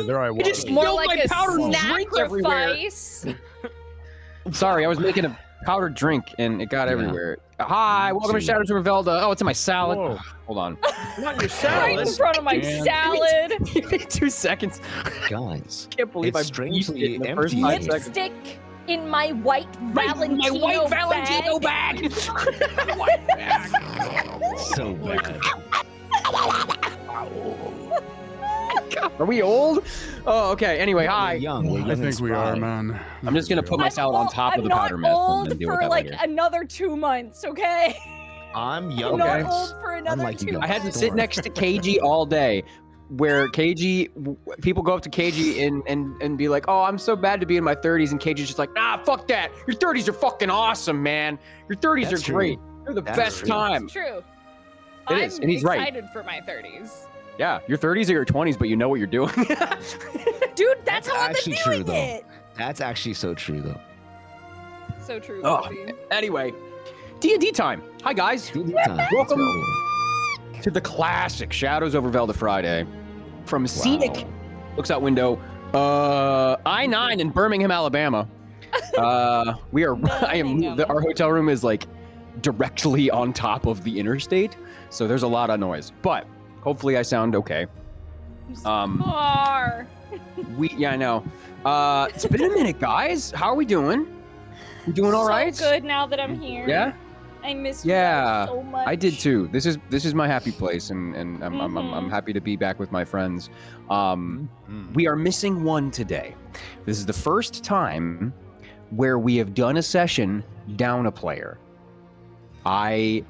there I was. just More spilled like my a powdered drink everywhere. sacrifice. Sorry, I was making a powdered drink and it got everywhere. Hi, welcome to Gee. Shadows over Velda. Oh, it's in my salad. Whoa. Hold on. Not your Right in salad. front of my Man. salad. 2 seconds. Guys, Can't believe It's I strangely beefed it in the first empty 5 in here. seconds. Lipstick in my white Valentino My white Valentino bag. White bag. so bad. Are we old? Oh, okay. Anyway, hi. We're young. We're young I and think we are, spry. man. I'm just gonna put my salad on top of the powder I'm mess not and old then deal for with that like later. another 2 months, okay? I'm I'm young. not Okay. old for another Unlike you 2 guys. I had to months. sit next to KG all day, where people go up to KG and be like, "Oh, I'm so bad to be in my 30s," and KG's just like, "Nah, fuck that. Your 30s are fucking awesome, man. Your 30s That's are true. great. They're the That's best true. time." It's true. It is, and he's I'm right. excited for my 30s. Yeah, your 30s are your 20s, but you know what you're doing. Dude, that's how I've been actually true, doing though. it. That's actually so true, though. So true. Oh, Bobby. anyway, D&D time. Hi guys. Good time. Let's Welcome go. to the classic Shadows over Velda Friday from scenic looks out window I-9 in Birmingham, Alabama. We are our hotel room is like directly on top of the interstate, so there's a lot of noise, but hopefully I sound okay. Far. I know. It's been a minute, guys. How are we doing? You doing all right? So good now that I'm here. Yeah. I miss you Yeah, guys so much. I did too. This is my happy place, and I'm happy to be back with my friends. We are missing one today. This is the first time where we have done a session down a player. I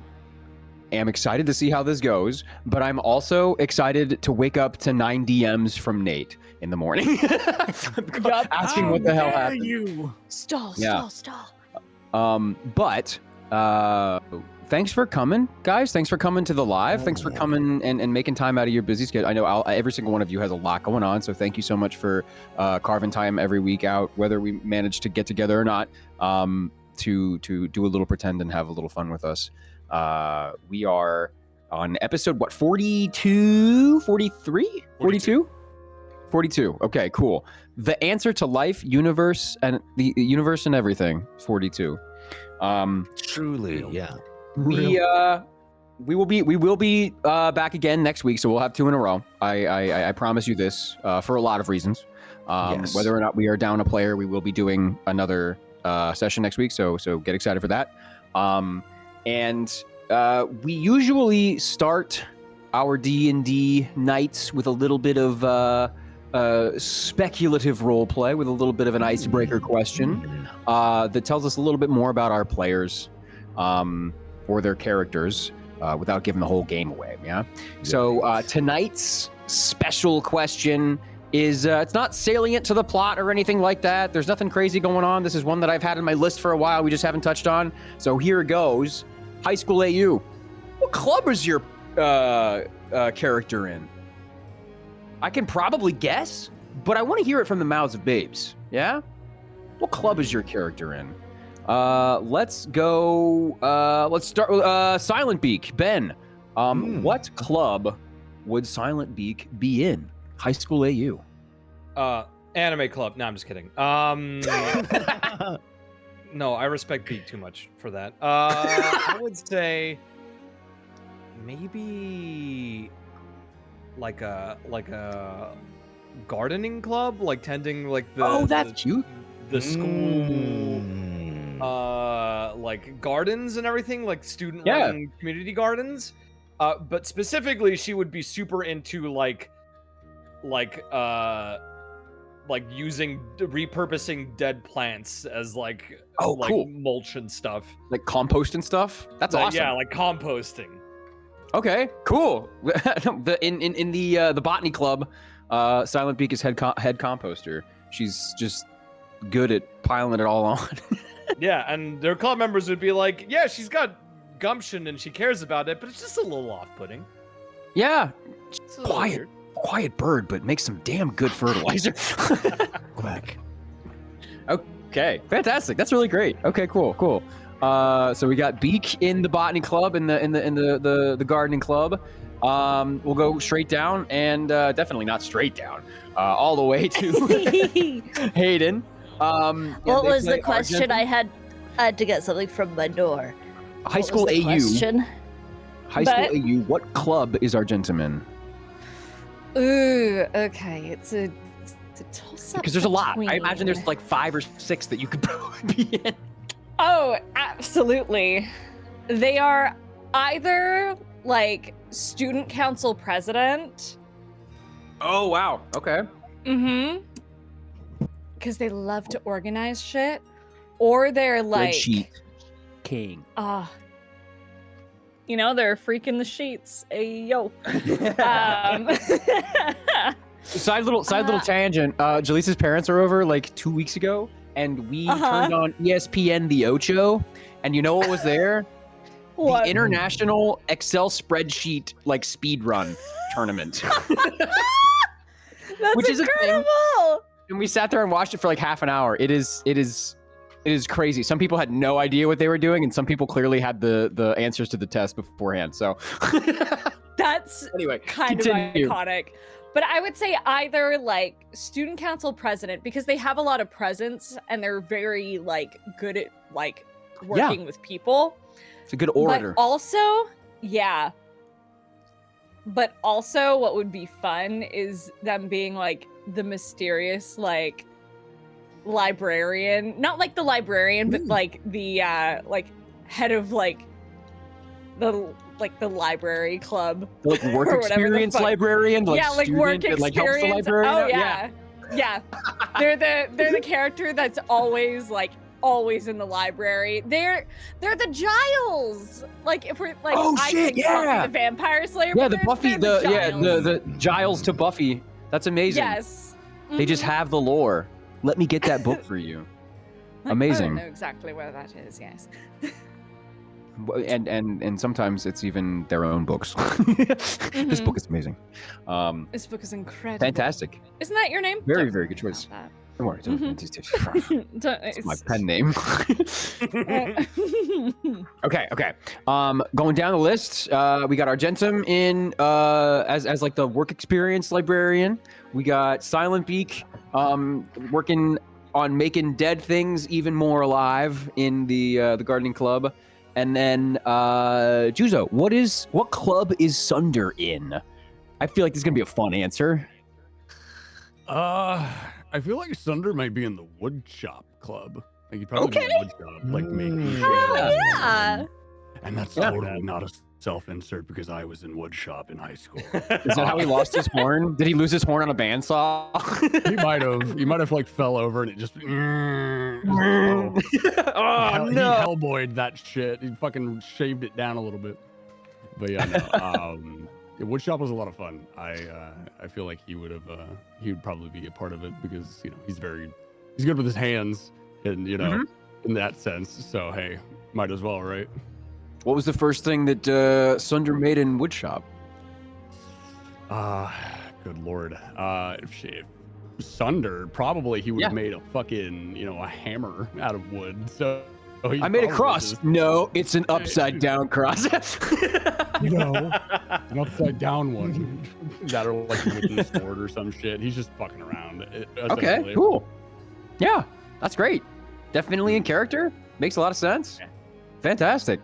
am excited to see how this goes, but I'm also excited to wake up to 9 DMs from Nate in the morning, asking what the hell happened. Stall. Yeah. Stall. But thanks for coming, guys. Thanks for coming to the live. Thanks for coming and making time out of your busy schedule. I know every single one of you has a lot going on, so thank you so much for carving time every week out, whether we manage to get together or not, to do a little pretend and have a little fun with us. We are on episode, 42, 43, 42? 42. Okay, cool. The answer to life, universe, and the universe and everything. 42. Truly, yeah. We will be back again next week, so we'll have 2 in a row. I promise you this, for a lot of reasons. Yes. Whether or not we are down a player, we will be doing another session next week, so get excited for that. And we usually start our D&D nights with a little bit of speculative role play, with a little bit of an icebreaker question that tells us a little bit more about our players or their characters without giving the whole game away. Yeah. So tonight's special question is it's not salient to the plot or anything like that. There's nothing crazy going on. This is one that I've had in my list for a while. We just haven't touched on. So here it goes. High school AU. What club is your character in? I can probably guess, but I want to hear it from the mouths of babes. Yeah? What club is your character in? Let's go. Let's start with Silent Beak. Ben, what club would Silent Beak be in? High school AU. Anime club. No, I'm just kidding. No, I respect Beak too much for that. I would say maybe like a gardening club, like tending like the That's cute. the school like gardens and everything, like student run community gardens. But specifically she would be super into like repurposing dead plants as like cool. mulch and stuff. Like compost and stuff? That's awesome. Yeah, like composting. Okay, cool. in the botany club, Silent Beak is head composter. She's just good at piling it all on. Yeah, and their club members would be like, yeah, she's got gumption and she cares about it, but it's just a little off-putting. Yeah, It's a little weird. quiet bird, but makes some damn good fertilizer. Quack. Okay, fantastic. That's really great. Okay, cool. So we got Beak in the botany club, in the gardening club. We'll go straight down, and definitely not straight down, all the way to Hayden. What was the question? I had to get something from my door. High school AU. Question? High school AU. What club is Argentum in? Ooh, okay. It's a toss-up. Because there's a lot. I imagine between- there's like 5 or 6 that you could probably be in. Oh, absolutely. They are either like student council president. Oh wow. Okay. Mm-hmm. Because they love to organize shit. Or they're like Spreadsheet king. they're freaking the sheets. Hey yo. Side little tangent. Jaleesa's parents were over like 2 weeks ago, and we turned on ESPN The Ocho, and you know what was there? What? The International Excel spreadsheet like speed run tournament. That's Which is a thing. incredible. And we sat there and watched it for like half an hour. It is crazy. Some people had no idea what they were doing, and some people clearly had the answers to the test beforehand. So That's anyway, kind continue. of iconic. But I would say either like student council president, because they have a lot of presence and they're very like good at like working with people. It's a good orator. But also, yeah. But also what would be fun is them being like the mysterious like librarian, not like the librarian, but like the like head of like the library club, like work or whatever the experience fuck. librarian, like yeah, like work student that, like, helps the experience. librarian Oh out? yeah. They're the character that's always in the library. They're the Giles. Like if we're like Oh, I shit, think Buffy yeah. the Vampire Slayer. Yeah, but the they're Buffy, Giles. the Giles to Buffy. That's amazing. Yes. They just have the lore. Let me get that book for you. Amazing. I don't know exactly where that is. Yes. And sometimes it's even their own books. This book is amazing. This book is incredible. Fantastic. Isn't that your name? Very, Don't very good worry choice. about Don't worry. It's my it's pen name. Okay. Going down the list, we got Argentum in as like the work experience librarian. We got Silent Beak working on making dead things even more alive in the gardening club. And then Juzo, what club is Sunder in? I feel like this is gonna be a fun answer. I feel like Sunder might be in the wood shop club. Like he'd probably be in the wood shop, like making Oh yeah. And that's totally not a self-insert because I was in wood shop in high school. Is that how he lost his horn? Did he lose his horn on a bandsaw? He might have. He might have like fell over and it just. Oh He no! Hellboyed that shit. He fucking shaved it down a little bit. But yeah, no. Yeah, woodshop was a lot of fun. I feel like he would probably be a part of it because he's good with his hands and in that sense. So hey, might as well, right? What was the first thing that Sunder made in woodshop? Good lord. Shit. Sunder, probably he would have made a fucking, a hammer out of wood. So I made a cross. No, it's an upside down cross. an upside down one. That or like a wooden sword or some shit. He's just fucking around. Okay, cool. Yeah, that's great. Definitely in character. Makes a lot of sense. Fantastic.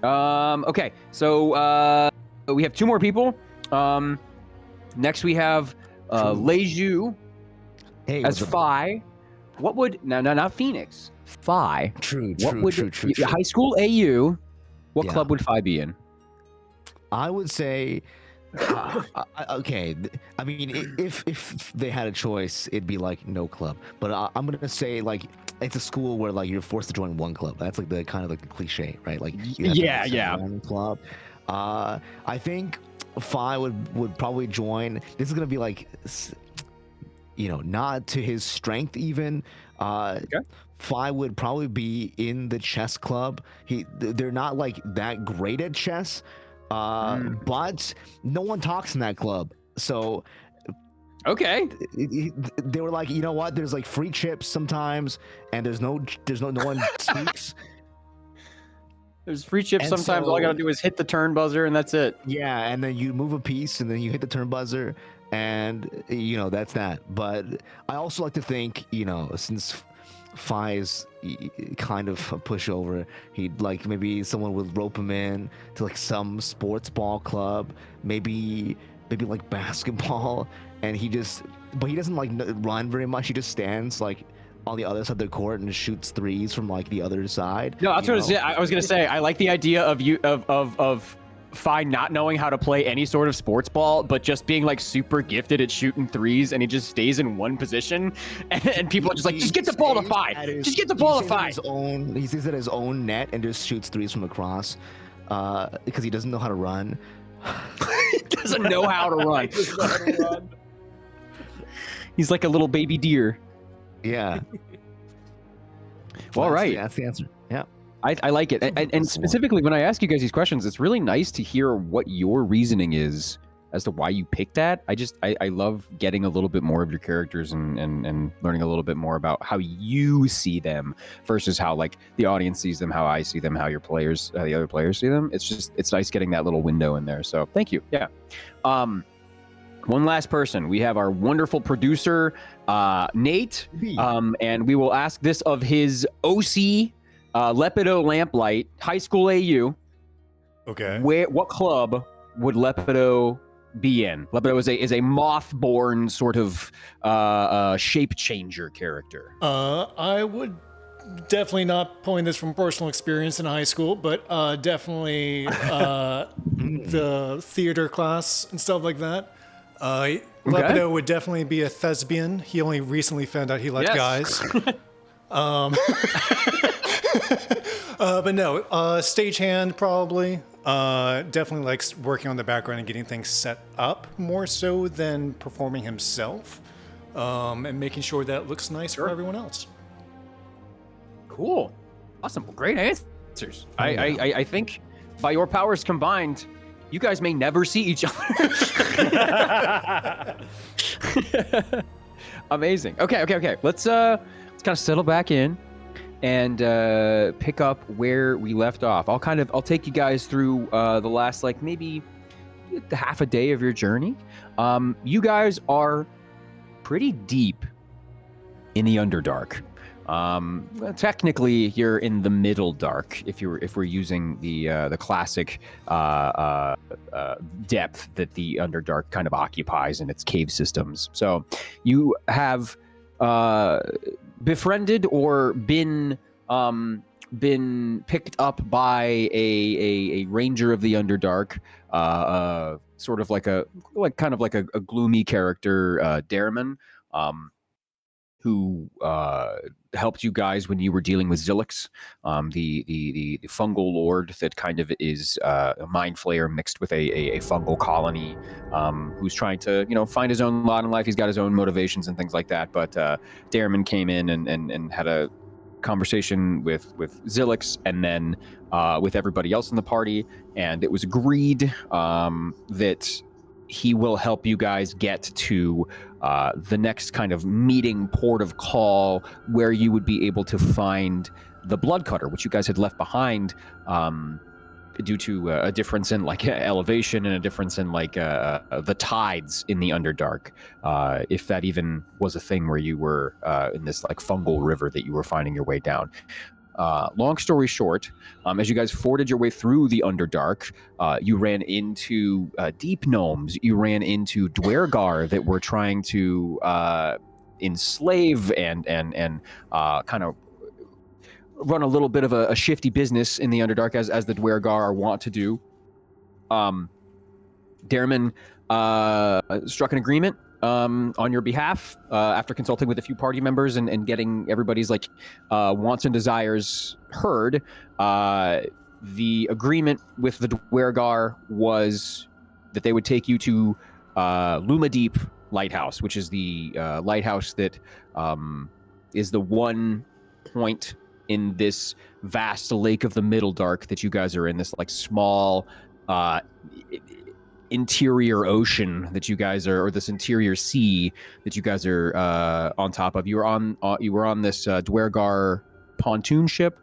Okay, so we have 2 more people. Next we have Leju as Phi. What would not Phoenix? Phi. True. High school AU. What club would Phi be in? I would say, okay. I mean, if they had a choice, it'd be like no club. But I'm gonna say like it's a school where like you're forced to join one club. That's like the kind of like the cliche, right? Like you have to join one club. I think Phi would probably join. This is gonna be like, not to his strength even. Phi would probably be in the chess club. They're not like that great at chess, but no one talks in that club. So okay, they were like, you know what? There's like free chips sometimes, and there's no one speaks. There's free chips. And Sometimes all I gotta do is hit the turn buzzer, and that's it. Yeah, and then you move a piece, and then you hit the turn buzzer, and that's that. But I also like to think, since Fi is kind of a pushover, he'd like maybe someone would rope him in to like some sports ball club, maybe like basketball, and he doesn't like run very much. He just stands like on the other side of the court and shoots threes from like the other side. No, that's what I was gonna say. I like the idea of Fi not knowing how to play any sort of sports ball, but just being like super gifted at shooting threes, and he just stays in one position, and people are just like, just get the ball to Fi. Just get the ball to Fi. He stays at his own net and just shoots threes from across, because he doesn't know how to run. He doesn't know how to run. He's like a little baby deer. Yeah. Well, right. That's the answer. Yeah. I like it. And specifically, when I ask you guys these questions, it's really nice to hear what your reasoning is as to why you picked that. I love getting a little bit more of your characters and learning a little bit more about how you see them versus how like the audience sees them, how I see them, how your players, the other players see them. It's nice getting that little window in there. So thank you. Yeah. One last person. We have our wonderful producer, Nate, and we will ask this of his OC, Lepido Lamplight, High School AU. Okay. What club would Lepido be in? Lepido is a moth-born sort of shape changer character. I would definitely not pulling this from personal experience in high school, but definitely the theater class and stuff like that. Lepido would definitely be a thespian. He only recently found out he liked guys. But no, stagehand probably. Definitely likes working on the background and getting things set up more so than performing himself, and making sure that looks nice for everyone else. Cool. Awesome. Well, great answers. I think by your powers combined, you guys may never see each other. Amazing. Okay. Let's kind of settle back in and pick up where we left off. I'll take you guys through the last like maybe half a day of your journey. You guys are pretty deep in the Underdark. Well, technically, you're in the middle dark if we're using the classic depth that the Underdark kind of occupies in its cave systems. So you have befriended or been picked up by a ranger of the Underdark, sort of like a gloomy character, Darman, who helped you guys when you were dealing with Zilix, the fungal lord that kind of is a mind flayer mixed with a fungal colony, who's trying to find his own lot in life. He's got his own motivations and things like that. But Darman came in and had a conversation with Zilix and then with everybody else in the party, and it was agreed that he will help you guys get to the next kind of meeting port of call where you would be able to find the blood cutter, which you guys had left behind due to a difference in like elevation and a difference in like the tides in the Underdark, if that even was a thing where you were in this like fungal river that you were finding your way down. Long story short, as you guys forded your way through the Underdark, you ran into deep gnomes. You ran into Dwergar that were trying to enslave and kind of run a little bit of a shifty business in the Underdark, as the Dwergar are wont to do. Darman struck an agreement on your behalf after consulting with a few party members and getting everybody's like wants and desires heard. The agreement with the Dwergar was that they would take you to Lumadeep Lighthouse, which is the lighthouse that is the one point in this vast lake of the Middle Dark that you guys are in, this like small interior ocean that you guys are, or this interior sea that you guys are on top of. You were on this Dwergar pontoon ship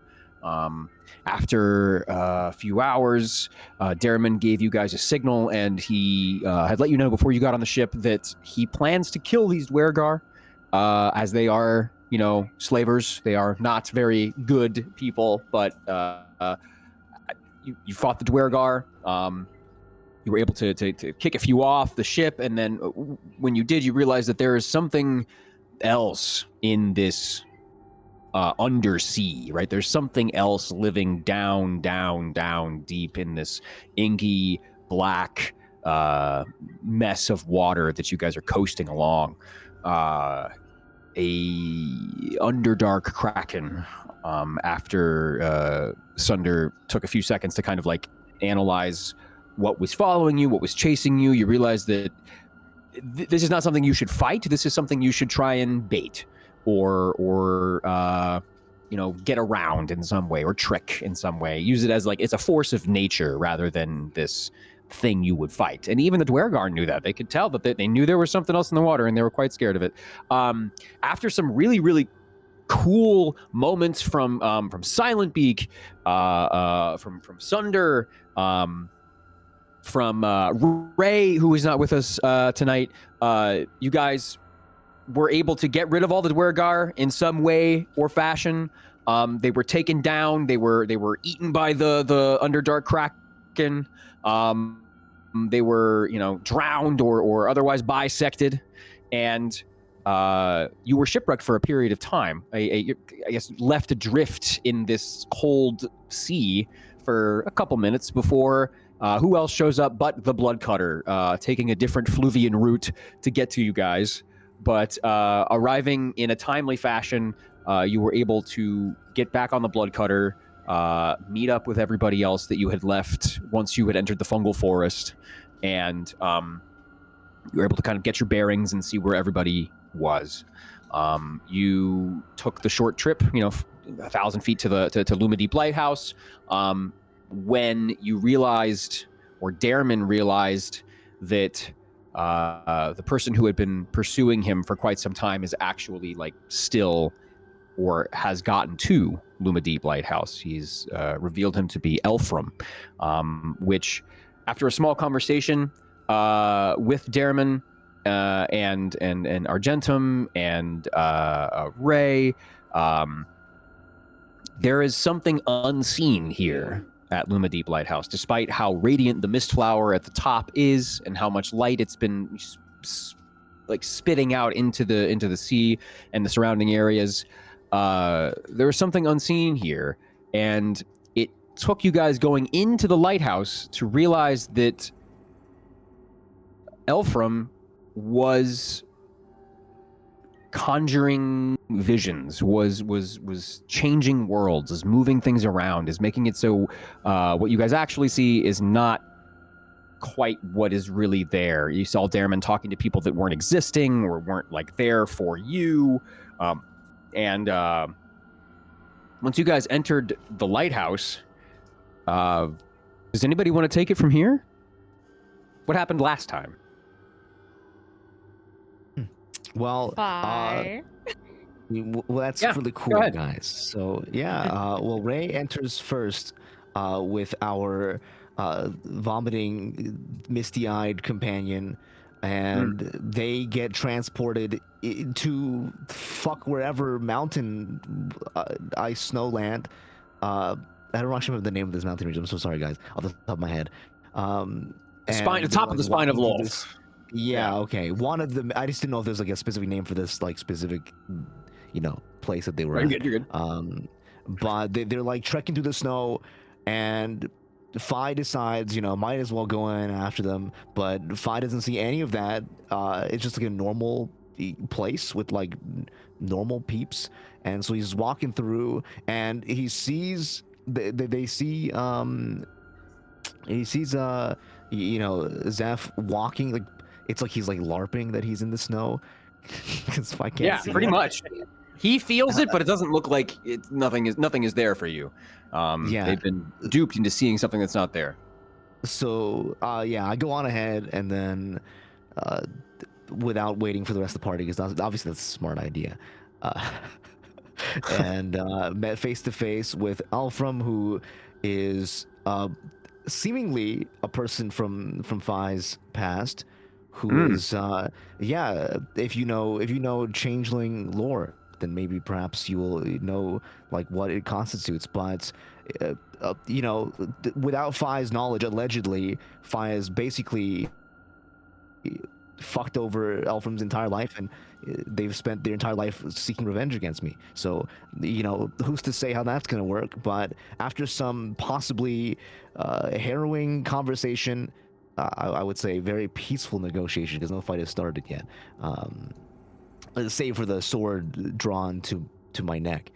After a few hours, Derriman gave you guys a signal, and he had let you know before you got on the ship that he plans to kill these Dwergar, as they are, slavers. They are not very good people, but you fought the Dwergar. You were able to kick a few off the ship, and then when you did, you realized that there is something else in this undersea, right? There's something else living down deep in this inky black mess of water that you guys are coasting along. A underdark kraken. After Sunder took a few seconds to kind of like analyze what was following you, what was chasing you, you realize that this is not something you should fight. This is something you should try and bait or get around in some way, or trick in some way. Use it as like it's a force of nature rather than this thing you would fight. And even the Dwergar knew that. They could tell that they knew there was something else in the water, and they were quite scared of it. After some really, really cool moments from Silent Beak, from Sunder, from Ray, who is not with us tonight, you guys were able to get rid of all the Dwergar in some way or fashion. They were taken down. They were eaten by the Underdark Kraken. They were, drowned or otherwise bisected, and you were shipwrecked for a period of time. I guess left adrift in this cold sea for a couple minutes before who else shows up but the Bloodcutter, taking a different Fluvian route to get to you guys. But arriving in a timely fashion, you were able to get back on the Bloodcutter, meet up with everybody else that you had left once you had entered the fungal forest, and you were able to kind of get your bearings and see where everybody was. You took the short trip, 1,000 feet to Lumadeep Lighthouse. When you realized, or Derriman realized, that the person who had been pursuing him for quite some time is actually still, or has gotten to Lumadeep Lighthouse. He's revealed him to be Elfram, which, after a small conversation with Derriman and Argentum and Ray, there is something unseen here at Lumadeep Lighthouse. Despite how radiant the mist flower at the top is and how much light it's been spitting out into the sea and the surrounding areas, there was something unseen here, and it took you guys going into the lighthouse to realize that Elfram was conjuring visions, was changing worlds, is moving things around, is making it so what you guys actually see is not quite what is really there. You saw Derriman talking to people that weren't existing or weren't there for you, and once you guys entered the lighthouse, does anybody want to take it from here? What happened last time? Well, Bye. that's really cool, guys. So well, Ray enters first with our vomiting, misty-eyed companion, and they get transported to wherever mountain, ice, snow land. I don't actually remember the name of this mountain region. I'm so sorry, guys, off the top of my head. The top of the spine of Lolth. Yeah, okay. One of them, I just didn't know if there's a specific name for this specific, place that they were at. You're good. But they're trekking through the snow, and Fi decides, might as well go in after them, but Fi doesn't see any of that. It's just a normal place with normal peeps, and so he's walking through, and he sees Zeph walking, it's like he's LARPing that he's in the snow, because I can't see pretty it. much. He feels it, but it doesn't look like nothing is there for you. They've been duped into seeing something that's not there. So I go on ahead, and then without waiting for the rest of the party, because obviously that's a smart idea, and met face to face with Alfram, who is seemingly a person from Phi's past, who is if you know changeling lore, then maybe perhaps you will know like what it constitutes. But without Phi's knowledge, allegedly Phi has basically fucked over Elfram's entire life, and they've spent their entire life seeking revenge against me. So, who's to say how that's going to work? But after some possibly harrowing conversation, I would say very peaceful negotiation, because no fight has started yet, save for the sword drawn to my neck.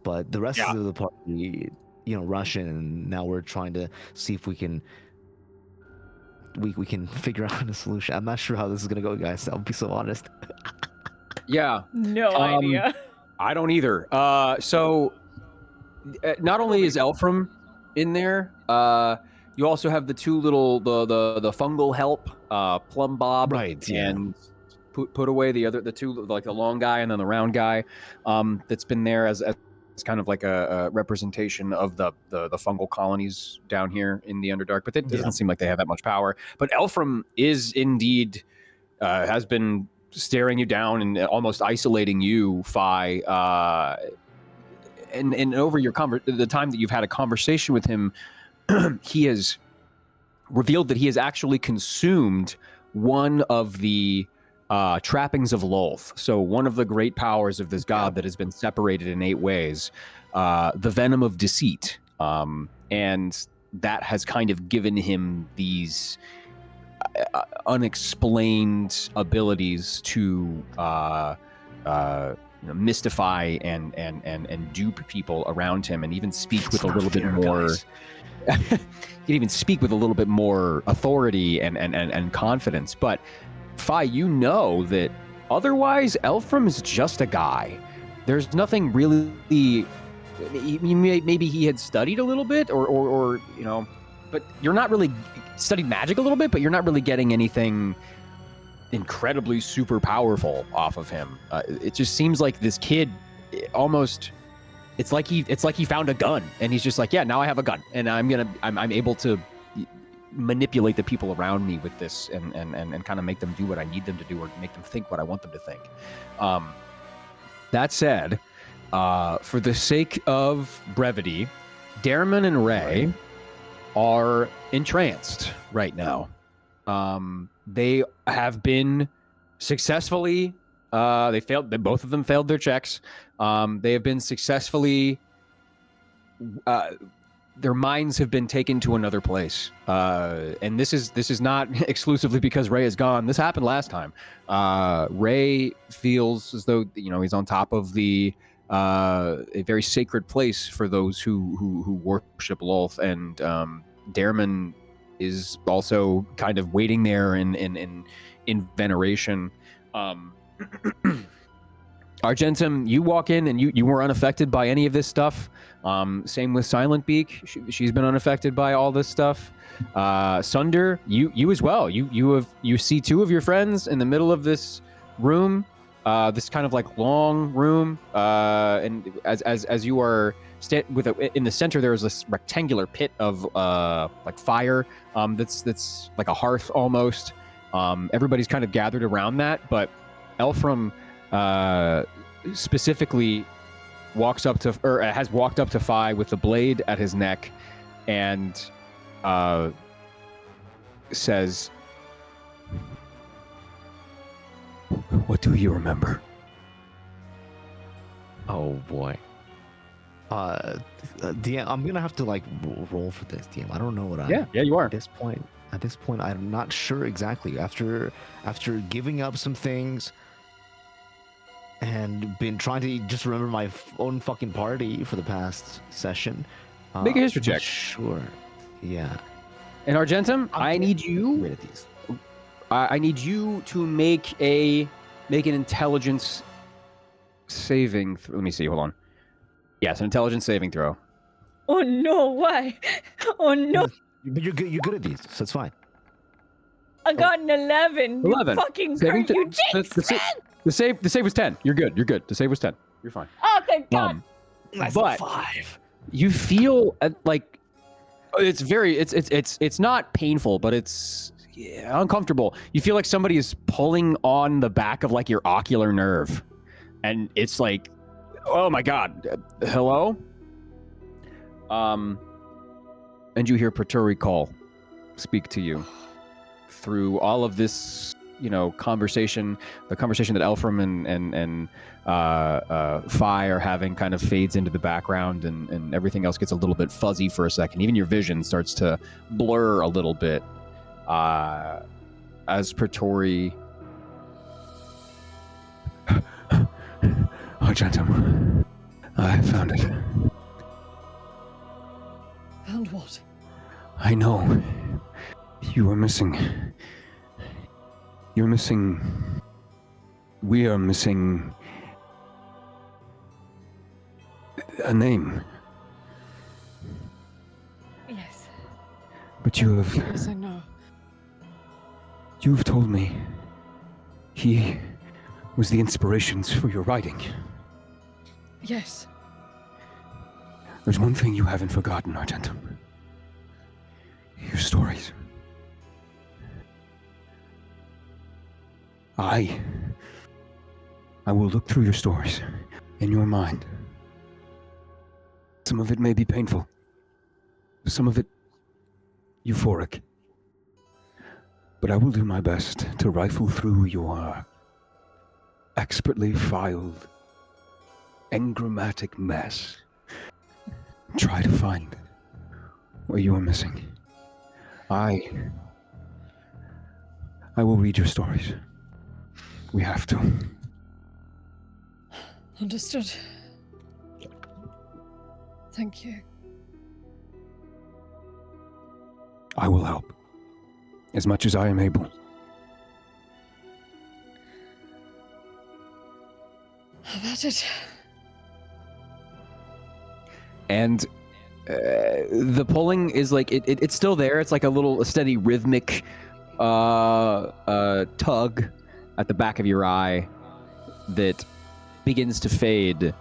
But the rest of the party, Russian, and now we're trying to see if we can figure out a solution. I'm not sure how this is gonna go, guys. I'll be so honest. Yeah. No idea. I don't either. So not only is Elfram in there, you also have the two little the fungal help, Plum Bob, right? Yeah. And put away the two, like the long guy and then the round guy, that's been there as kind of like a representation of the fungal colonies down here in the Underdark, but it doesn't seem like they have that much power. But Elfram is indeed has been staring you down and almost isolating you, Phi. And over the time that you've had a conversation with him, he has revealed that he has actually consumed one of the trappings of Lolth. So one of the great powers of this god that has been separated in 8 ways, the venom of deceit. And that has kind of given him these unexplained abilities to mystify and dupe people around him, and even speak with a little bit more. He can even speak with a little bit more authority and confidence. But Phi, you know that otherwise Elfram is just a guy. There's nothing really. Maybe he had studied a little bit, or but you're not really studied magic a little bit, but you're not really getting anything incredibly super powerful off of him. It just seems like this kid almost. It's like he found a gun, and he's just like, yeah, now I have a gun, and I'm able to manipulate the people around me with this, and kind of make them do what I need them to do, or make them think what I want them to think. That said, for the sake of brevity, Darman and Ray are entranced right now. They have been successfully both of them failed their checks. They have been successfully their minds have been taken to another place. And this is not exclusively because Ray is gone. This happened last time. Ray feels as though he's on top of a very sacred place for those who worship Lolth, and Darman is also kind of waiting there in veneration. Argentum, you walk in and you were unaffected by any of this stuff. Same with Silent Beak. She's been unaffected by all this stuff. Sunder, you as well. You see 2 of your friends in the middle of this room, this kind of like long room, and as you are in the center, there is this rectangular pit of like fire, that's like a hearth almost. Everybody's kind of gathered around that, but Elfram specifically has walked up to Phi with the blade at his neck, and says, "What do you remember?" Oh boy. DM, I'm gonna have to like roll for this, DM. I don't know what I. Yeah, you are. At this point, I'm not sure exactly. After giving up some things, and been trying to just remember my own fucking party for the past session. Make a history check. Sure. Yeah. And Argentum, I need you. I need you to make an intelligence saving. Let me see. Hold on. Yes, an intelligence saving throw. Oh no! Why? Oh no! But you're good at these, so it's fine. I got an 11. 11. You fucking Saving you jinxed the save was 10. You're good. The save was 10. You're fine. Oh, thank God. But 5. you feel like it's not painful, but it's uncomfortable. You feel like somebody is pulling on the back of like your ocular nerve, and it's like, oh my God, hello. And you hear Praetori speak to you through all of this, conversation. The conversation that Elfram and Phi are having kind of fades into the background, and everything else gets a little bit fuzzy for a second. Even your vision starts to blur a little bit as Praetori. Argentum, I found it. Found what? I know. You are missing. You're missing. We are missing a name. Yes. But you have. Yes, I know. You've told me he was the inspirations for your writing. Yes. There's one thing you haven't forgotten, Argentum. Your stories. I will look through your stories in your mind. Some of it may be painful. Some of it euphoric. But I will do my best to rifle through your expertly filed, engrammatic mess. Try to find where you are missing. I will read your stories. We have to. Understood. Thank you. I will help as much as I am able. That's it. And the pulling is like it's still there. It's like a steady rhythmic tug at the back of your eye that begins to fade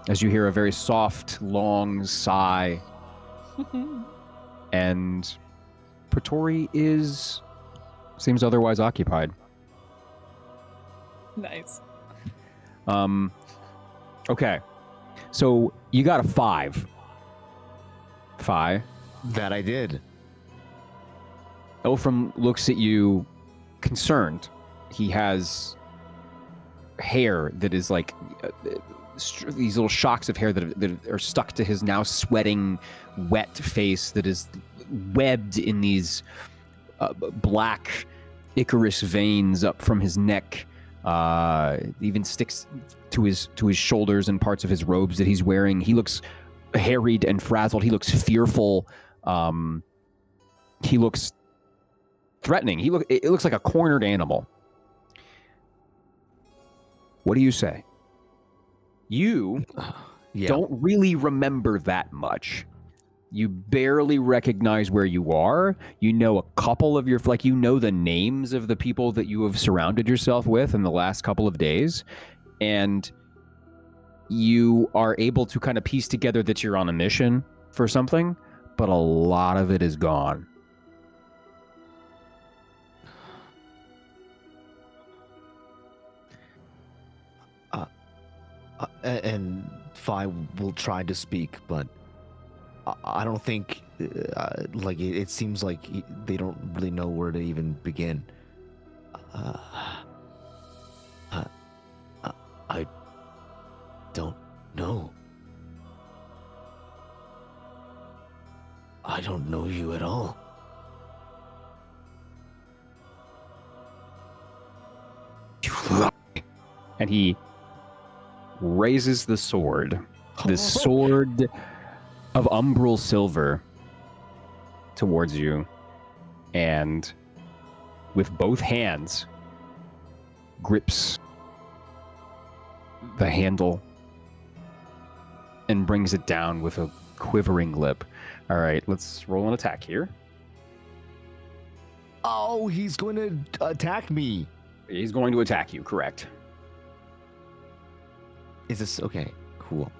as you hear a very soft, long sigh. And Praetori seems otherwise occupied. Nice. Okay. So you got a 5. That I did. Elfram looks at you concerned. He has hair that is like these little shocks of hair that are stuck to his now sweating, wet face that is webbed in these black Icarus veins up from his neck. Even sticks to his shoulders and parts of his robes that he's wearing. He looks harried and frazzled. He looks fearful. He looks threatening. It looks like a cornered animal. What do you say? You don't really remember that much. You barely recognize where you are. You know a couple of you know the names of the people that you have surrounded yourself with in the last couple of days. And you are able to kind of piece together that you're on a mission for something, but a lot of it is gone. And Phi will try to speak, but I don't think, it seems like they don't really know where to even begin. I don't know. I don't know you at all. You lie. And he raises the sword. The sword of umbral silver towards you, and with both hands grips the handle and brings it down with a quivering lip. All right, let's roll an attack here. Oh, he's going to attack me. He's going to attack you, correct. Is this okay? Cool.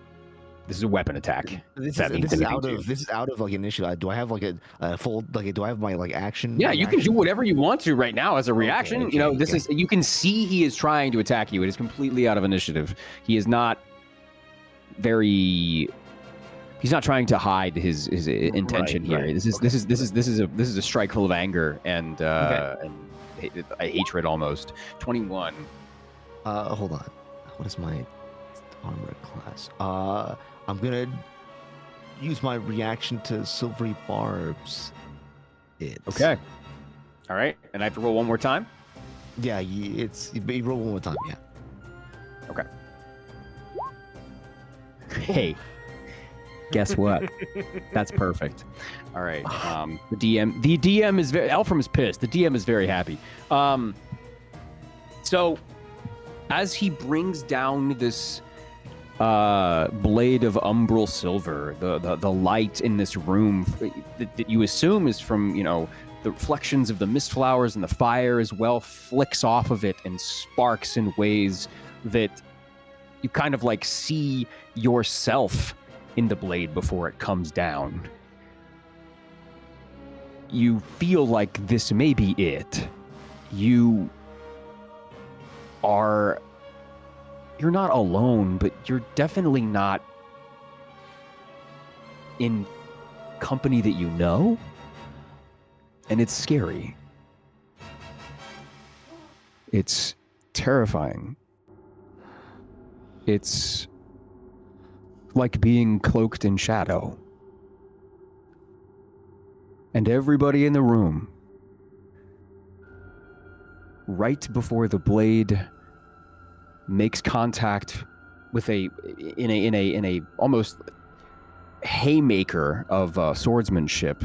This is a weapon attack. This is out of like initiative. Do I have like a full like? Do I have my like action? Yeah, you can do whatever you want to right now as a reaction. Okay, you know, this is you can see he is trying to attack you. It is completely out of initiative. He is not very. He's not trying to hide his intention here. Right. This is a strike full of anger and a hatred almost. 21. Hold on. What is my armor class? I'm gonna use my reaction to silvery barbs. Okay. All right, and I have to roll one more time. Yeah, you roll one more time. Yeah. Okay. Hey, guess what? That's perfect. All right. The DM is very. Elfram is pissed. The DM is very happy. So, as he brings down this blade of umbral silver, the light in this room that you assume is from, you know, the reflections of the mist flowers and the fire as well, flicks off of it and sparks in ways that you kind of like see yourself in the blade before it comes down. You feel like this may be it. You're not alone, but you're definitely not in company that you know. And it's scary. It's terrifying. It's like being cloaked in shadow. And everybody in the room, right before the blade makes contact with in a almost haymaker of swordsmanship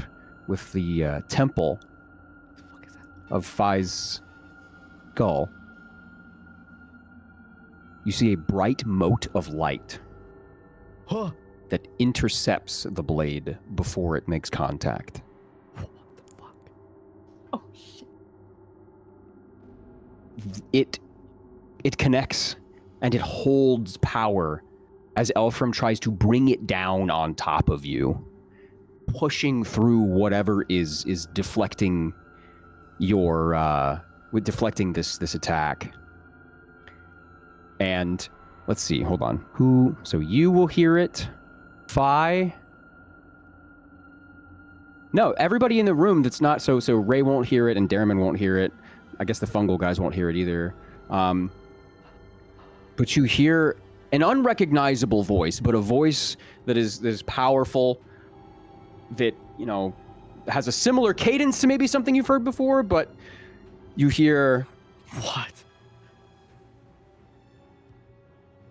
with the temple of Phi's skull, you see a bright mote of light that intercepts the blade before it makes contact. What the fuck? Oh shit. It connects and it holds power as Elfram tries to bring it down on top of you, pushing through whatever is deflecting deflecting this attack. And let's see, hold on. So you will hear it. Phi. No, everybody in the room that's not so Ray won't hear it and Darriman won't hear it. I guess the fungal guys won't hear it either. But you hear an unrecognizable voice, but a voice that is powerful, that, you know, has a similar cadence to maybe something you've heard before, but you hear, What?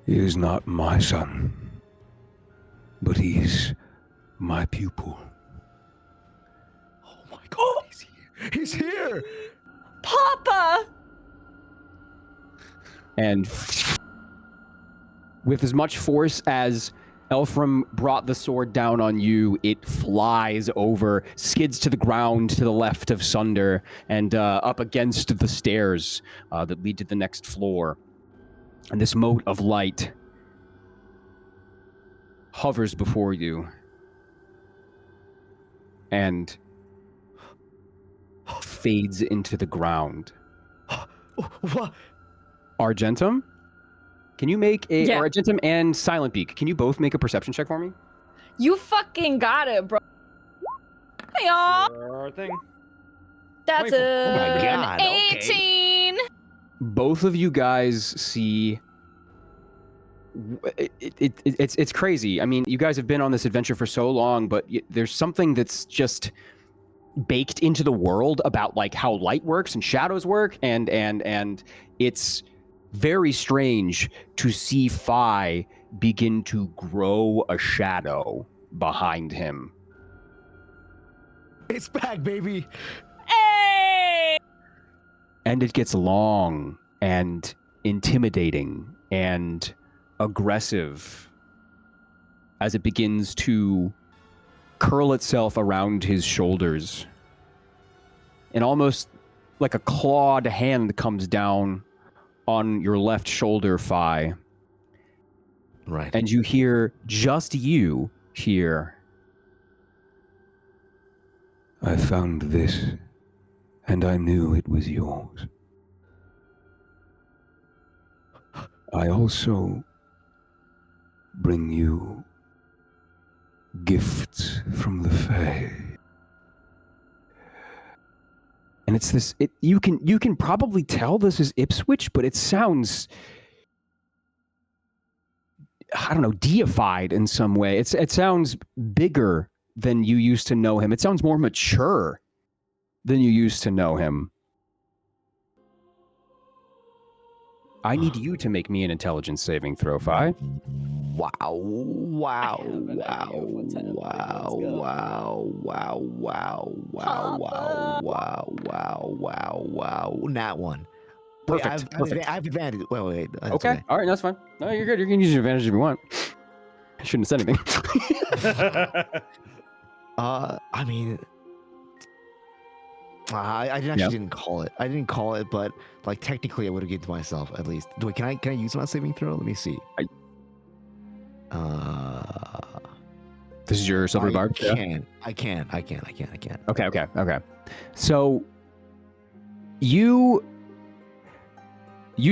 He is not my son, but he's my pupil. Oh my god, he's here. He's here! Papa! and with as much force as Elfram brought the sword down on you, it flies over, skids to the ground to the left of Sunder, and up against the stairs that lead to the next floor. And this mote of light hovers before you and fades into the ground. What? Argentum? Can you make a... Yeah. Argentum and Silent Beak, can you both make a perception check for me? You fucking got it, bro. Hey, y'all. Sure thing. That's 24. Oh my an God, okay. 18. Both of you guys see... It's crazy. I mean, you guys have been on this adventure for so long, but there's something that's just baked into the world about like how light works and shadows work, and it's very strange to see Phi begin to grow a shadow behind him. It's back, baby. Hey! And it gets long and intimidating and aggressive as it begins to curl itself around his shoulders. And almost like a clawed hand comes down on your left shoulder, Phi. Right. And you hear, just you hear, I found this, and I knew it was yours. I also bring you gifts from the Fae. and it's this. You can probably tell this is Ipswich, but it sounds, I don't know, deified in some way. It sounds bigger than you used to know him. It sounds more mature than you used to know him. I need you to make me an intelligence saving throw, Fi. Wow! Wow! I have an idea of what's happening. Wow! Let's go. Wow! Wow! Wow! Wow! Papa. Wow! Wow! Wow! Wow! Not one. Perfect. Perfect. I have advantage. Wait. That's Okay. All right. That's fine. No, you're good. You can use your advantage if you want. I shouldn't have said anything. I mean, I actually didn't call it. I didn't call it, but like technically, I would have given to myself at least. Can I use my saving throw? Let me see. This is your silver barb. I can. Okay. So you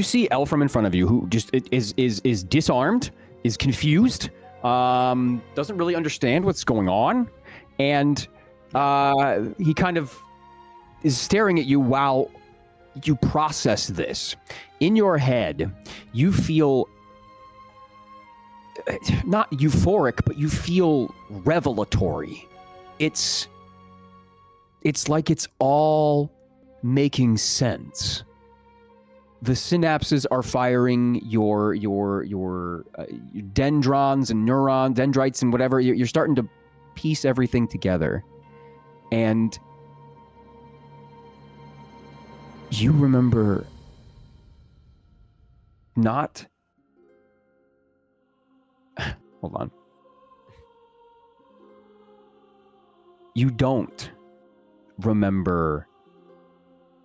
see Elfram in front of you, who just is disarmed, is confused, doesn't really understand what's going on, and he kind of is staring at you while you process this. In your head, you feel not euphoric, but you feel revelatory. It's like it's all making sense. The synapses are firing, your dendrons and dendrites and whatever. You're starting to piece everything together, and you remember not. Hold on. You don't remember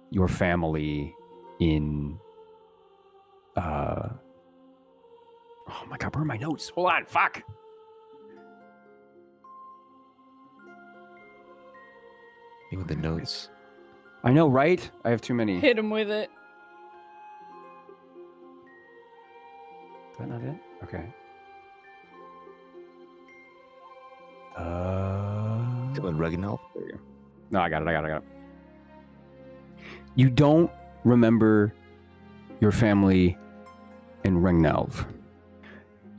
your family in oh my god, where are my notes? Hold on, fuck. With the notes. I know, right? I have too many. Hit him with it. Is that not it? Okay. With Reginald? There you go. No, I got it. You don't remember your family in Ringnelv.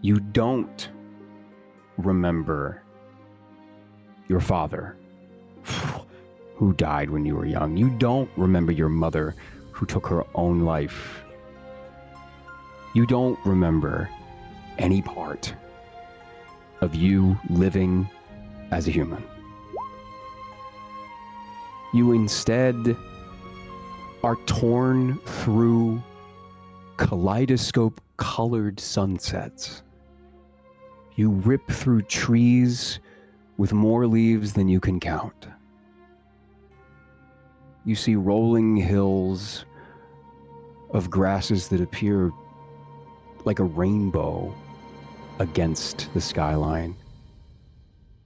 You don't remember your father, who died when you were young. You don't remember your mother, who took her own life. You don't remember any part of you living as a human. You instead are torn through kaleidoscope-colored sunsets. You rip through trees with more leaves than you can count. You see rolling hills of grasses that appear like a rainbow against the skyline.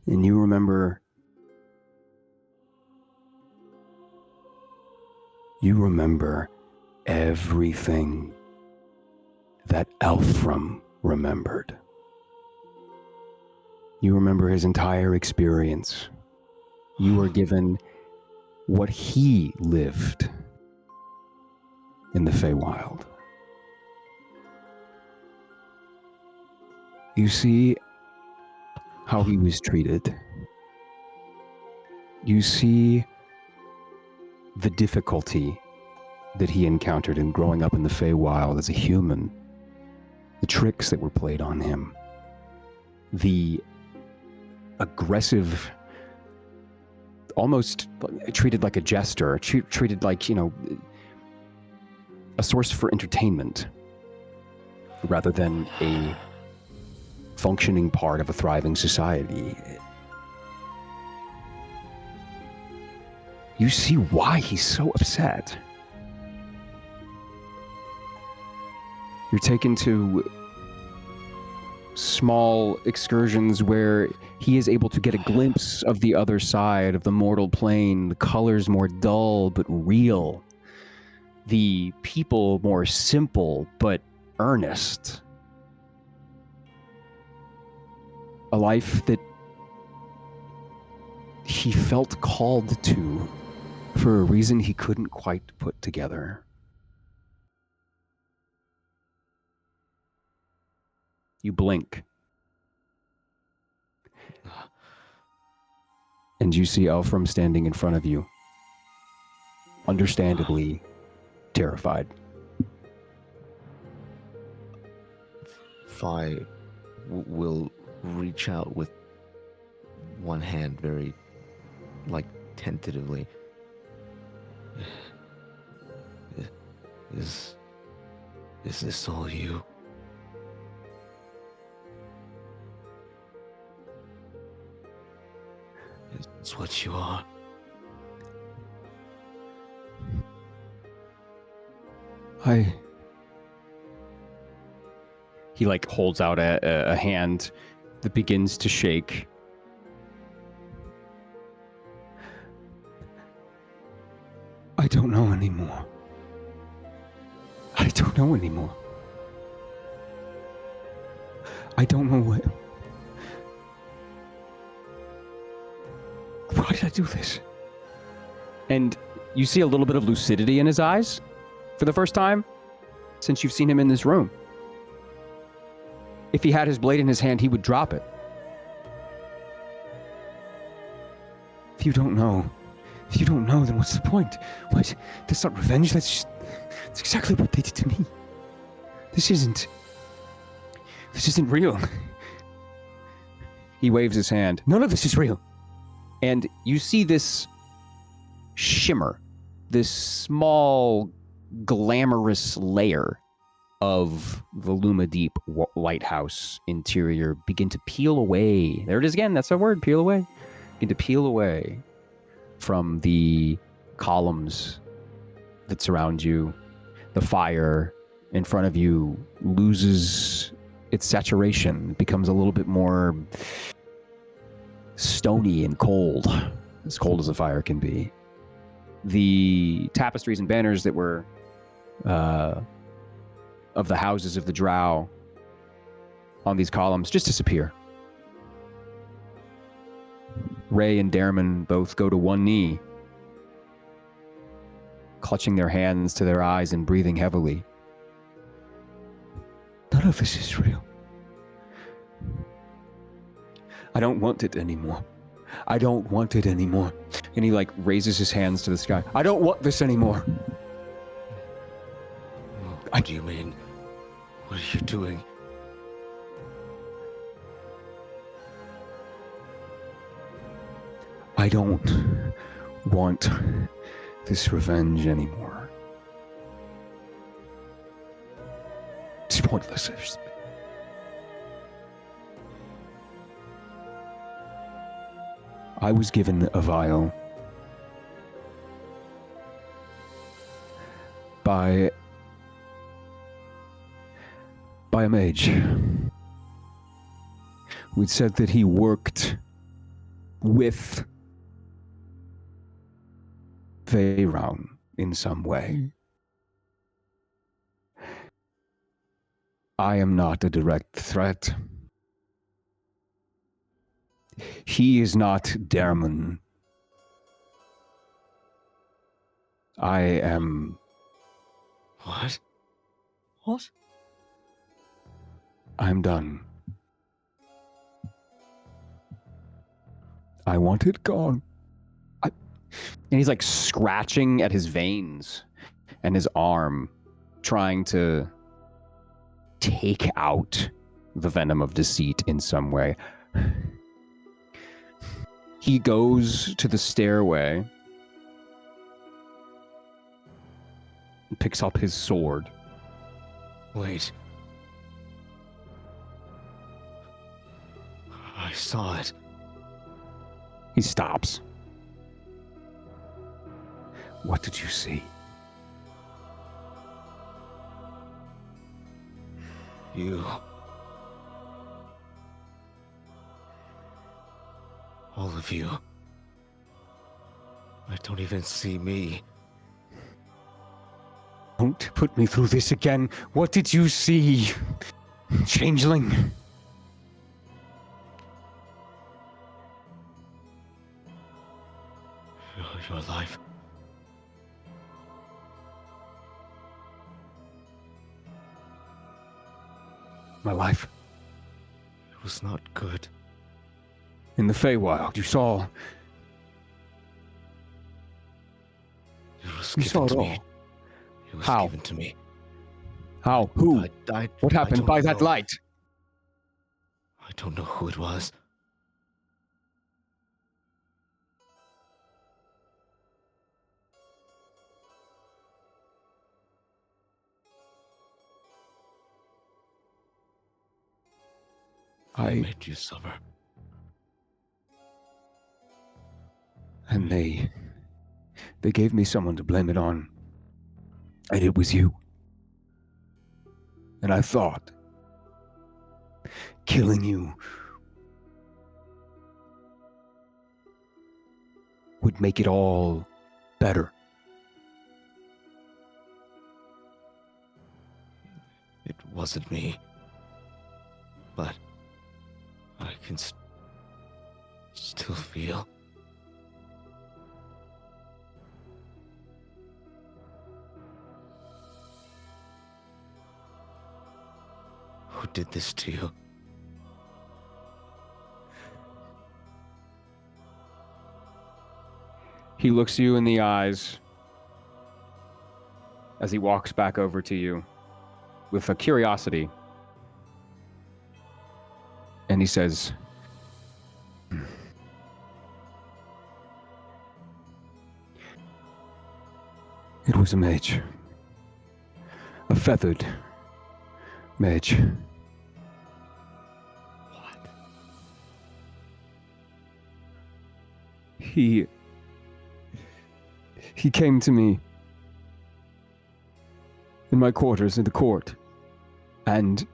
And you remember everything that Elfram remembered. You remember his entire experience. You were given what he lived in the Feywild. You see how he was treated. You see the difficulty that he encountered in growing up in the Feywild as a human, the tricks that were played on him, the aggressive, almost treated like a jester, treated like, a source for entertainment rather than a functioning part of a thriving society. You see why he's so upset. You're taken to small excursions where he is able to get a glimpse of the other side of the mortal plane, the colors more dull but real, the people more simple but earnest. A life that he felt called to for a reason he couldn't quite put together. You blink. And you see Elfram standing in front of you, understandably terrified. Fi will reach out with one hand very, like, tentatively. Is this all you? Is this what you are? He like holds out a hand that begins to shake. I don't know anymore. I don't know anymore. I don't know what... Why did I do this? And you see a little bit of lucidity in his eyes for the first time since you've seen him in this room. If he had his blade in his hand, he would drop it. If you don't know, then what's the point? What? That's not revenge, that's exactly what they did to me. This isn't real. He waves his hand. None of this is real. And you see this shimmer, this small, glamorous layer of the Luma Deep lighthouse interior begin to peel away. There it is again, that's a word, peel away. Begin to peel away from the columns that surround you. The fire in front of you loses its saturation, it becomes a little bit more stony and cold as a fire can be. The tapestries and banners that were of the houses of the drow on these columns just disappear. Ray and Darman both go to one knee, clutching their hands to their eyes and breathing heavily. None of this is real. I don't want it anymore. I don't want it anymore. And he like raises his hands to the sky. I don't want this anymore. What do you mean? What are you doing? I don't want this revenge anymore. It's pointless. I was given a vial by a mage who said that he worked with Veyraun in some way. I am not a direct threat. He is not Darman. I am... What? What? I'm done. I want it gone. And he's like scratching at his veins and his arm, trying to take out the venom of deceit in some way. He goes to the stairway and picks up his sword. Wait. I saw it. He stops. What did you see? You All of you. I don't even see me. Don't put me through this again. What did you see? Changeling. You're alive. My life. It was not good. In the Feywild, you saw. It was You given saw it to all. me. It was How? given to me. How? Who? What I happened don't by that know. light? I don't know who it was. I made you suffer. And they gave me someone to blame it on. And it was you. And I thought killing you would make it all better. It wasn't me. But I can still feel. Who did this to you? He looks you in the eyes as he walks back over to you with a curiosity. And he says, It was a mage. A feathered mage. What? He came to me in my quarters in the court and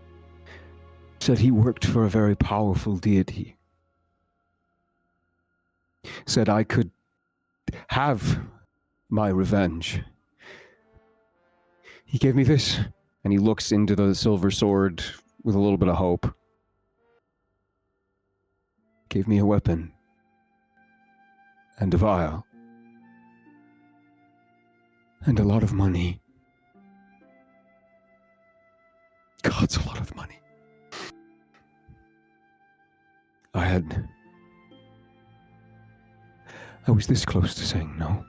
said he worked for a very powerful deity. Said I could have my revenge. He gave me this. and he looks into the silver sword with a little bit of hope. Gave me a weapon. And a vial. And a lot of money. God's a lot of money. I was this close to saying no.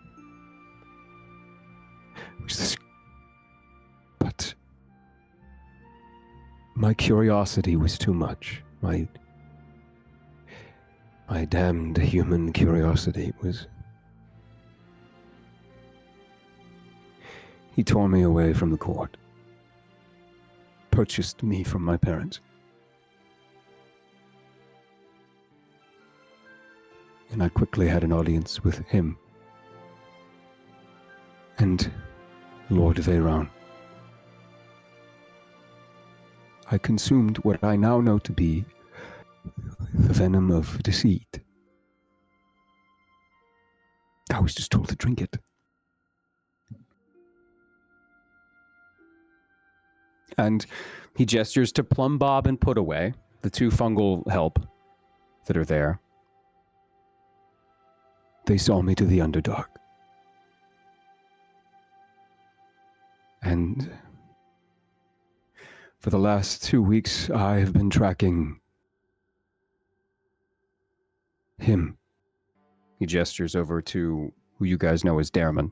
But my curiosity was too much. My damned human curiosity was... He tore me away from the court. Purchased me from my parents. And I quickly had an audience with him. And Lord Veyron. I consumed what I now know to be the venom of deceit. I was just told to drink it. And he gestures to Plum Bob and Put Away, the two fungal help that are there. They saw me to the Underdark. And for the last 2 weeks, I have been tracking him. He gestures over to who you guys know as Darman.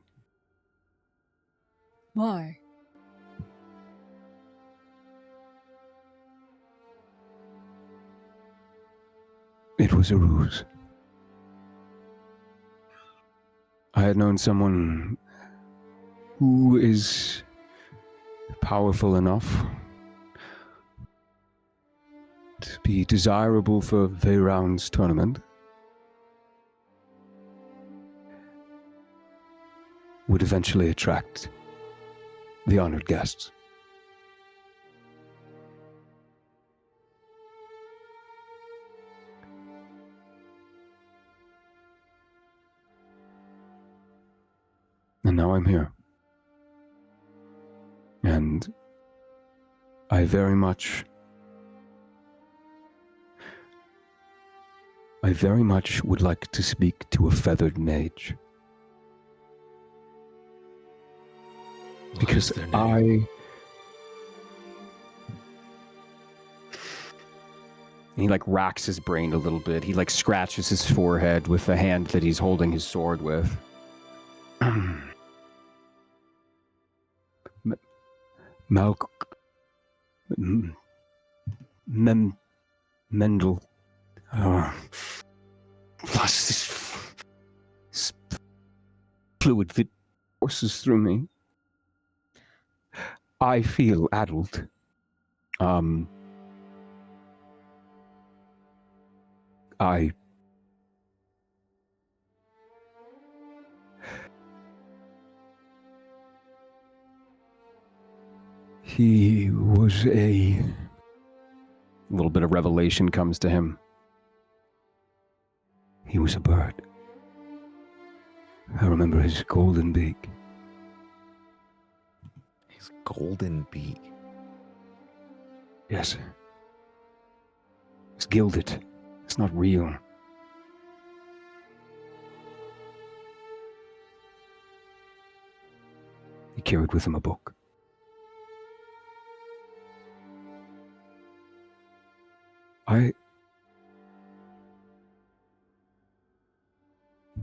Why? It was a ruse. I had known someone who is powerful enough to be desirable for Veyron's tournament. Would eventually attract the honored guests. And now I'm here. And I very much would like to speak to a feathered mage. Because he like racks his brain a little bit. He like scratches his forehead with the hand that he's holding his sword with. Mendel. Plus this fluid that courses through me. I feel addled. He was a little bit of revelation comes to him. He was a bird. I remember his golden beak. His golden beak. Yes. It's gilded. It's not real. He carried with him a book.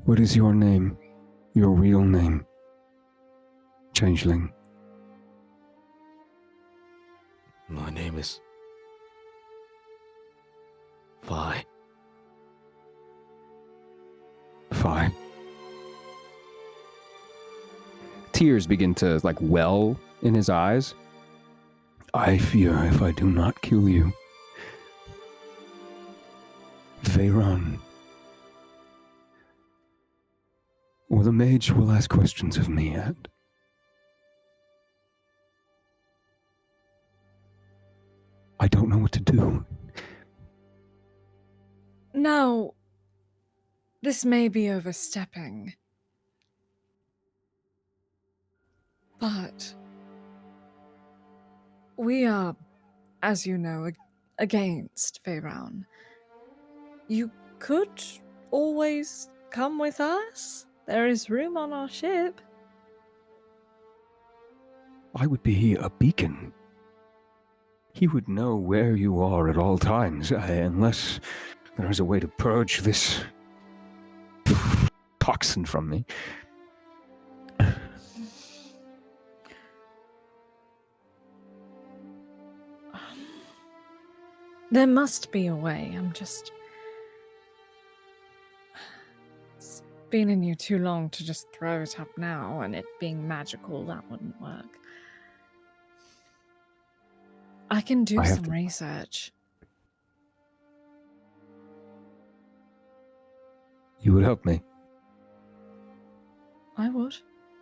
What is your name? Your real name? Changeling. My name is Fi. Fi. Tears begin to like well in his eyes. I fear if I do not kill you, Veyron, or the mage will ask questions of me, and I don't know what to do. No, this may be overstepping. But we are, as you know, against Veyron. You could always come with us. There is room on our ship. I would be a beacon. He would know where you are at all times, unless there is a way to purge this toxin from me. There must be a way. It's been in you too long to just throw it up now, and it being magical, that wouldn't work. I can do some research. You would help me? I would,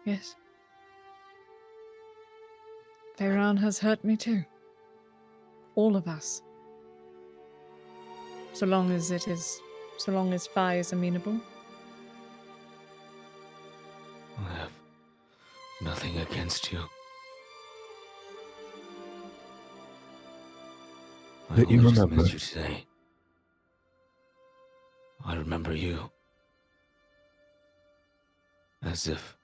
yes. Veyron has hurt me too. All of us. So long as Fi is amenable. I have nothing against you. That you remember. Just missed you today. I remember you. As if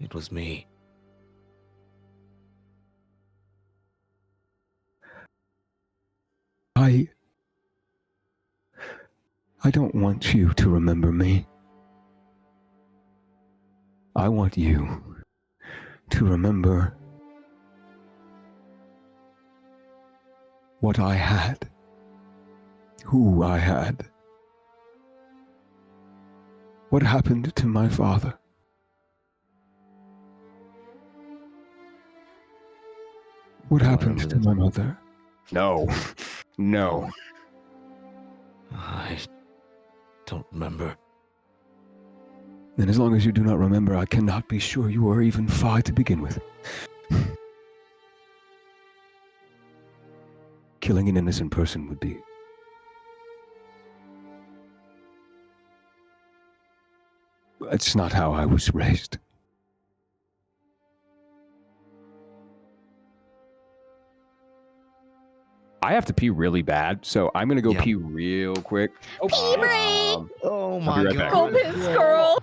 it was me. I don't want you to remember me. I want you to remember what I had, who I had, what happened to my father. What happened to my mother? No. No. I don't remember. Then as long as you do not remember, I cannot be sure you are even Fi to begin with. Killing an innocent person would be... That's not how I was raised. I have to pee really bad, so I'm gonna go pee real quick. Pee break! Oh I'll my be right back. god. Go piss, girl.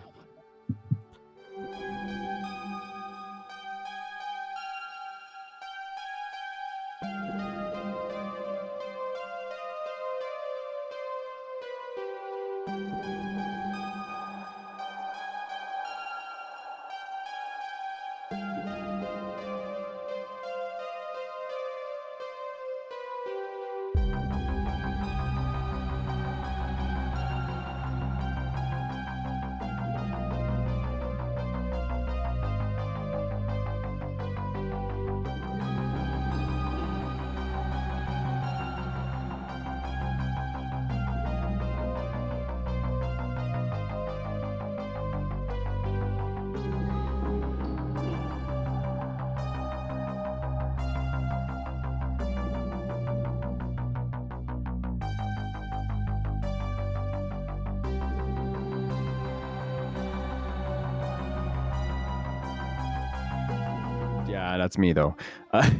Yeah, that's me though. Okay,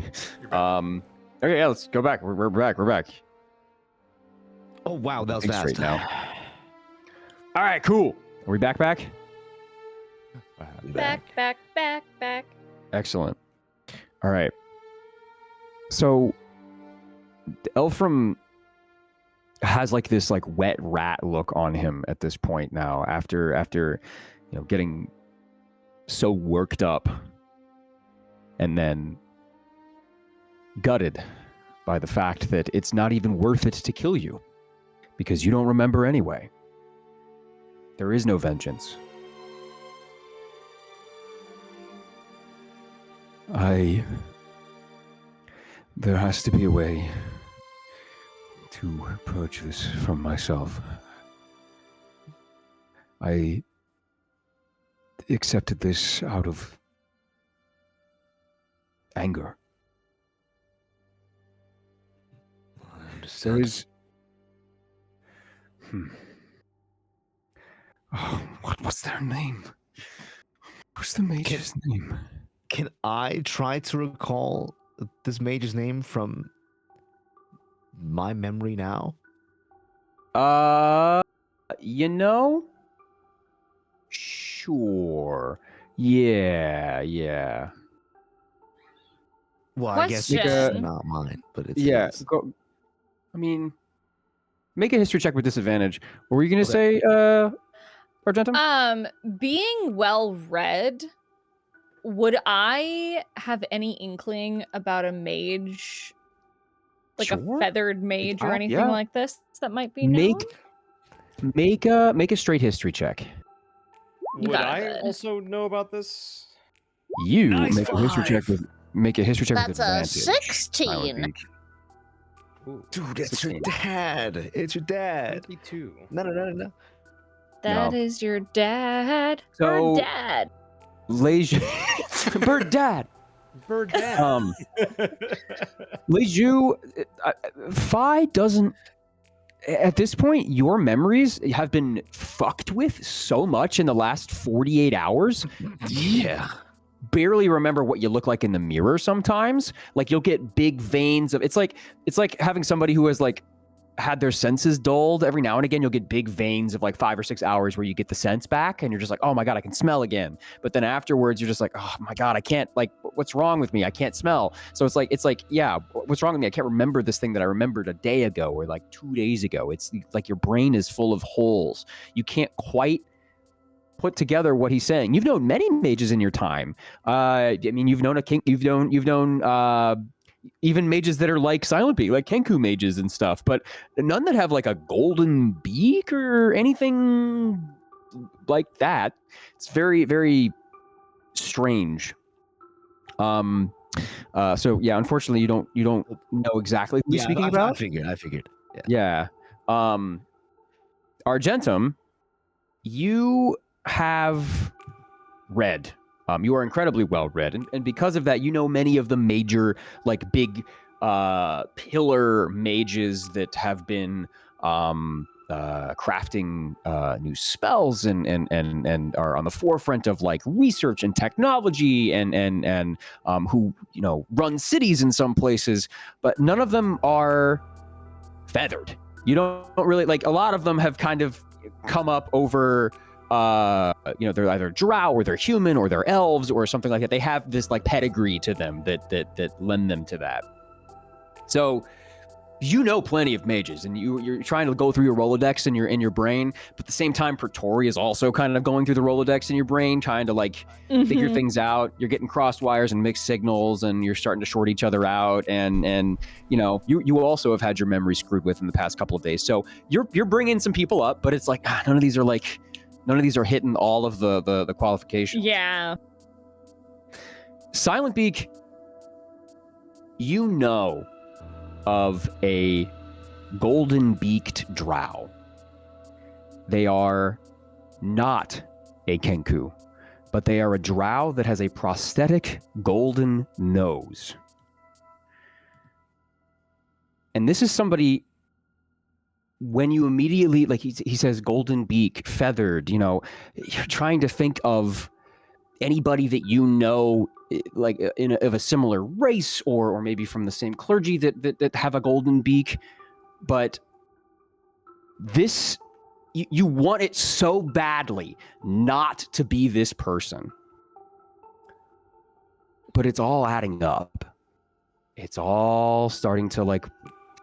yeah, let's go back. We're back. We're back. Oh wow, that was Think fast. straight now. All right, cool. Are we back? Back. Back. Excellent. All right. So, Elfram has like this like wet rat look on him at this point now. After getting so worked up, and then gutted by the fact that it's not even worth it to kill you, because you don't remember anyway. There is no vengeance. There has to be a way to purge this from myself. I accepted this out of anger. There is... Oh, what's their name? What's the mage's name? Can I try to recall this mage's name from my memory now? Sure. Yeah. Well, I guess it's Question. not mine, but it's his. Go. I mean, make a history check with disadvantage. What were you gonna say, Argentum? Being well read, would I have any inkling about a mage, like Sure. a feathered mage or anything Yeah. like this that might be known? Make a straight history check. You Would got it, I bud. also know about this? You Nice make a history check five. with That's a advantage. 16. Ooh, Dude, it's your 16. dad. It's your dad. 22. No. That No. is your dad. So- Her dad. Bird dad. Bird dad. Leju, Phi doesn't. At this point, your memories have been fucked with so much in the last 48 hours. Yeah. Barely remember what you look like in the mirror sometimes. Like you'll get big veins of it's like having somebody who has like had their senses dulled. Every now and again you'll get big veins of like 5 or 6 hours where you get the sense back and you're just like, oh my god, I can smell again. But then afterwards you're just like, oh my god, I can't, like, what's wrong with me? I can't smell. So it's like yeah, what's wrong with me? I can't remember this thing that I remembered a day ago or like 2 days ago. It's like your brain is full of holes. You can't quite put together what he's saying. You've known many mages in your time. I mean, you've known you've known even mages that are like Silent Beak, like Kenku mages and stuff, but none that have like a golden beak or anything like that. It's very, very strange. So yeah, unfortunately, you don't know exactly who he's speaking about. I figured. Yeah. Argentum, you have read. You are incredibly well read, and because of that, you know many of the major, like big pillar mages that have been crafting new spells and are on the forefront of like research and technology and who run cities in some places, but none of them are feathered. You don't really like, a lot of them have kind of come up over they're either drow or they're human or they're elves or something like that. They have this like pedigree to them that lend them to that. So plenty of mages, and you're trying to go through your Rolodex in your brain, but at the same time, Praetori is also kind of going through the Rolodex in your brain, trying to like figure things out. You're getting cross wires and mixed signals, and you're starting to short each other out, and you also have had your memory screwed with in the past couple of days. So you're bringing some people up, but it's like none of these are hitting all of the qualifications. Yeah. Silent Beak, of a golden-beaked drow. They are not a Kenku, but they are a drow that has a prosthetic golden nose. And this is somebody, when you immediately, like he says golden beak, feathered, you're trying to think of anybody that like of a similar race or maybe from the same clergy that have a golden beak, but this, you want it so badly not to be this person, but it's all adding up. It's all starting to like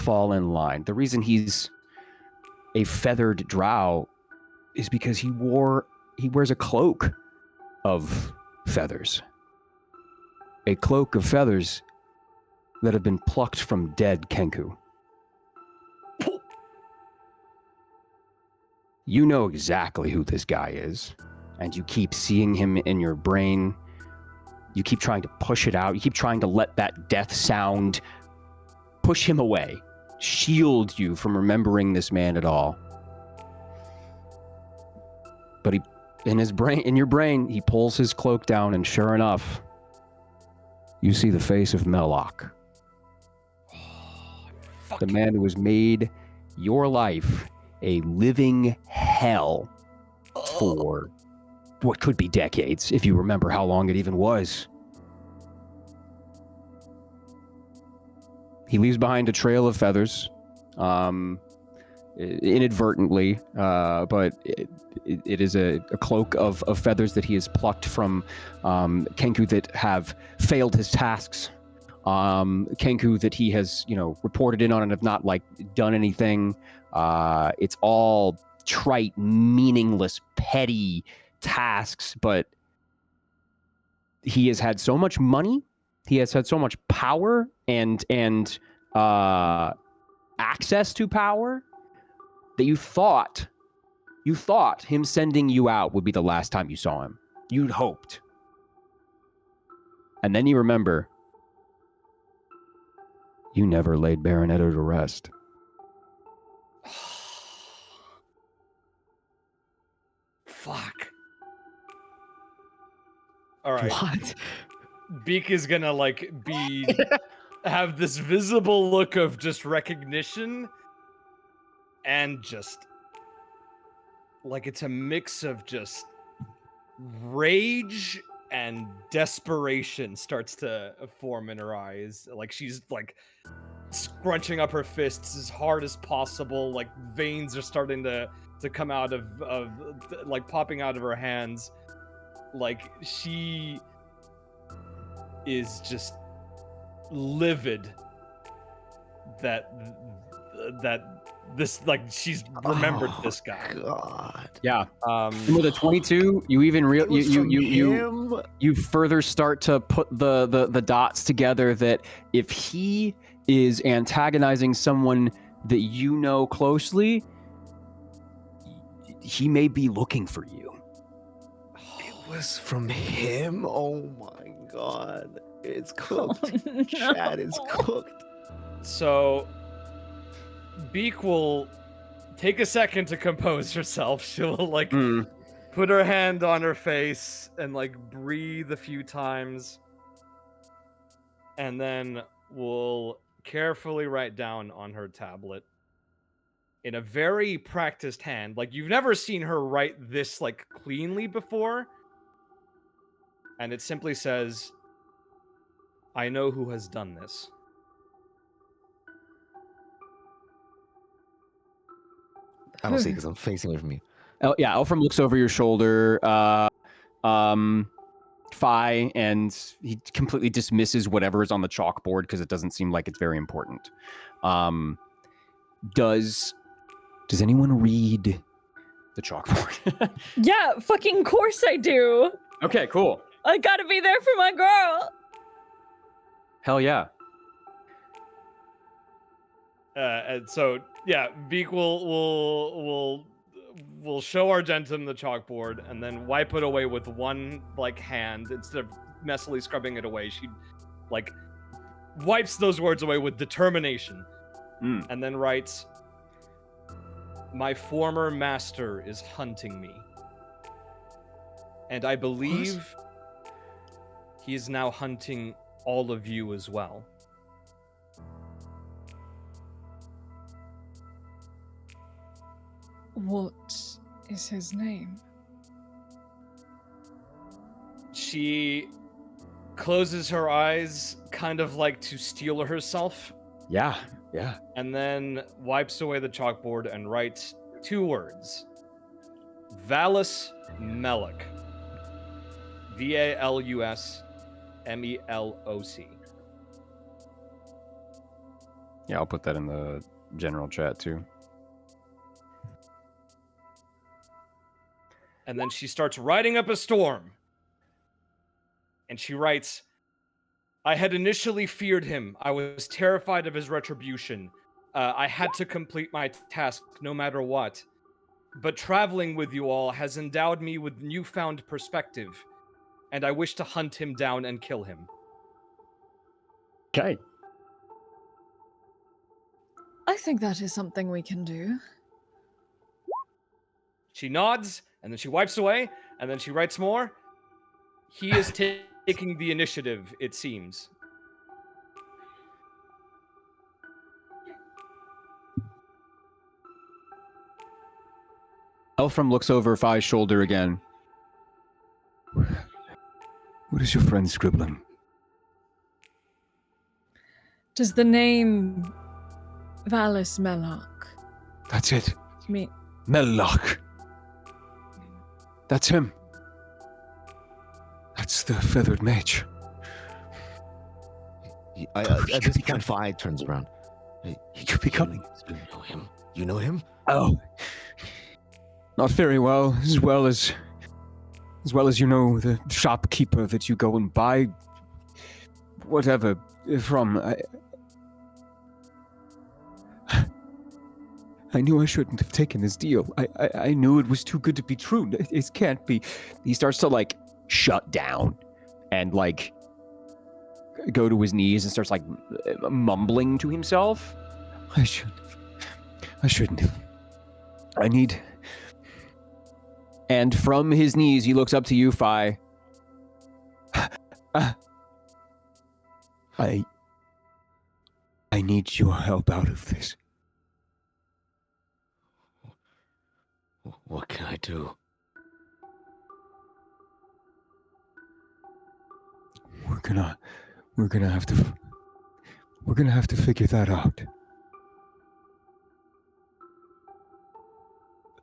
fall in line. The reason he's a feathered drow is because he wears a cloak of feathers. A cloak of feathers that have been plucked from dead Kenku. You know exactly who this guy is, and you keep seeing him in your brain. You keep trying to push it out. You keep trying to let that death sound push him away, shield you from remembering this man at all. But in your brain, he pulls his cloak down, and sure enough, you see the face of Melloc. The man who has made your life a living hell for what could be decades, if you remember how long it even was. He leaves behind a trail of feathers, inadvertently, but it is a cloak of feathers that he has plucked from Kenku that have failed his tasks. Kenku that he has, reported in on and have not done anything. It's all trite, meaningless, petty tasks, but he has had so much money, he has had so much power and access to power that you thought him sending you out would be the last time you saw him. You'd hoped. And then you remember, you never laid Baronetto to rest. Fuck. All right. What? Beak is gonna have this visible look of just recognition and just it's a mix of just rage and desperation starts to form in her eyes. She's scrunching up her fists as hard as possible. Veins are starting to come out of popping out of her hands. She is just livid that this she's remembered this guy. God. Yeah. With a 22, you even you further start to put the dots together that if he is antagonizing someone that you know closely, he may be looking for you. It was from him? Oh my god. It's cooked. Oh, no. Chad, it's cooked. So Beak will take a second to compose herself. She'll put her hand on her face and breathe a few times, and then will carefully write down on her tablet in a very practiced hand. Like, you've never seen her write this, like, cleanly before. And it simply says, I know who has done this. I don't see because I'm facing away from you. Yeah, Elfram looks over your shoulder, Phi, and he completely dismisses whatever is on the chalkboard because it doesn't seem like it's very important. Does anyone read the chalkboard? Yeah, fucking course I do. Okay, cool. I gotta be there for my girl. Hell yeah. And so, yeah, Beak will show Argentum the chalkboard and then wipe it away with one, like, hand instead of messily scrubbing it away. She, like, wipes those words away with determination and then writes, my former master is hunting me. And I believe he is now hunting all of you as well. What is his name? She closes her eyes, kind of like to steel herself, Yeah. and then wipes away the chalkboard and writes 2 words. Valus Meloc. VALUS MELOC. Yeah, I'll put that in the general chat too. And then she starts writing up a storm. And she writes, I had initially feared him. I was terrified of his retribution. I had to complete my task no matter what. But traveling with you all has endowed me with newfound perspective. And I wish to hunt him down and kill him. Okay. I think that is something we can do. She nods, and then she wipes away, and then she writes more. He is taking the initiative, it seems. Elfram looks over Phi's shoulder again. What is your friend scribbling? Does the name Valus Meloc That's it. mean? Melloc. That's him. That's the feathered mage. At this point, Fi turns around. He could be coming. You know him? You know him? Oh. Not very well. As well as you know the shopkeeper that you go and buy whatever from. I knew I shouldn't have taken this deal. I knew it was too good to be true. It can't be. He starts to like shut down and like go to his knees and starts like mumbling to himself. I shouldn't have. I need. And from his knees, he looks up to you, Phi. I need your help out of this. What can I do? We're gonna have to figure that out.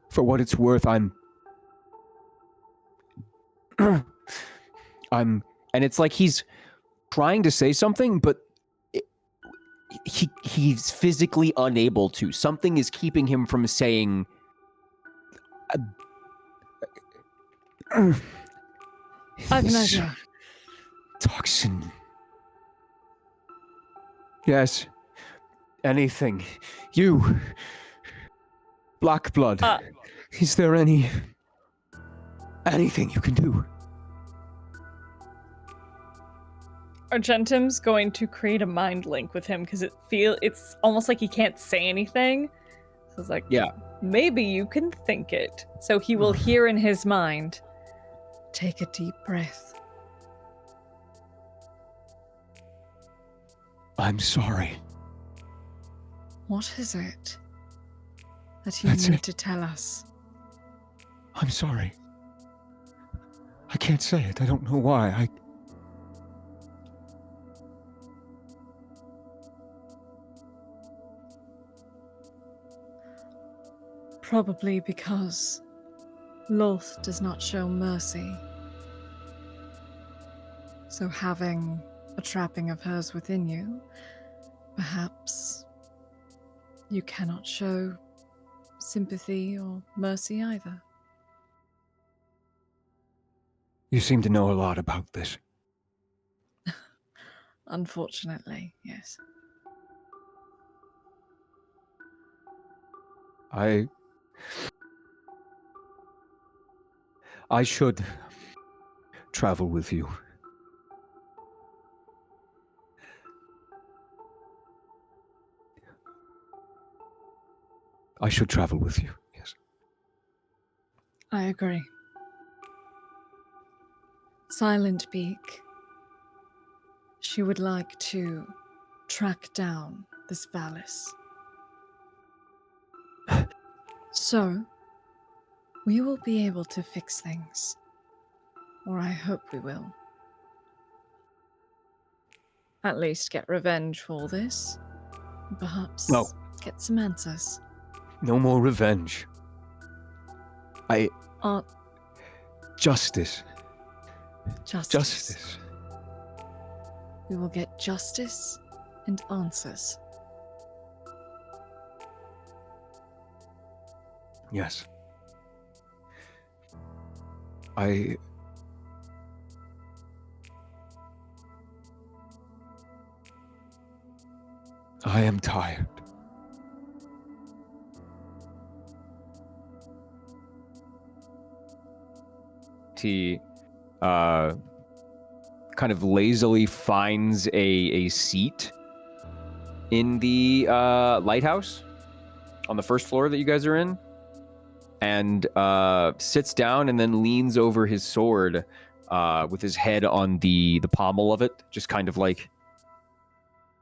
For what it's worth, and it's like he's trying to say something, but he's physically unable to. Something is keeping him from saying. Agnasia. Toxin. Yes. Anything. You. Black blood. Is there anything you can do? Argentum's going to create a mind link with him because it's almost like he can't say anything. So it's like, Yeah. Maybe you can think it. So he will hear in his mind. Take a deep breath. I'm sorry. What is it? that you That's need it. to tell us? I'm sorry. I can't say it. I don't know why. Probably because Lolth does not show mercy. So having a trapping of hers within you, perhaps you cannot show sympathy or mercy either. You seem to know a lot about this. Unfortunately, yes. I should travel with you. I should travel with you, yes. I agree. Silent Beak. She would like to track down this Valis. So, we will be able to fix things. Or I hope we will. At least get revenge for all this. Perhaps No. get some answers. No more revenge. Justice. Justice. Justice. We will get justice and answers. Yes. I am tired. He kind of lazily finds a seat in the lighthouse on the first floor that you guys are in, and sits down and then leans over his sword with his head on the pommel of it, just kind of like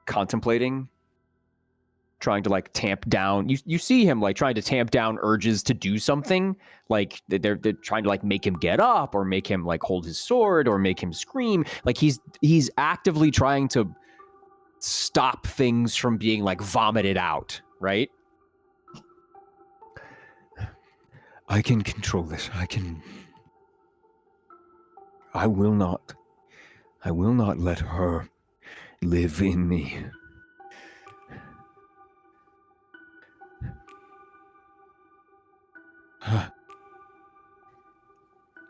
contemplating, trying to like tamp down. You see him like trying to tamp down urges to do something, like they're trying to like make him get up or make him like hold his sword or make him scream. Like he's actively trying to stop things from being like vomited out, right? I can control this. I will not let her live in me.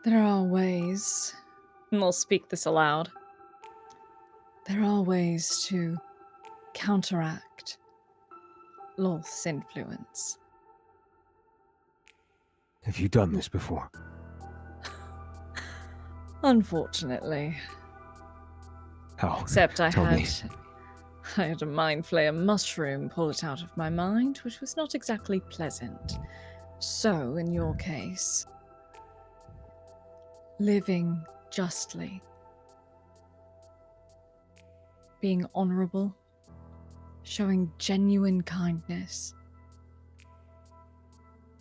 There are ways, and we'll speak this aloud. There are ways to counteract Lolth's influence. Have you done this before? Unfortunately. How? Except I Tell me. had a mind flayer mushroom pull it out of my mind, which was not exactly pleasant. So, in your case, living justly, being honorable, showing genuine kindness,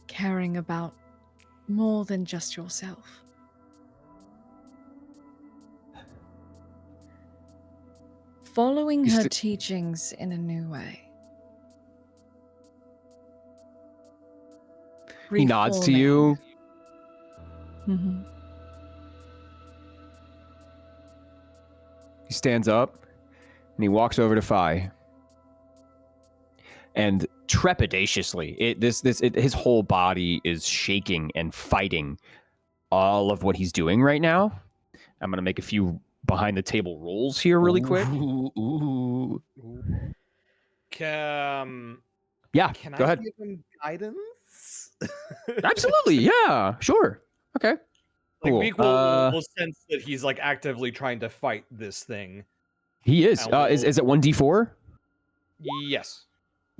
caring about more than just yourself. Following her teachings in a new way. He nods to you. Mm-hmm. He stands up and he walks over to Phi. And trepidatiously, his whole body is shaking and fighting all of what he's doing right now. I'm going to make a few behind the table rolls here really quick. Ooh. Yeah, Can go I ahead. give him guidance? Absolutely, yeah, sure. Okay. Like Cool. Beak will sense that he's like actively trying to fight this thing. He is. And Is it 1d4? Yes.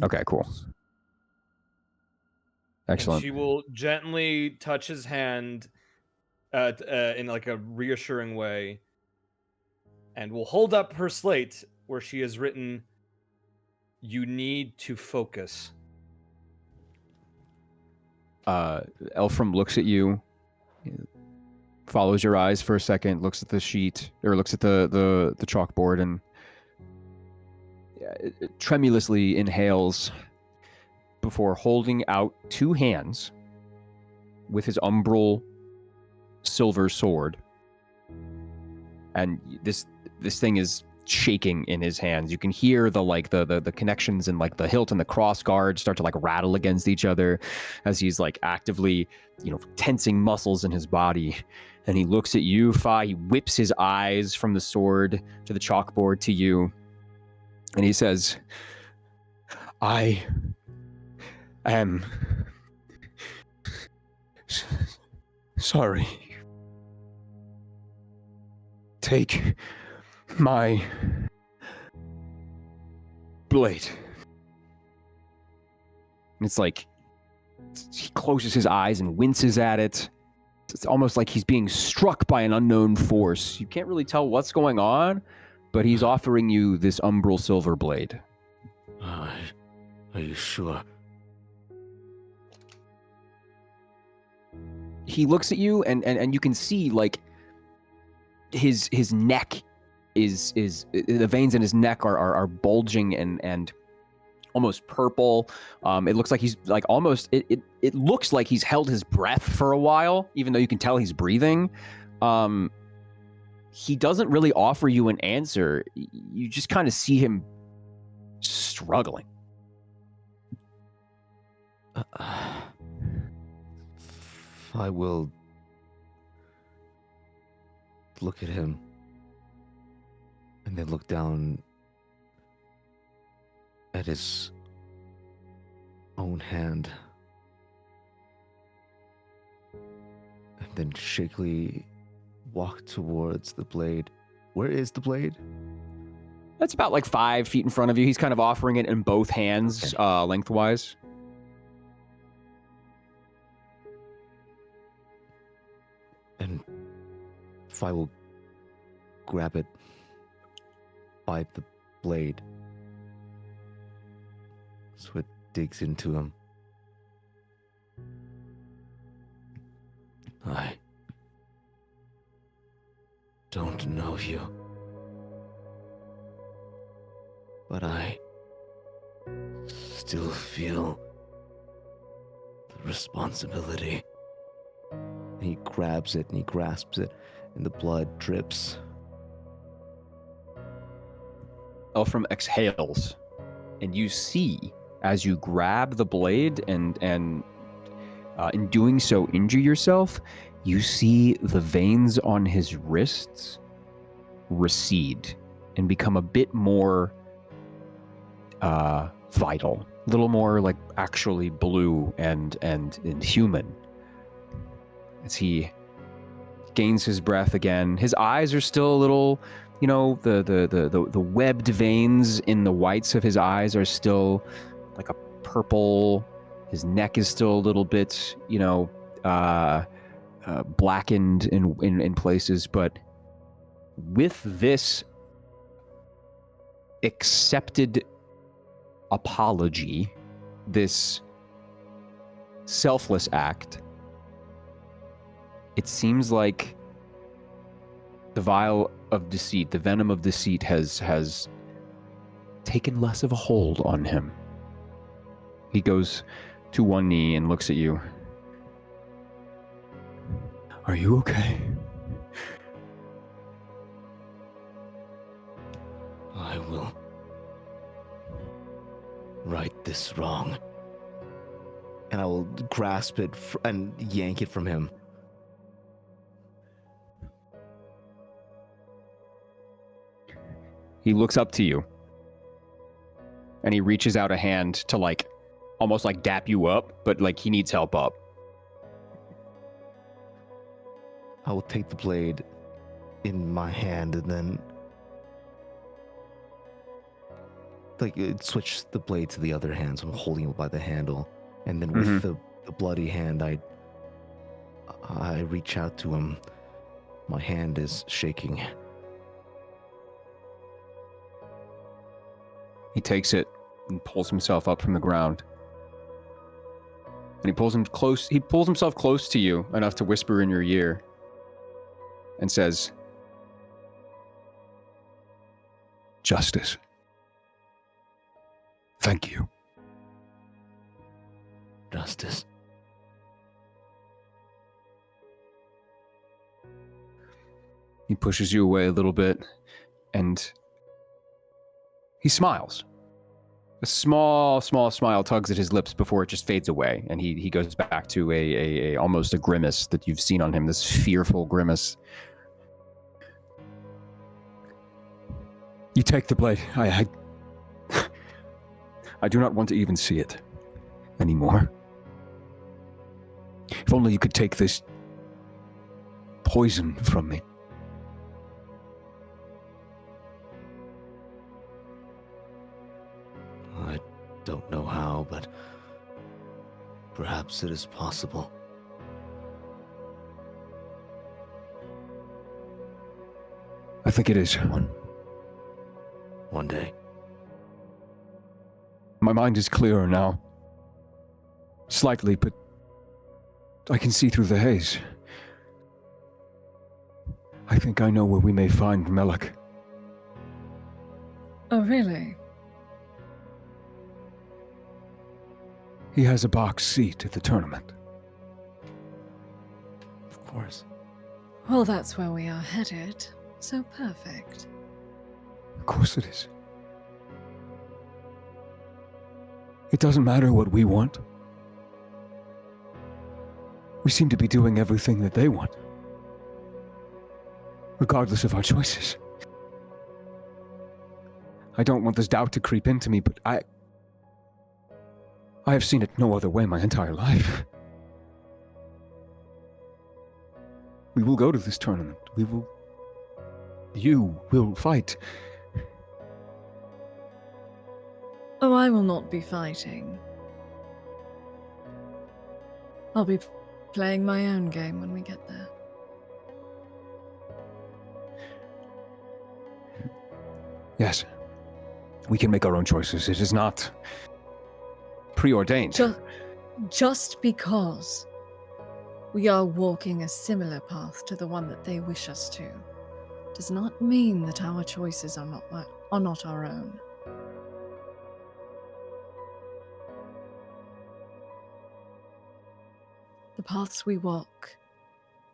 Okay, cool. Excellent. And she will gently touch his hand in like a reassuring way, and will hold up her slate where she has written, "You need to focus." Elfram looks at you, follows your eyes for a second, looks at the sheet, or looks at the chalkboard, and tremulously inhales before holding out 2 hands with his umbral silver sword. And this thing is shaking in his hands. You can hear the connections and like the hilt and the cross guard start to like rattle against each other as he's like actively, tensing muscles in his body. And he looks at you, Fi. He whips his eyes from the sword to the chalkboard to you. And he says, I am sorry. Take my blade. And it's like he closes his eyes and winces at it. It's almost like he's being struck by an unknown force. You can't really tell what's going on, but he's offering you this umbral silver blade. Are you sure? He looks at you, and you can see like his neck is the veins in his neck are bulging and almost purple. It looks like he's like almost it looks like he's held his breath for a while, even though you can tell he's breathing. He doesn't really offer you an answer. You just kind of see him struggling. I will look at him and then look down at his own hand and then shakily walk towards the blade. Where is the blade? That's about like 5 feet in front of you. He's kind of offering it in both hands, lengthwise. And if I will grab it by the blade so it digs into him. I don't know you, but I still feel the responsibility. He grabs it and he grasps it, and the blood drips. Elfram exhales, and you see as you grab the blade and in doing so injure yourself, you see the veins on his wrists recede and become a bit more vital, a little more like actually blue and human. As he gains his breath again, his eyes are still a little, the webbed veins in the whites of his eyes are still like a purple. His neck is still a little bit, blackened in places. But with this accepted apology, this selfless act, it seems like the vial of deceit, the venom of deceit has taken less of a hold on him. He goes to one knee and looks at you. Are you okay? I will right this wrong. And I will grasp it and yank it from him. He looks up to you. And he reaches out a hand to almost dap you up, but he needs help up. I will take the blade in my hand and then switch the blade to the other hand, so I'm holding it by the handle. And then with the bloody hand, I reach out to him. My hand is shaking. He takes it and pulls himself up from the ground. And he pulls himself close to you enough to whisper in your ear and says, "Justice. Thank you." Justice. He pushes you away a little bit, and he smiles. A small smile tugs at his lips before it just fades away, and he goes back to a almost a grimace that you've seen on him, this fearful grimace. "You take the blade. I do not want to even see it anymore. If only you could take this poison from me." I don't know how, but perhaps it is possible. I think it is. One day. My mind is clearer now. Slightly, but I can see through the haze. I think I know where we may find Melek. Oh, really? He has a box seat at the tournament. Of course. Well, that's where we are headed. So perfect. Of course it is. It doesn't matter what we want. We seem to be doing everything that they want, regardless of our choices. I don't want this doubt to creep into me, but I have seen it no other way my entire life. We will go to this tournament. You will fight. Oh, I will not be fighting. I'll be playing my own game when we get there. Yes. We can make our own choices. It is not preordained. Just because we are walking a similar path to the one that they wish us to, does not mean that our choices are not our own. The paths we walk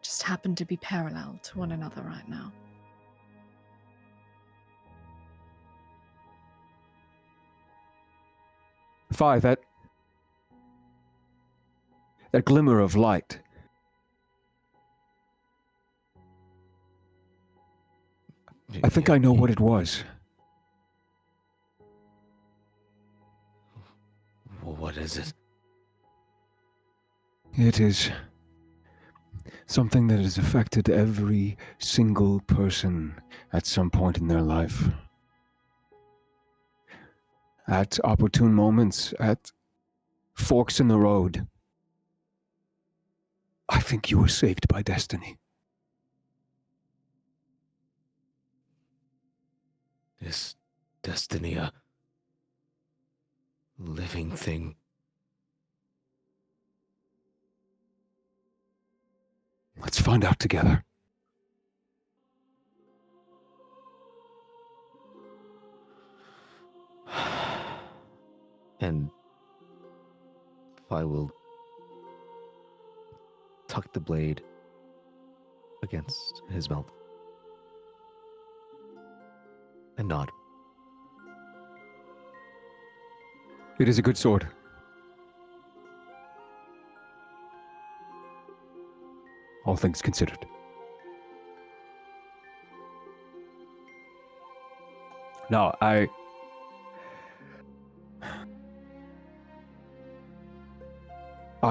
just happen to be parallel to one another right now. Fi, that glimmer of light. I think I know what it was. What is it? It is something that has affected every single person at some point in their life. At opportune moments, at forks in the road. I think you were saved by destiny. Is destiny a living thing? Let's find out together. And I will tuck the blade against his belt and nod. It is a good sword. All things considered. Now, I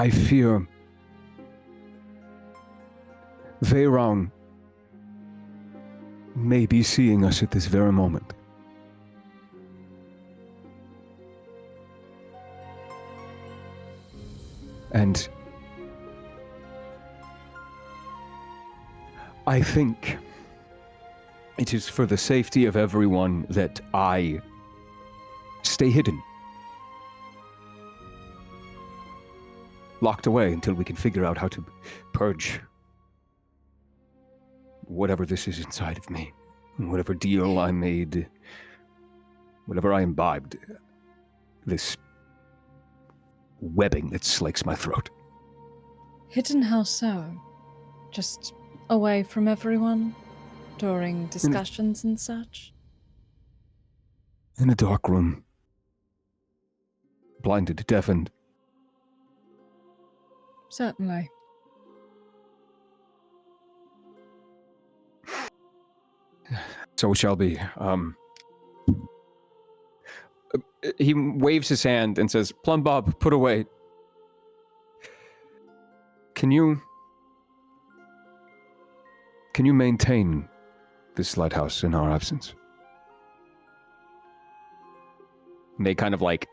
fear Veyron may be seeing us at this very moment. And I think it is for the safety of everyone that I stay hidden. locked away until we can figure out how to purge whatever this is inside of me, whatever deal I made, whatever I imbibed, this webbing that slakes my throat. Hidden how so? Just away from everyone during discussions and such? In a dark room. Blinded, deafened. Certainly. So it shall be. He waves his hand and says, Plum Bob, put away. Can you maintain this lighthouse in our absence? And they kind of like,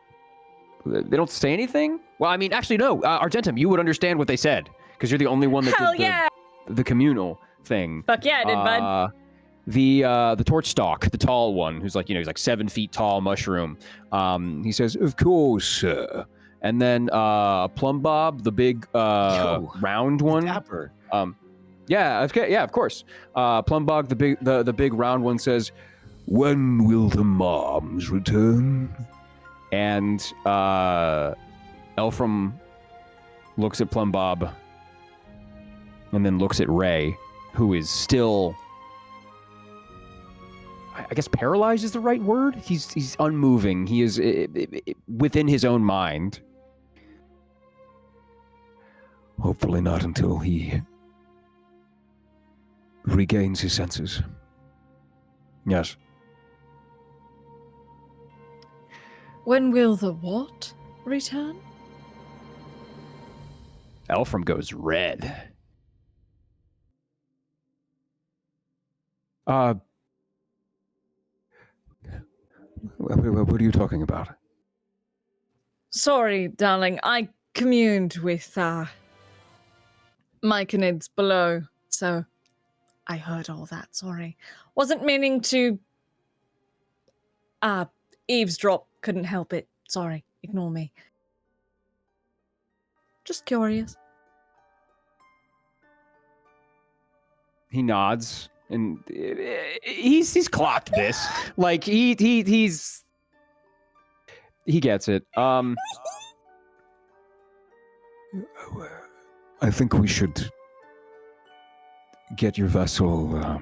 they don't say anything? Well, I mean, actually, no. Argentum, you would understand what they said, because you're the only one that Hell did yeah! the communal thing. Fuck yeah, I did, bud. The torch stalk, the tall one, who's like, he's like 7 feet tall mushroom. He says, of course, sir. And then Plum Bob, the big round one. Dapper. Yeah, of course. Plum Bob, the big round one says, when will the moms return? And Elfram looks at Plum Bob and then looks at Ray, who is still, I guess paralyzed is the right word. He's unmoving. He is within his own mind. Hopefully not until he regains his senses. Yes. When will the what return? Elfram goes red. What are you talking about? Sorry, darling. I communed with Myconids below, so I heard all that. Sorry. Wasn't meaning to eavesdrop. Couldn't help it. Sorry. Ignore me. Just curious. He nods, and he's clocked this. Like he gets it. I think we should get your vessel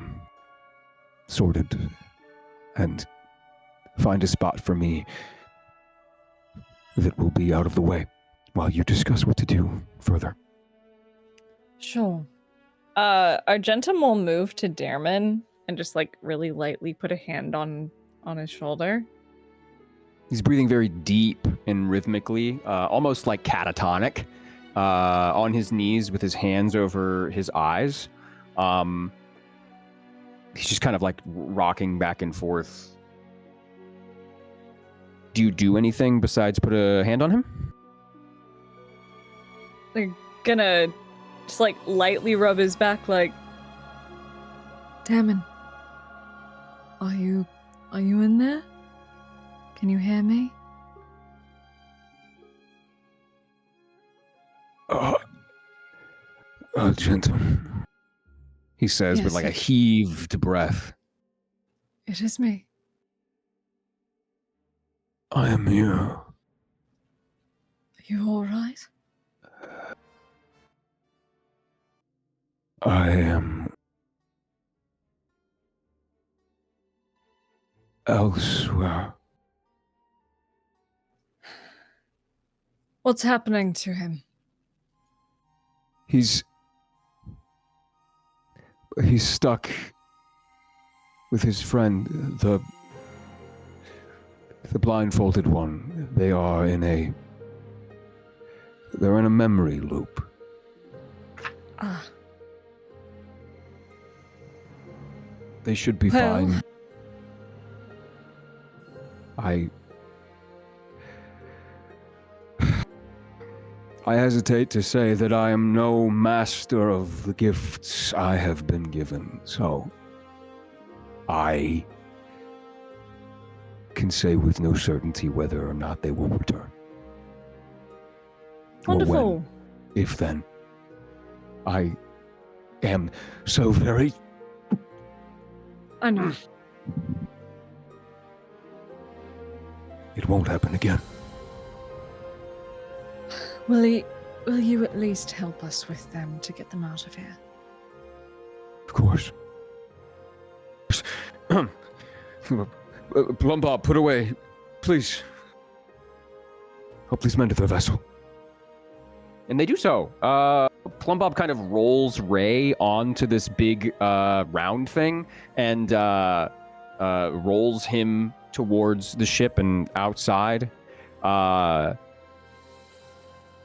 sorted and find a spot for me that will be out of the way while you discuss what to do further. Sure. Argentum will move to Dareman and just like really lightly put a hand on his shoulder. He's breathing very deep and rhythmically, almost like catatonic, on his knees with his hands over his eyes. He's just kind of like rocking back and forth. Do you do anything besides put a hand on him? They're gonna just like lightly rub his back like, Dareman, are you in there? Can you hear me? Gentle. He says with Yes, like a heaved breath. It is me. I am here. Are you alright? I am elsewhere. What's happening to him? He's stuck with his friend, the blindfolded one. They're in a memory loop. Ah. They should be Well. fine. I hesitate to say that I am no master of the gifts I have been given, so I can say with no certainty whether or not they will return. Or when. Wonderful. If then, I am so very... I know. It won't happen again. Will you at least help us with them to get them out of here? Of course. Plumbob, put away, please. Help these men to their vessel. And they do so. Plumbob kind of rolls Ray onto this big round thing and rolls him towards the ship and outside.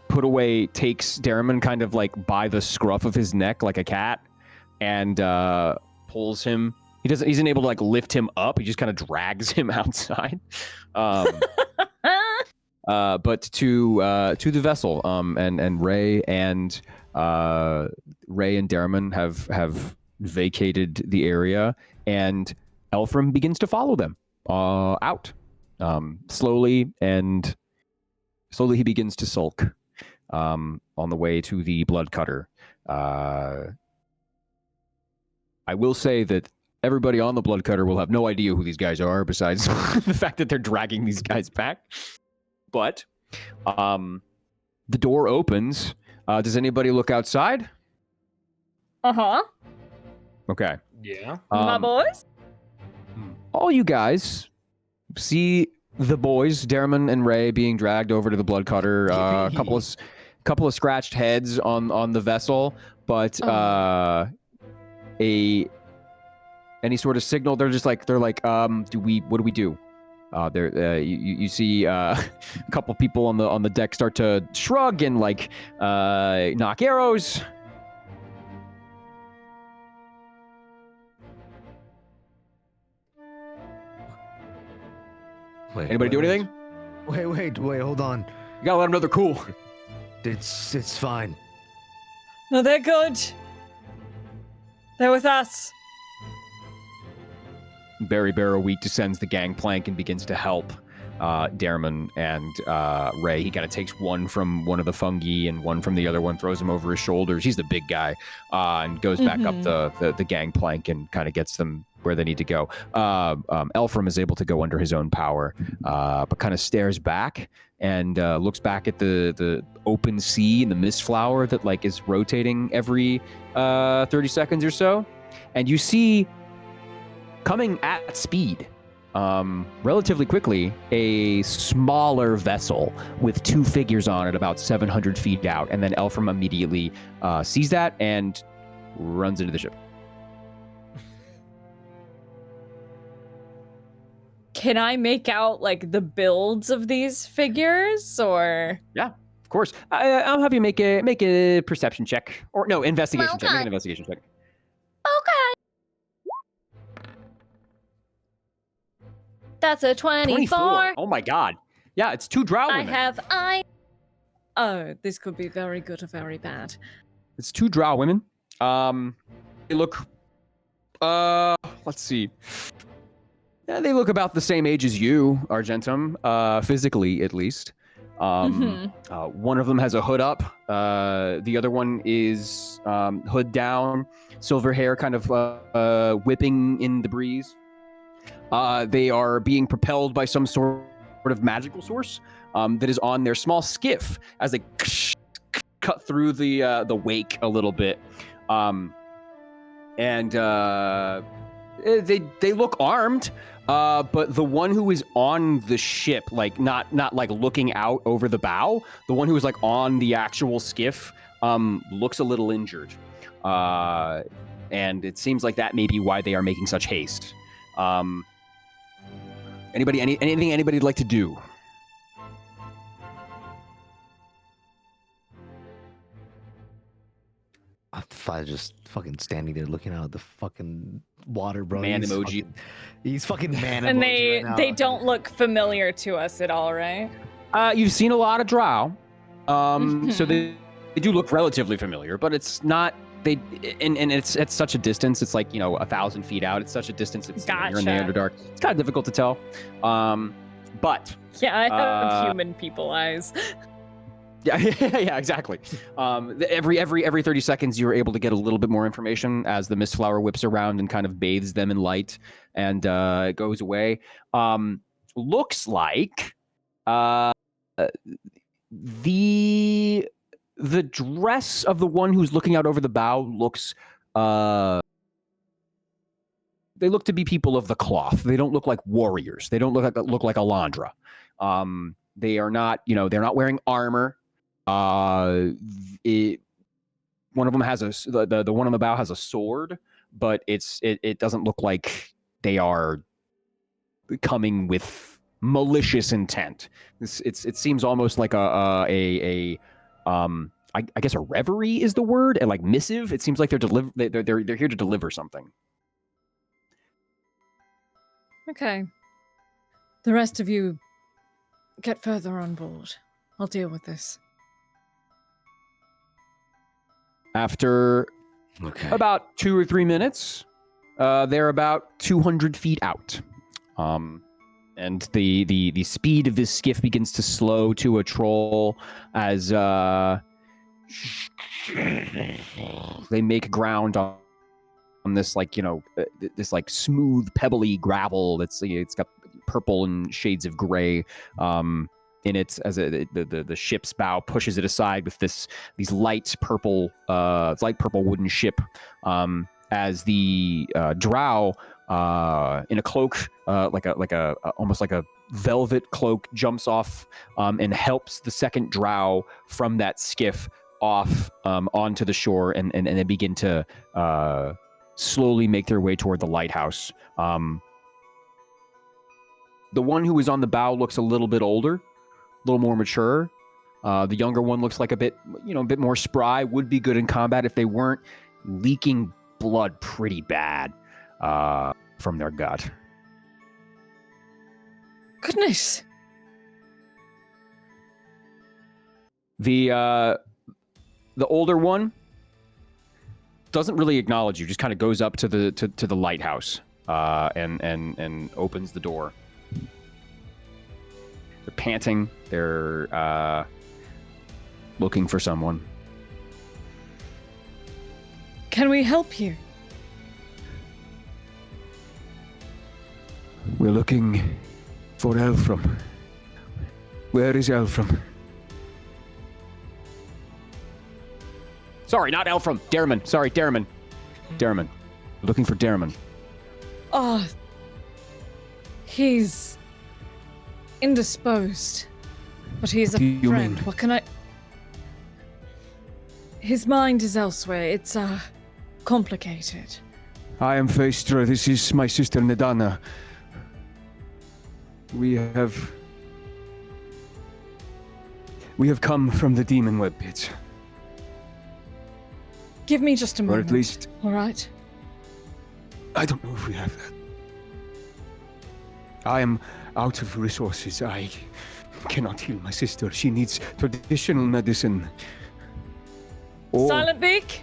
Put away takes Derriman kind of like by the scruff of his neck like a cat and pulls him. He isn't able to like lift him up. He just kind of drags him outside. But to the vessel, and Ray and Derriman have vacated the area, and Elfram begins to follow them out. Slowly he begins to sulk on the way to the Blood Cutter. I will say that everybody on the Blood Cutter will have no idea who these guys are, besides the fact that they're dragging these guys back. But the door opens. Does anybody look outside? Uh-huh. Okay. Yeah. My boys? All you guys see the boys, Derriman and Ray, being dragged over to the Blood Cutter. A couple of scratched heads on the vessel, but any sort of signal, they're like, what do we do? You see a couple people on the deck start to shrug and like knock arrows. Anybody do anything? Wait, hold on. You gotta let them know they're cool. It's fine. No, they're good. They're with us. Barry Barrowwheat descends the gangplank and begins to help Derriman and Ray. He kind of takes one from one of the fungi and one from the other one, throws him over his shoulders. He's the big guy, and goes back up the gangplank and kind of gets them where they need to go. Elfram is able to go under his own power, but kind of stares back and looks back at the open sea and the mist flower that like is rotating every 30 seconds or so. And you see, coming at speed, relatively quickly, a smaller vessel with two figures on it about 700 feet out. And then Elfram immediately sees that and runs into the ship. Can I make out like the builds of these figures, or? Yeah, of course. I'll have you make a perception check, or no, investigation check. Make an investigation check. Okay. That's a 24. Oh my god. Yeah, it's two drow women. Oh, this could be very good or very bad. It's two drow women. They look, let's see. Yeah, they look about the same age as you, Argentum, physically at least. One of them has a hood up. The other one is hood down, silver hair kind of whipping in the breeze. They are being propelled by some sort of magical source that is on their small skiff as they cut through the wake a little bit. And they look armed. But the one who is on the ship, like not like looking out over the bow, the one who is like on the actual skiff, looks a little injured. And it seems like that may be why they are making such haste. Anything anybody'd like to do? I'm just fucking standing there looking out at the fucking water, bro. Man emoji. He's fucking man And emoji right they now. don't look familiar to us at all, right? You've seen a lot of drow, so they do look relatively familiar, but it's not. And it's at such a distance. It's like 1,000 feet out. It's such a distance. It's you're in the Underdark. It's kind of difficult to tell. But yeah, I have human people eyes. Yeah, yeah, exactly. Every 30 seconds, you're able to get a little bit more information as the mist flower whips around and kind of bathes them in light, and it goes away. Looks like the dress of the one who's looking out over the bow looks. They look to be people of the cloth. They don't look like warriors. They don't look like Alondra. They are not. They're not wearing armor. One of them has the one on the bow has a sword, but it doesn't look like they are coming with malicious intent. It seems almost like I guess a reverie is the word, and like missive. It seems like they're here to deliver something. Okay. The rest of you get further on board. I'll deal with this. After about 2 or 3 minutes, they're about 200 feet out. And the speed of this skiff begins to slow to a troll as they make ground on this this like smooth pebbly gravel it's got purple and shades of gray in it as the ship's bow pushes it aside with these light purple wooden ship as the drow in a cloak like a almost like a velvet cloak jumps off and helps the second drow from that skiff off onto the shore and then begin to slowly make their way toward the lighthouse. The one who is on the bow looks a little bit older, a little more mature. The younger one looks like a bit more spry, would be good in combat if they weren't leaking blood pretty bad from their gut. Goodness. The older one doesn't really acknowledge you, just kind of goes up to the lighthouse and opens the door. They're panting. They're looking for someone. Can we help you? We're looking for Elfram. Where is Elfram? Sorry, not Elfram. Derriman. Sorry, Derriman. Derriman. We're looking for Derriman. Oh, he's indisposed, but he's a What do you friend. mean? What can I... His mind is elsewhere. It's, complicated. I am Phaestra. This is my sister Nedana. We have come from the demon web pits. Give me just a Or moment. at least, All right? I don't know if we have that. I am out of resources. I cannot heal my sister. She needs traditional medicine. Or Silent Beak?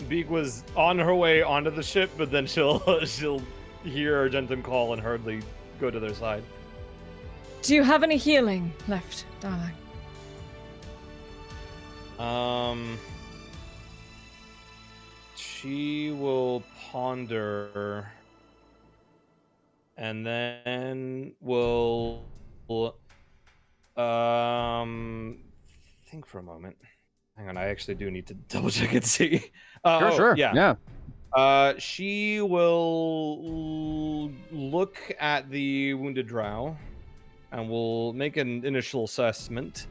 Beak was on her way onto the ship, but then she'll hear Argentum call and hurriedly go to their side. Do you have any healing left, darling? She will ponder, and then will think for a moment. Hang on, I actually do need to double check and see. Sure. Yeah. She will look at the wounded drow and will make an initial assessment,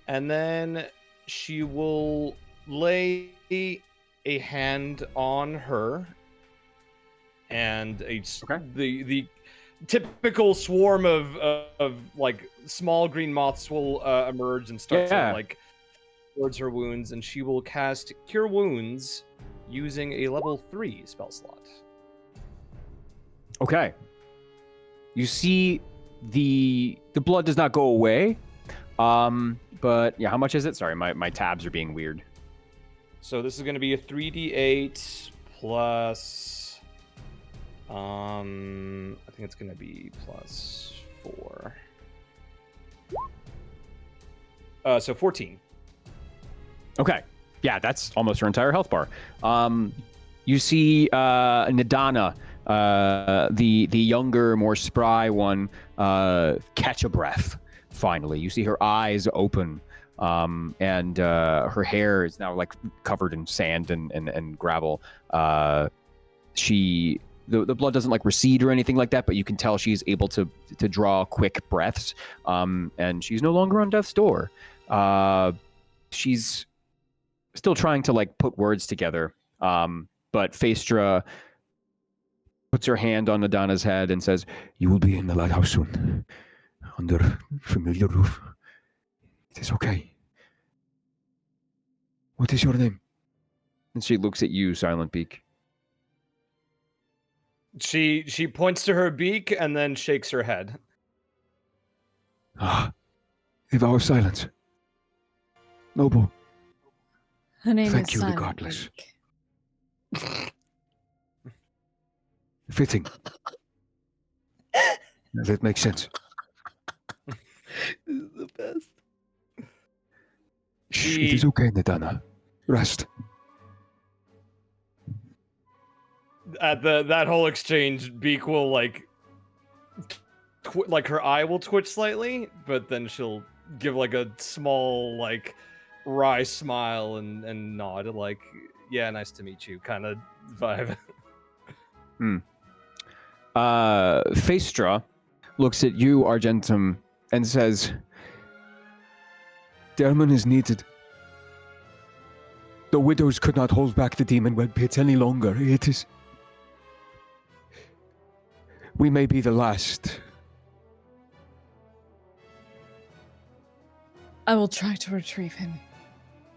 and then she will lay a hand on her, and the typical swarm of like small green moths will emerge and start to like towards her wounds, and she will cast Cure Wounds using a level 3 spell slot. Okay. You see the blood does not go away. But yeah, how much is it? Sorry, my tabs are being weird. So this is going to be a 3d8 plus I think it's going to be plus 4. So 14. Okay. Yeah, that's almost her entire health bar. You see Nadana, the younger, more spry one, catch a breath, finally. You see her eyes open, and her hair is now like covered in sand and gravel. The blood doesn't like recede or anything like that, but you can tell she's able to draw quick breaths, and she's no longer on death's door. She's still trying to like put words together, but Phaestra puts her hand on Nadana's head and says, "You will be in the lighthouse soon, under familiar roof. It is okay. What is your name?" And she looks at you, Silent Beak. She points to her beak and then shakes her head. Ah, a vow of silence. Noble. Her name Thank is you, Silent regardless. Beak. Fitting. That makes sense. This is the best. Shh, it is okay, Nadana. Rest. At that whole exchange, Beak will like her eye will twitch slightly, but then she'll give like a small like wry smile and nod like, yeah, nice to meet you kind of vibe. Phaestra looks at you, Argentum, and says, Derman is needed. The widows could not hold back the demon web pits any longer. It is... We may be the last. I will try to retrieve him.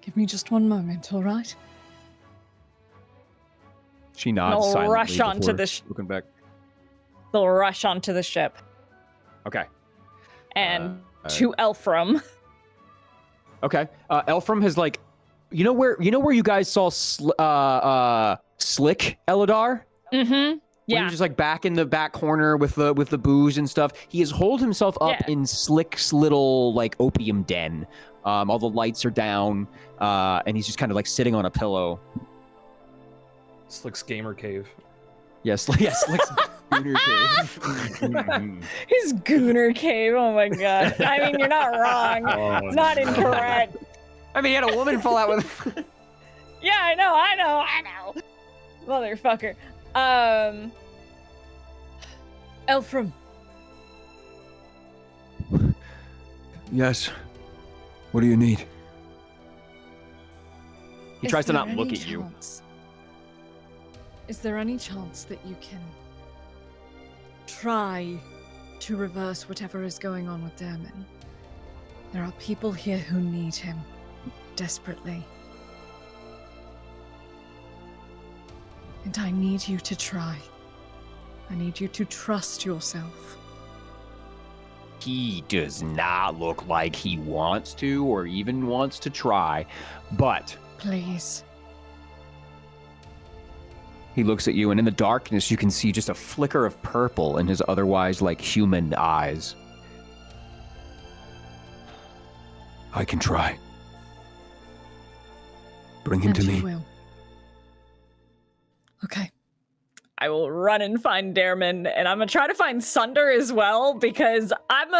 Give me just one moment, all right? she nods I'll silently rush onto before the looking back. They'll rush onto the ship Okay. and to Elfram. Okay. Elfram has like, you know where you guys saw Slick Eladar? Mm-hmm. When Yeah. He's just like back in the back corner with the booze and stuff. He has holed himself up Yeah. in Slick's little like opium den. All the lights are down, and he's just kind of like sitting on a pillow. Slick's gamer cave. Yes, Slick's Gooner cave. His Gooner cave. Oh my god. I mean, you're not wrong. Oh, It's not no. incorrect. I mean, he had a woman fall out with. Yeah, I know. Motherfucker. Elfram. Yes. What do you need? He Is tries to there not look any at you. chance- Is there any chance that you can try to reverse whatever is going on with Derman? There are people here who need him desperately. And I need you to try. I need you to trust yourself. He does not look like he wants to or even wants to try, but Please. he looks at you, and in the darkness, you can see just a flicker of purple in his otherwise like human eyes. I can try. Bring him And to you me. will. Okay. I will run and find Derman, and I'm gonna try to find Sunder as well because I'm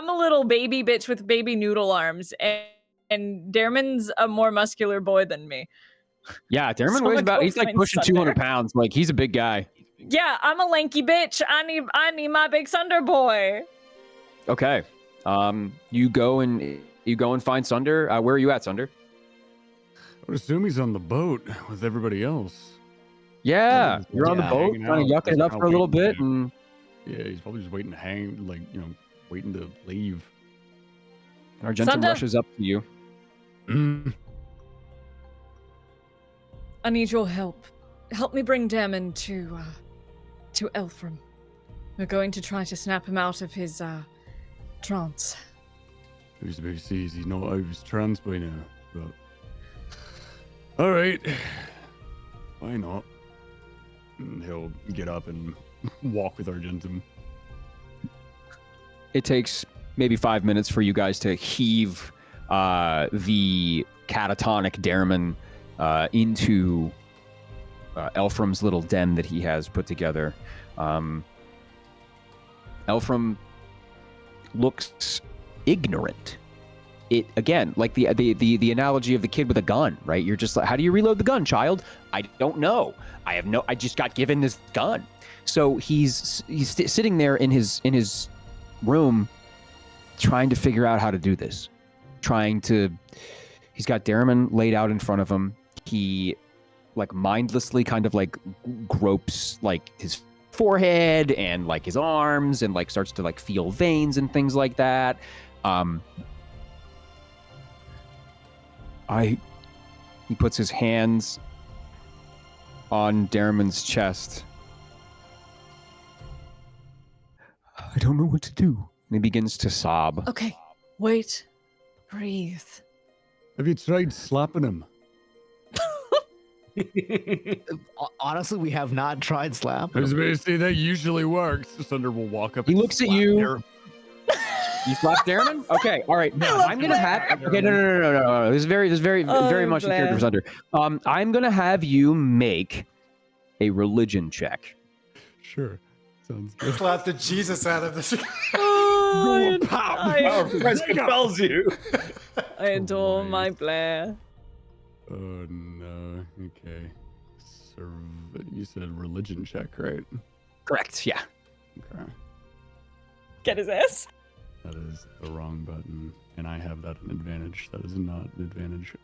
a little baby bitch with baby noodle arms, and Derman's a more muscular boy than me. Yeah, Derman So weighs I'm gonna about, go he's like find pushing Sunder. 200 pounds. Like, he's a big guy. Yeah, I'm a lanky bitch. I need my big Sunder boy. Okay. You go and find Sunder. Where are you at, Sunder? I would assume he's on the boat with everybody else. Yeah, Probably just you're on the yeah, boat, hanging kind of out, yucking it up just for a little waiting, bit, and Yeah, he's probably just waiting to hang, like, waiting to leave. Argentum Sunder? rushes up to you. I need your help. Help me bring Derman to Elfram. We're going to try to snap him out of his trance. Who's the big sees? He's not out of his trance by now. But all right, why not? And he'll get up and walk with Argentum. It takes maybe 5 minutes for you guys to heave the catatonic Dareman into Elfram's little den that he has put together. Elfram looks ignorant. It again, like the analogy of the kid with a gun, right? You're just like, how do you reload the gun, child? I don't know. I just got given this gun. So he's sitting there in his room, trying to figure out how to do this. He's got Dareman laid out in front of him. He like mindlessly kind of like gropes like his forehead and like his arms and like starts to like feel veins and things like that. He puts his hands on Dareman's chest. I don't know what to do. And he begins to sob. Okay, wait. Breathe. Have you tried slapping him? Honestly, we have not tried slap. I was going to say that usually works. Sunder will walk up. He and looks at slap you. Darren. You slap Dareman? Okay, all right. I'm gonna have. Okay, no. This is very much in character for Sunder. I'm gonna have you make a religion check. Sure, sounds good. Slap the Jesus out of this. Oh, Power Christ compels you. I adore my Blair. Oh no. Okay. You said religion check, right? Correct. Yeah. Okay. Get his ass. That is the wrong button, and I have that an advantage. That is not an advantage.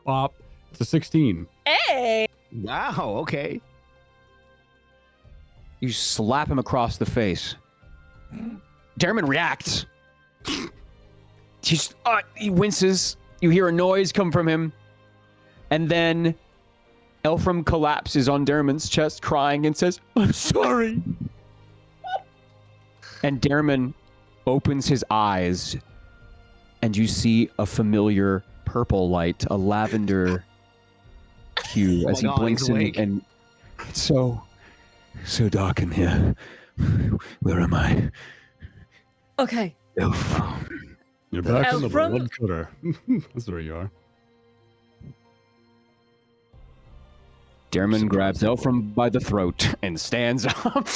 Bop. It's a 16. Hey! Wow. Okay. You slap him across the face. Dareman reacts. He winces. You hear a noise come from him. And then Elfram collapses on Dareman's chest, crying, and says, I'm sorry. And Dareman opens his eyes, and you see a familiar purple light, a lavender hue, as he blinks in, and it's so dark in here. Where am I? Okay. Elfram. You're back in the Elfram? blood cutter. That's where you are. Dareman grabs Elfram by the throat and stands up.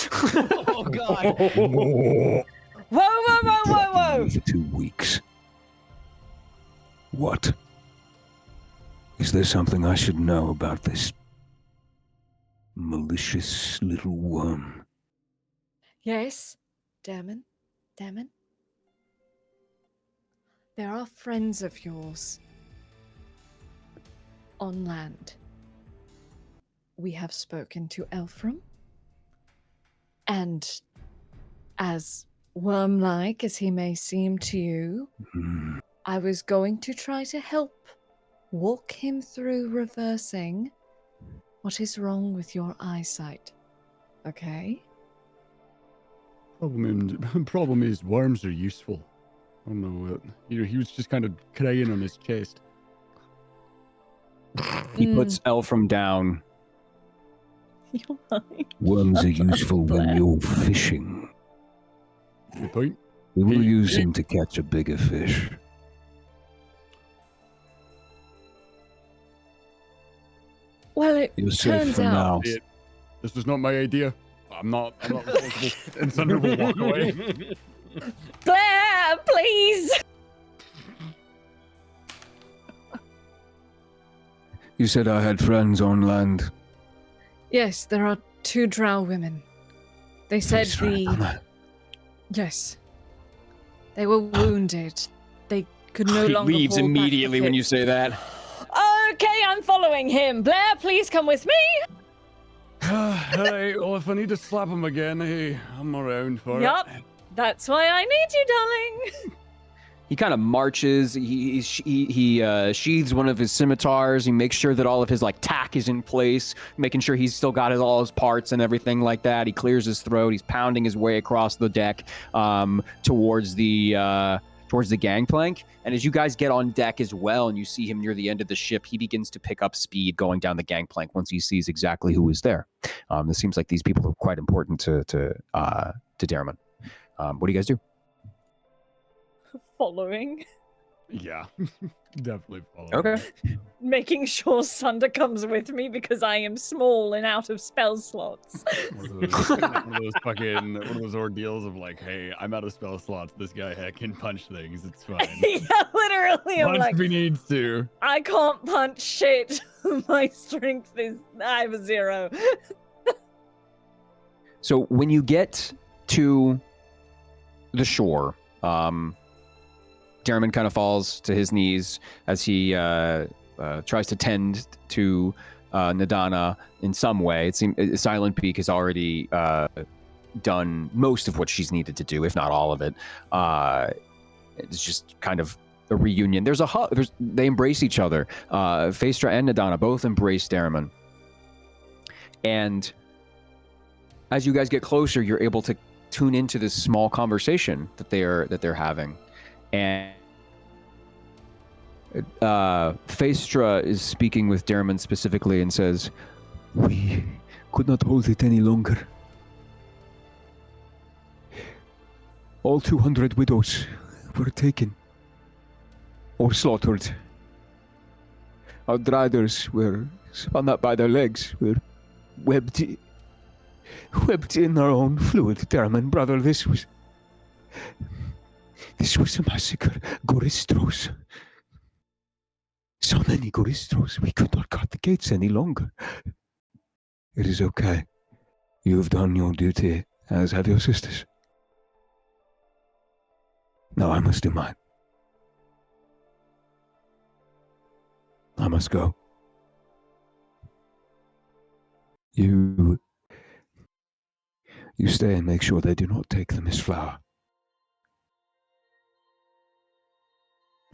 Oh God. Whoa! For 2 weeks. What? Is there something I should know about this malicious little worm? Yes, Dareman. There are friends of yours on land. We have spoken to Elfram, and as worm-like as he may seem to you, I was going to try to help walk him through reversing what is wrong with your eyesight. Okay? Problem is, worms are useful. I don't know what. He was just kind of crying on his chest. He puts Elfram down. You're fine. Worms are useful when you're fishing. Good point. We will use them to catch a bigger fish. Well, it You're safe turns for now. out... This was not my idea. I'm not responsible. And Sunder will walk away. Blair, please! You said I had friends on land. Yes, there are 2 drow women. They said Yes. They were wounded. They could no He longer leaves hold back the immediately when you fits. say that. Okay, I'm following him. Blair, please come with me. Hey, well, if I need to slap him again, hey, I'm around for Yup. it. That's why I need you, darling. He kind of marches. He sheathes one of his scimitars. He makes sure that all of his like tack is in place, making sure he's still got all his parts and everything like that. He clears his throat. He's pounding his way across the deck towards the gangplank. And as you guys get on deck as well, and you see him near the end of the ship, he begins to pick up speed going down the gangplank once he sees exactly who is there. It seems like these people are quite important to Dareman. What do you guys do? Following. Yeah, definitely follow. Okay. Making sure Sunder comes with me because I am small and out of spell slots. One of those ordeals of like, hey, I'm out of spell slots. This guy can punch things. It's fine. Yeah, literally. I'm Punch like, if he needs to. I can't punch shit. My strength is, I have a 0. So when you get to the shore, Jeremy kind of falls to his knees as he tries to tend to Nadana in some way. It seems Silent Peak has already done most of what she's needed to do, if not all of it. It's just kind of a reunion. There's a hug. They embrace each other. Phaestra and Nadana both embrace Darriman. And as you guys get closer, you're able to tune into this small conversation that they're having. And Phaestra is speaking with Darriman specifically and says, "We could not hold it any longer. All 200 widows were taken or slaughtered. Our driders were spun up by their legs, were webbed in our own fluid. Darriman, brother, this was a massacre. Goristros. So many Goristros. We could not guard the gates any longer. It is okay. You have done your duty, as have your sisters. Now I must do mine. I must go. You stay and make sure they do not take the Miss Flower."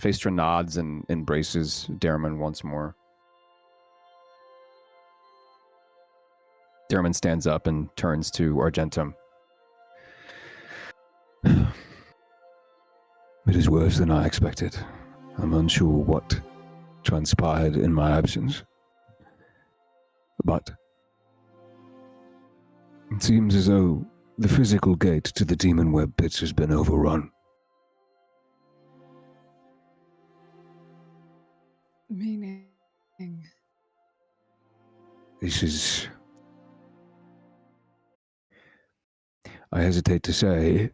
Phaestra nods and embraces Darriman once more. Darriman stands up and turns to Argentum. "It is worse than I expected. I'm unsure what transpired in my absence. But it seems as though the physical gate to the demon web pits has been overrun." Meaning? This is, I hesitate to say,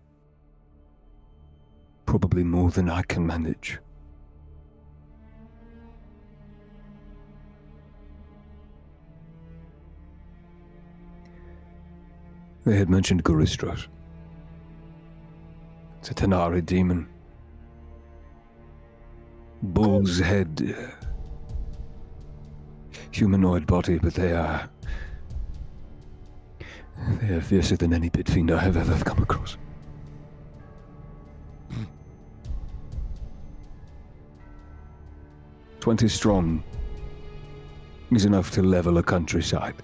probably more than I can manage. They had mentioned Goristros. It's a Tanari demon. Bull's head. Humanoid body, but they are fiercer than any pit fiend I have ever come across. Mm. 20 strong is enough to level a countryside.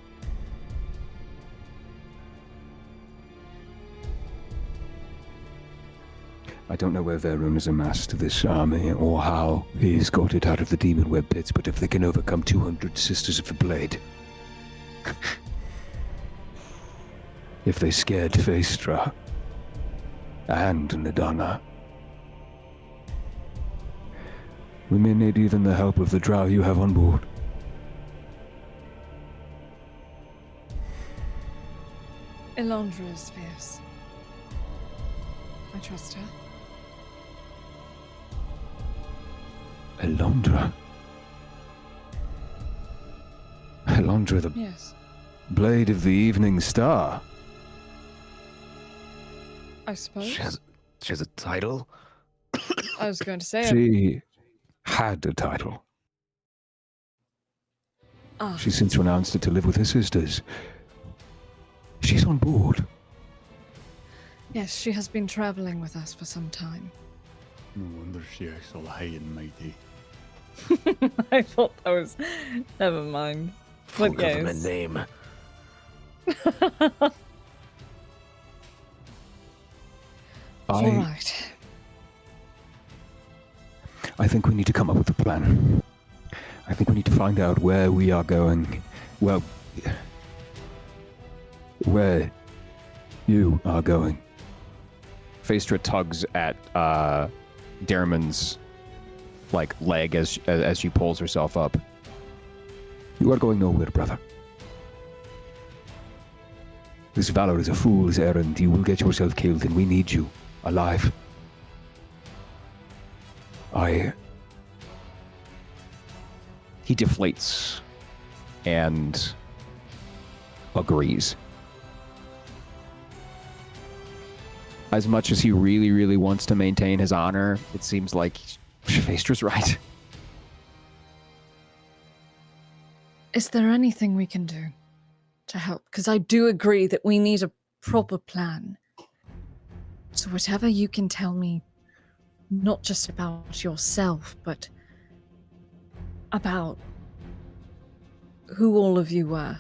I don't know where Varun has amassed this army or how he's got it out of the demon web pits, but if they can overcome 200 Sisters of the Blade, if they scared Phaestra and Nadana, we may need even the help of the drow you have on board. Elondra is fierce. I trust her. Elondra? Elondra, the Yes. Blade of the Evening Star? I suppose. She has a title? I was going to say. She had a title. Ah, She's since renounced it to live with her sisters. She's on board. yes, she has been traveling with us for some time. No wonder she acts all high and mighty. I thought that was. Never mind. Full But government yes. name. All right. I think we need to come up with a plan. I think we need to find out where we are going. Well, where you are going. Phaestra tugs at Darriman's like leg as she pulls herself up. You are going nowhere, brother. This valor is a fool's errand. You will get yourself killed, and we need you alive. He deflates and agrees. As much as he really, really wants to maintain his honor, it seems like Shvastra's right. Is there anything we can do to help? Because I do agree that we need a proper plan. So whatever you can tell me, not just about yourself, but about who all of you were,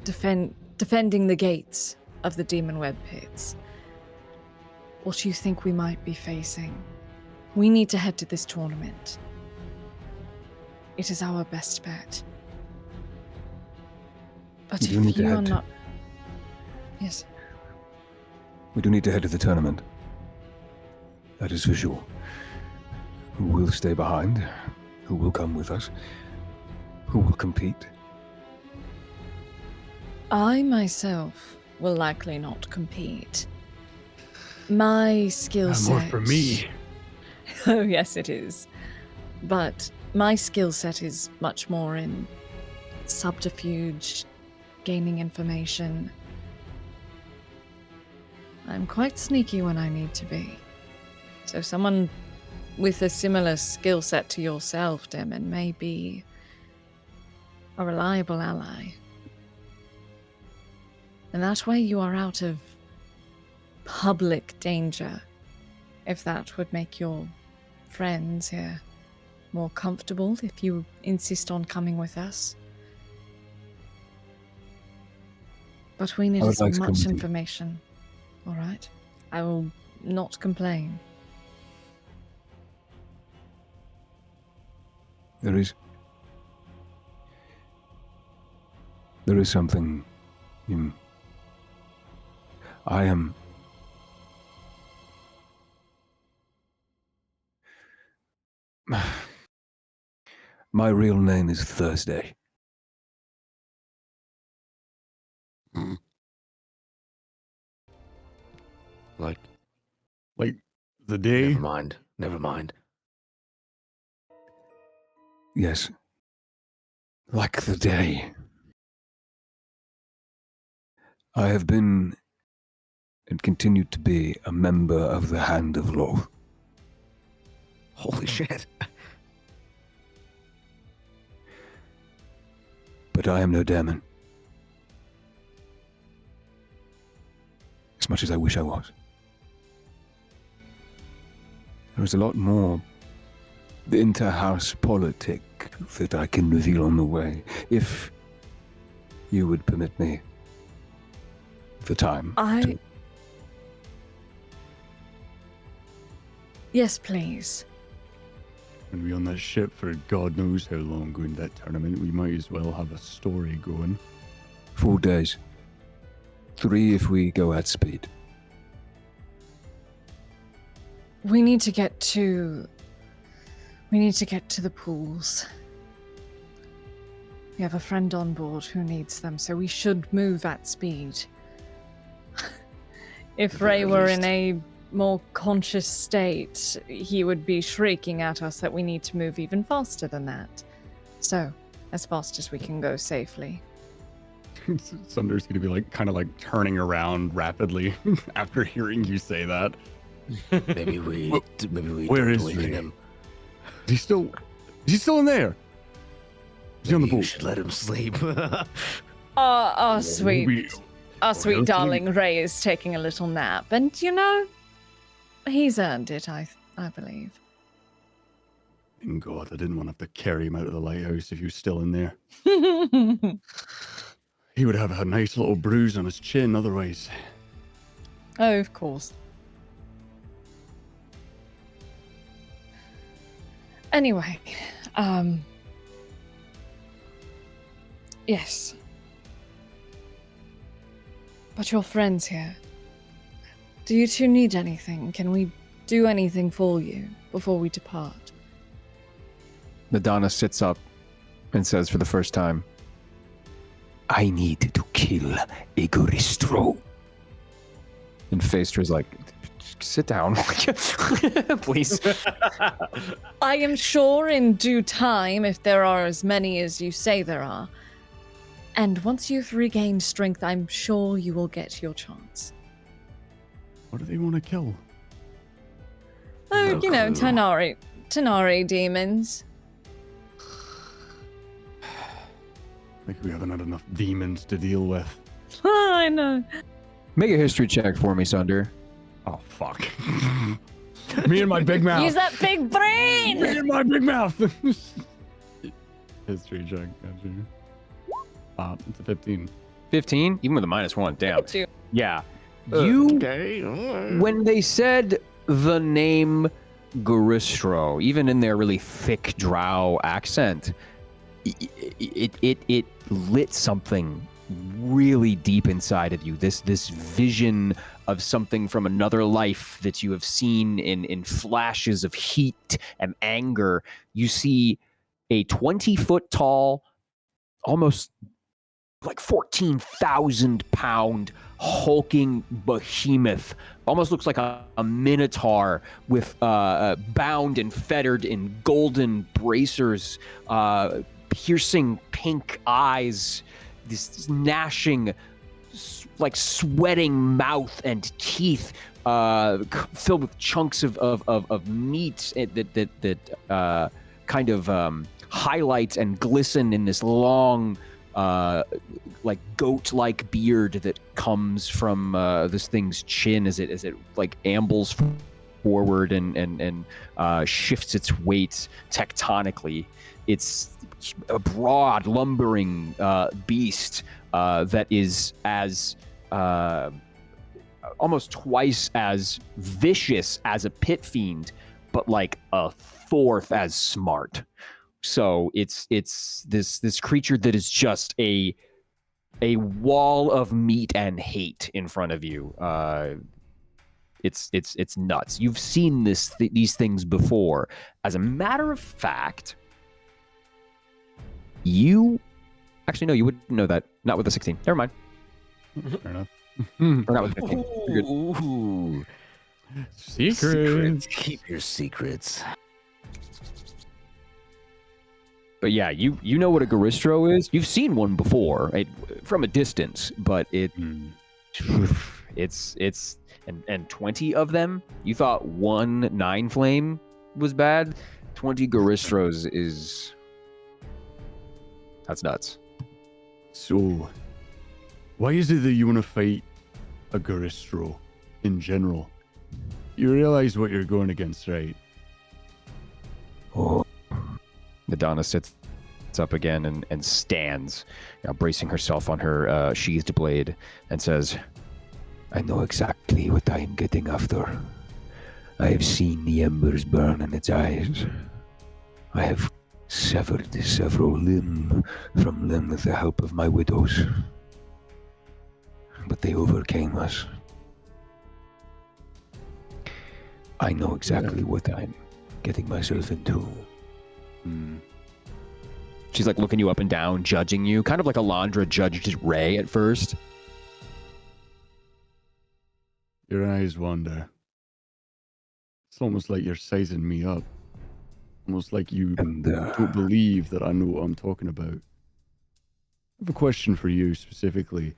defending the gates of the demon web pits. What you think we might be facing. We need to head to this tournament. It is our best bet. But You need if to you are head- not... Yes. We do need to head to the tournament. That is for sure. Who will stay behind? Who will come with us? Who will compete? I myself will likely not compete. My skill set... More for me. Oh, yes, it is. But my skill set is much more in subterfuge, gaining information. I'm quite sneaky when I need to be. So someone with a similar skill set to yourself, Demon, may be a reliable ally. And that way you are out of public danger, if that would make your friends here more comfortable if you insist on coming with us. But we need I would as like to come much with you. information. All right? I will not complain. There is something. I am. My real name is Thursday. Like, Like the day. never mind. Never mind. Yes. Like the day. I have been and continue to be a member of the Hand of Law. Holy shit. But I am no demon. As much as I wish I was. There is a lot more inter-house politic that I can reveal on the way, if you would permit me the time. Yes, please. When we're on that ship for God knows how long going to that tournament, we might as well have a story going. 4 days. 3 if we go at speed. We need to get to the pools. We have a friend on board who needs them, so we should move at speed. If Ray were in a more conscious state, he would be shrieking at us that we need to move even faster than that. So, as fast as we can go safely. Sunder's gonna be like kind of like turning around rapidly after hearing you say that. Maybe we Where don't is awaken Ray? him. Is he still in there? Is he on the Maybe you boat? should let him sleep. Our sweet Really? darling Ray is taking a little nap, and you know, he's earned it, I believe. Thank God, I didn't want to have to carry him out of the lighthouse if he was still in there. He would have a nice little bruise on his chin otherwise. Oh, of course. Anyway, yes. But your friends here, do you two need anything? Can we do anything for you before we depart? Madonna sits up and says for the first time, I need to kill a Goristro. And Phaestra's like, sit down. Please. I am sure in due time, if there are as many as you say there are, and once you've regained strength, I'm sure you will get your chance. What do they want to kill? Oh, Tanari demons. I think we haven't had enough demons to deal with. I know. Make a history check for me, Sunder. Oh, fuck. Me and my big mouth. Use that big brain! Me and my big mouth. History check. Gotcha. It's a 15. 15? Even with a -1. Damn. Look at you. Yeah. Okay. When they said the name Goristro, even in their really thick drow accent, it lit something really deep inside of you. This vision of something from another life that you have seen in flashes of heat and anger. You see a 20-foot tall, almost like 14,000-pound hulking behemoth. Almost looks like a minotaur with bound and fettered in golden bracers, piercing pink eyes, this gnashing, like sweating mouth and teeth, filled with chunks of meat that kind of highlight and glisten in this long, like goat-like beard that comes from this thing's chin as it like ambles forward and shifts its weight tectonically. It's a broad, lumbering beast that is as almost twice as vicious as a pit fiend, but like a fourth as smart. So it's this creature that is just a wall of meat and hate in front of you. It's nuts. You've seen these things before. As a matter of fact, you actually no, you wouldn't know that. Not with a 16. Never mind. Fair enough. Or not with 15. You're good. Ooh. Secrets. Keep your secrets. But yeah, you know what a Goristro is. You've seen one before, from a distance, but it's 20 of them. You thought one 9 flame was bad. 20 Goristros is that's nuts. So, why is it that you want to fight a Goristro in general? You realize what you're going against, right? Oh. Madonna sits up again and stands, bracing herself on her sheathed blade, and says, I know exactly what I am getting after. I have seen the embers burn in its eyes. I have severed several limb from limb with the help of my widows. But they overcame us. I know exactly what I'm getting myself into. She's like looking you up and down, judging you, kind of like Alondra judged Ray at first. Your eyes wander. It's almost like you're sizing me up. Almost like you don't believe that I know what I'm talking about. I have a question for you specifically.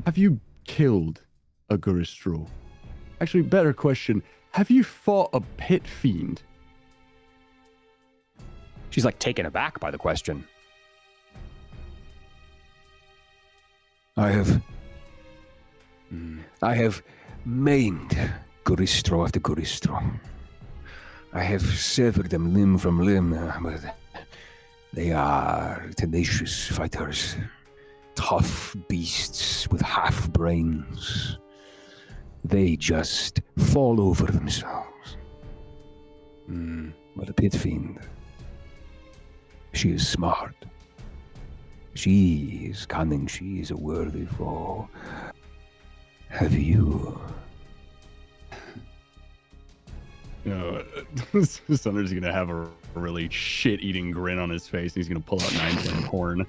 Have you killed a Goristro? Actually, better question, have you fought a pit fiend? She's like taken aback by the question. I have maimed Goristro after Goristro. I have severed them limb from limb, but they are tenacious fighters. Tough beasts with half brains. They just fall over themselves. But a pit fiend, she is smart. She is cunning. She is a worthy foe. Have you Sunder's gonna have a really shit-eating grin on his face. He's gonna pull out 9-point horn.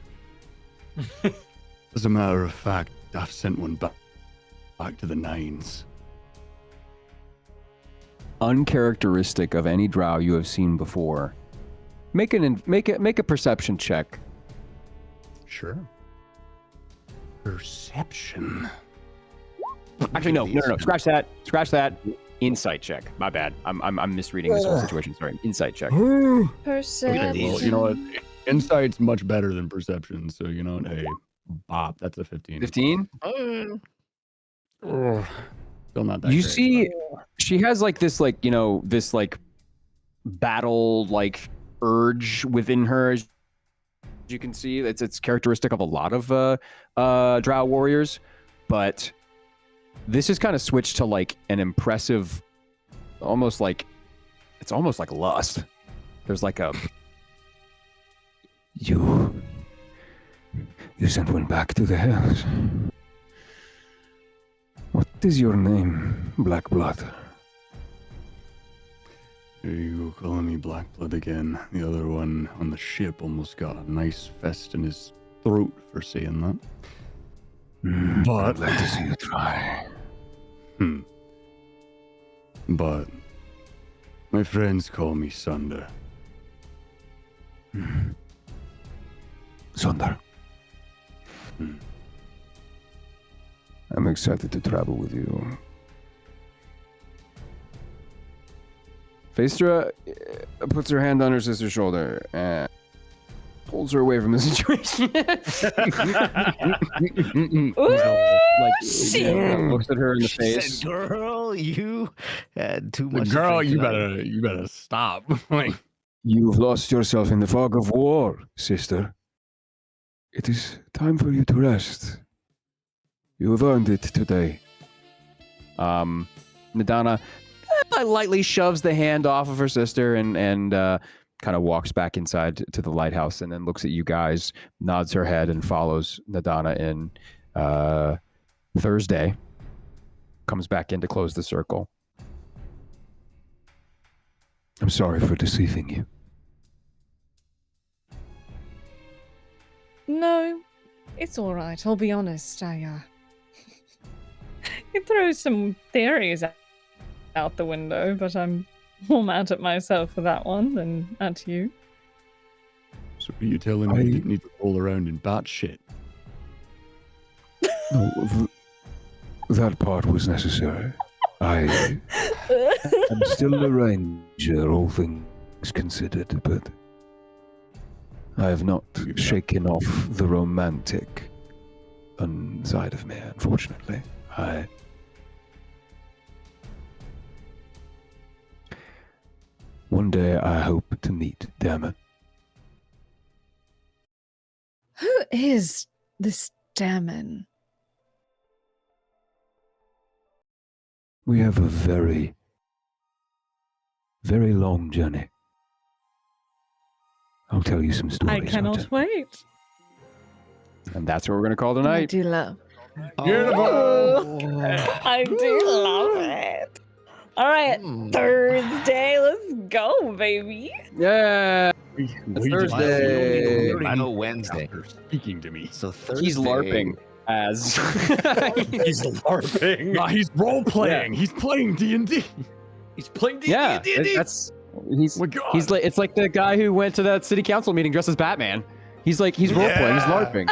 As a matter of fact, I've sent one back to the nines. Uncharacteristic of any drow you have seen before. Make a perception check. Sure. Perception. Actually, no. Scratch that. Insight check. My bad. I'm misreading this whole situation. Sorry. Insight check. Perception. Okay, well, you know what? Insight's much better than perception. So you know what? Hey, bop. That's a 15. 15? Still not that You great, see, she has like this, like, you know, this like battle like urge within her. As you can see, it's characteristic of a lot of drow warriors, but this is kind of switched to like an impressive, it's almost like lust. There's like a you sent one back to the hells. What is your name, Black Blood? There you go, calling me Black Blood again. The other one on the ship almost got a nice fest in his throat for saying that. But I'd like to see you try. But my friends call me Sunder. Sonder. I'm excited to travel with you. Phaestra puts her hand on her sister's shoulder and pulls her away from the situation. Looks at her in the face. Said, girl, you had too much. Girl, you better stop. Like, You've lost yourself in the fog of war, sister. It is time for you to rest. You have earned it today. Nadana lightly shoves the hand off of her sister and kind of walks back inside to the lighthouse and then looks at you guys, nods her head, and follows Nadana in. Thursday comes back in to close the circle. I'm sorry for deceiving you. No, it's all right. I'll be honest. It throws some theories out the window, but I'm more mad at myself for that one than at you. so are you telling me you didn't need to roll around in bat shit? No, that part was necessary. I'm still a ranger, all things considered, but I have not shaken off the romantic side of me, unfortunately. One day I hope to meet Damon. Who is this Damon? We have a very, very long journey. I'll tell you some stories. I cannot wait. And that's what we're going to call I tonight. do love. I do love it. All right, Thursday, let's go, baby. Yeah. Thursday. Thursday. I know Wednesday. After speaking to me. So Thursday. He's LARPing as. He's LARPing. Nah, he's role playing. Yeah. He's playing D&D. He's playing D&D. Yeah, that's he's Oh my God. he's like, it's like the guy who went to that city council meeting dressed as Batman. He's role playing, he's LARPing.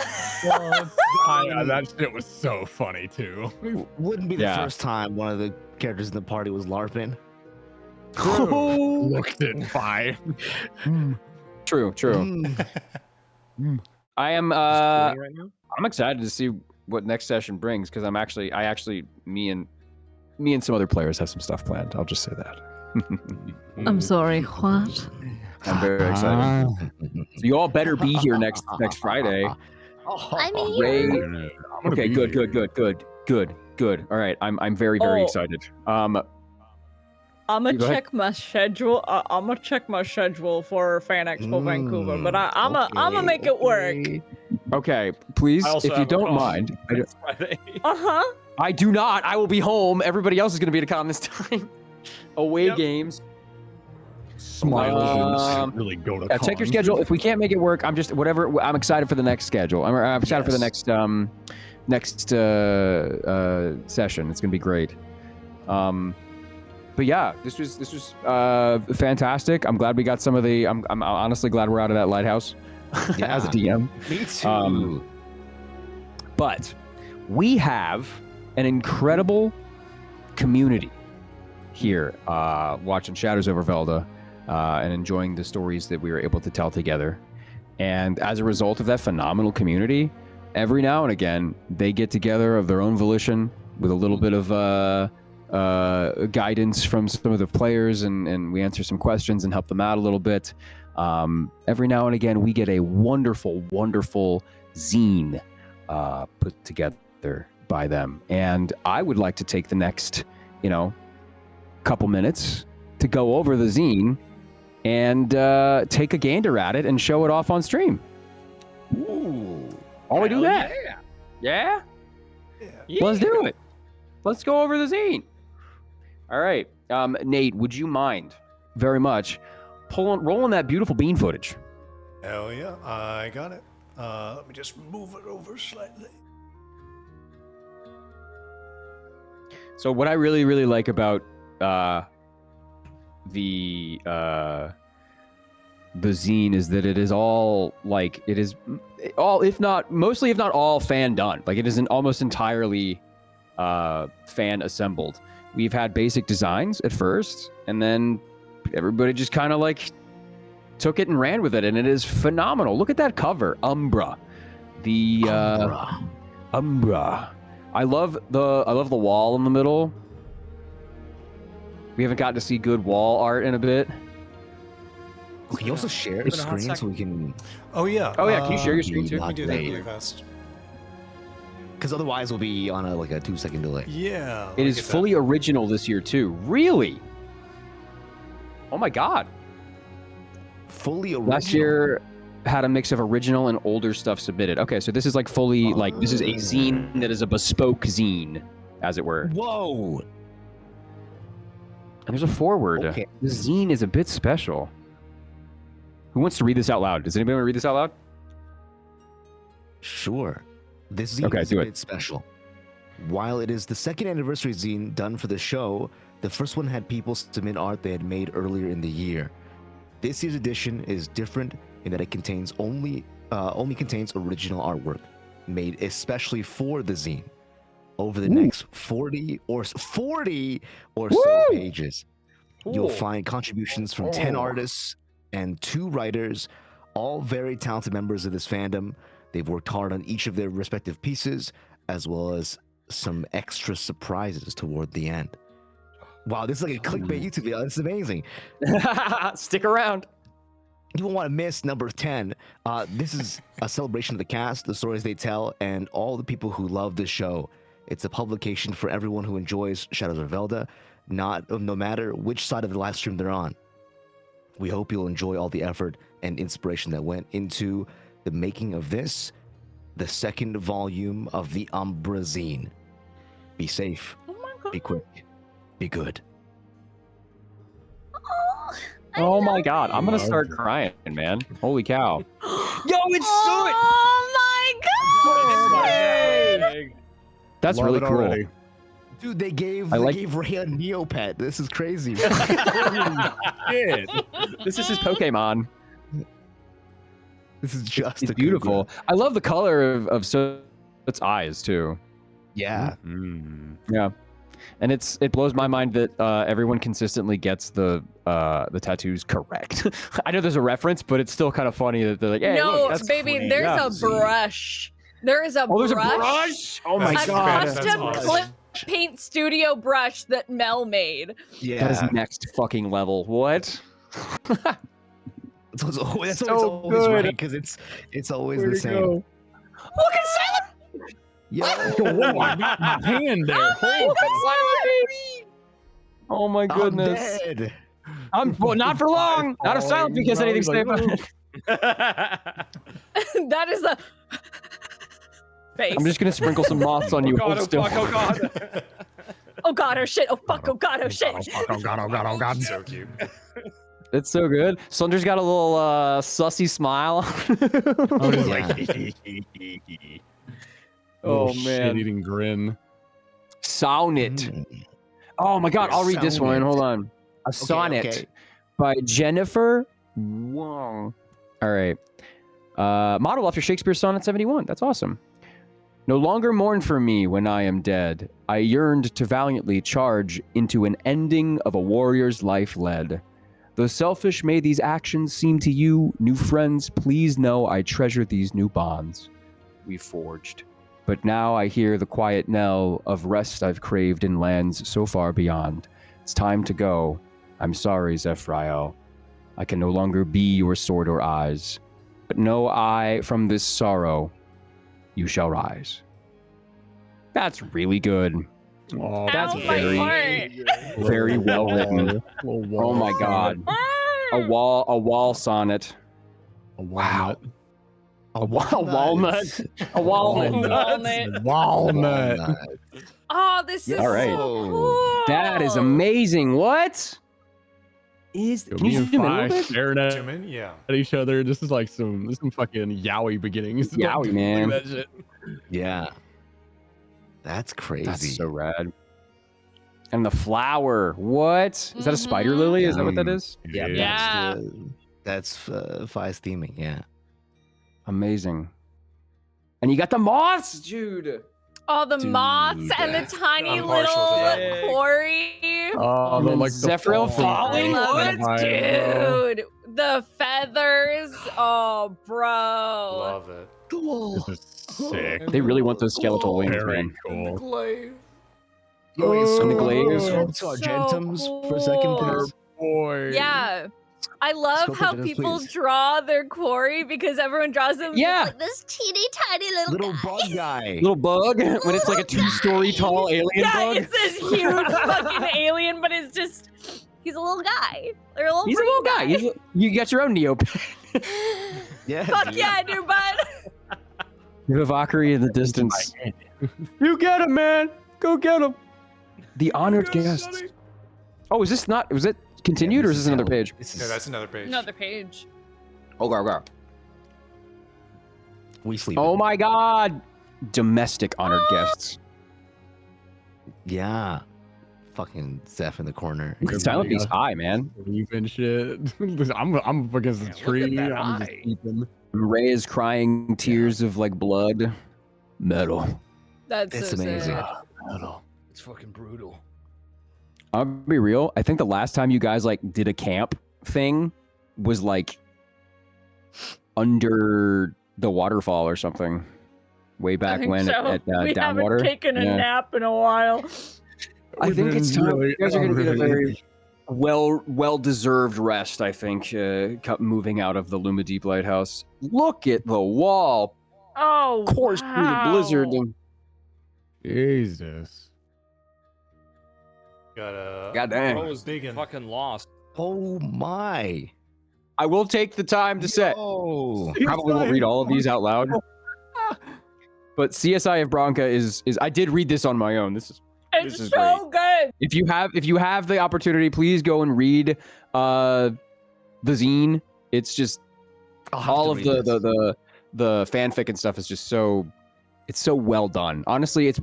That shit was so funny too. Wouldn't be the Yeah. first time one of the characters in the party was LARPing. Looked it by. True. I am Right now? I'm excited to see what next session brings because me and some other players have some stuff planned. I'll just say that. I'm sorry, what? I'm very excited. So you all better be here next Friday. I mean, Ray. Okay, be good. All right, I'm very Oh. excited. I'm Go gonna ahead. check my schedule. I'm gonna check my schedule for Fan Expo Vancouver, but I'm gonna make it work. Okay, please, I also if you have a don't call mind. next Friday. Uh-huh. I do not. I will be home. Everybody else is going to be at a con this time. Away Yep. games. Smiles and really go to check your cons. schedule. If we can't make it work, I'm excited for the next schedule. I'm excited for the next session. It's gonna be great. But yeah, this was fantastic. I'm glad we got some of the. I'm honestly glad we're out of that lighthouse as a DM. Me too. But we have an incredible community here, watching Shadows over Velda, and enjoying the stories that we were able to tell together. And as a result of that phenomenal community, every now and again, they get together of their own volition with a little bit of guidance from some of the players, and we answer some questions and help them out a little bit. Every now and again, we get a wonderful, wonderful zine put together by them. And I would like to take the next, couple minutes to go over the zine and take a gander at it and show it off on stream. Ooh. We do that? Yeah? Let's do it. Let's go over the zine. All right. Nate, would you mind very much rolling that beautiful bean footage? Hell yeah, I got it. Let me just move it over slightly. So what I really, really like about the zine is that it is all if not all fan done. Like, it isn't almost entirely fan assembled. We've had basic designs at first, and then everybody just kind of took it and ran with it, and it is phenomenal. Look at that cover, Umbra. Umbra. I love the wall in the middle. We haven't gotten to see good wall art in a bit. Can you also share the screen so we can? Oh yeah. Can you share your screen too? Let me do that really fast. Because otherwise we'll be on a 2-second delay. Yeah. It is fully original this year too. Really? Oh my god. Fully original. Last year had a mix of original and older stuff submitted. Okay, so this is fully this is a zine that is a bespoke zine, as it were. Whoa. And there's a foreword. Okay. The zine is a bit special. Who wants to read this out loud? Does anybody want to read this out loud? Sure. This zine is do a it. bit special. While it is the second anniversary zine done for the show, the first one had people submit art they had made earlier in the year. This year's edition is different in that it contains only contains original artwork made especially for the zine. Over the next 40 or so pages, you'll find contributions from 10 artists and 2 writers, all very talented members of this fandom. They've worked hard on each of their respective pieces, as well as some extra surprises toward the end. Wow, this is like a clickbait YouTube video. This is amazing. Stick around. You won't want to miss number 10. This is a celebration of the cast, the stories they tell, and all the people who love this show. It's a publication for everyone who enjoys Shadows of Velda, no matter which side of the live stream they're on. We hope you'll enjoy all the effort and inspiration that went into the making of this, the second volume of the Umbra zine. Be safe. Oh my god. Be quick. Be good. Oh my god, I'm gonna start crying, man. Holy cow. Yo, it's Suet! Oh my god! That's Love really it cool. already. Dude, they gave Ray a Neopet. This is crazy. This is his Pokemon. This is just It's a beautiful. I love the color of Suet's eyes too. Yeah. Yeah. And it blows my mind that everyone consistently gets the tattoos correct. I know there's a reference, but it's still kind of funny that they're like, hey, No, look, that's baby, clean. there's Yeah. a brush. There is a Oh, brush. there's a brush? Oh my A god. custom That's clip awesome. paint studio brush that Mel made. Yeah. That is next fucking level. What? That's always So always good. right, because it's always Where'd the it same. go? Look at Silent. Yo. My hand there. Oh my I'm goodness. dead. Well, not for long. Not if Silent because No, anything he's like, safe. That is the face. I'm just gonna sprinkle some moths on you. God, Hold oh still. fuck, oh god. Oh god, oh shit, oh fuck, oh god, oh shit. Oh god, oh god, oh god. So cute. It's so good. Sunder's got a little sussy smile. I'm just Yeah. like, Oh, shit man. eating grin. Sonnet. Mm. Oh my God, I'll read this one. Sonnet. Hold on. A sonnet okay. by Jennifer Wong. All right. Model after Shakespeare's Sonnet 71. That's awesome. No longer mourn for me when I am dead. I yearned to valiantly charge into an ending of a warrior's life led. Though selfish may these actions seem to you, new friends, please know I treasure these new bonds we forged. But now I hear the quiet knell of rest I've craved in lands so far beyond. It's time to go. I'm sorry, Zephyriel. I can no longer be your sword or eyes. But know I, from this sorrow, you shall rise. That's really good. Oh, That's Ow, my very, heart. very well written. Oh my God. A wall sonnet. A walnut. A walnut. A walnut. Walnut. Oh, this is All right. so cool. That is amazing. What? Is Yo, can me you and zoom in a Fi little bit? staring at Zoom in? Yeah. each other. This is like some fucking yaoi beginnings. Yaoi, Look man. at that shit. Yeah. That's crazy. That's so rad. And the flower. What? Is that a spider Mhm. lily? Is that what that is? Yeah. Yeah. That's Fi's theming. Yeah. Amazing. And you got the moths, dude. Oh, the moths Dude. and the tiny I'm partial to little that. quarry. Oh, And the, then like the Zephyriel fall I falling? love What? it, vibe, bro. dude. The feathers. Oh, bro. Love it. This is sick. They really want those skeletal wings, Very man. cool. Glaive. And the glaives. That's So so Argentums for a second, cool. please. Boy. Yeah. I love Scope how Argentum, people please. draw their quarry because everyone draws them Yeah. like this teeny tiny little Little guy. bug guy. Little bug when it's like a 2-story tall alien Yeah, bug. it's this huge fucking alien, but it's just he's a little guy. Or a little He's a little guy. You got your own Neopet. Yeah. Fuck dude. yeah, dude, bud. You have a Valkyrie in the distance. You get him, man. Go get him. The honored guests. Oh, is this not? Was it continued, or is this another page? Yeah, that's another page. Another page. Oh, okay. We sleep. Oh my God. Domestic honored guests. Yeah. Fucking Zeph in the corner. Silent Beast high, man. Leaf and shit. I'm up against the tree. that I'm just eye. sleeping. Ray is crying tears of like blood. Metal. That's It's so amazing. sick. It's fucking brutal. I'll be real. I think the last time you guys like did a camp thing was like under the waterfall or something. Way I back think when so. at we Downwater. haven't taken a Yeah. nap in a while. I think it's time. You guys are going to get a very really- well-deserved rest, I think, moving out of the Luma Deep Lighthouse. Look at the wall. Oh, Course through the blizzard. wow. And Jesus. Got a. God dang. Bro was Big and fucking lost. Oh my. I will take the time to say. Oh. Probably won't read all of these out loud. But CSI of Bronca is I did read this on my own. This It's is so good. if you have the opportunity, please go and read the zine. It's just all of the fanfic and stuff is just so it's so well done. Honestly,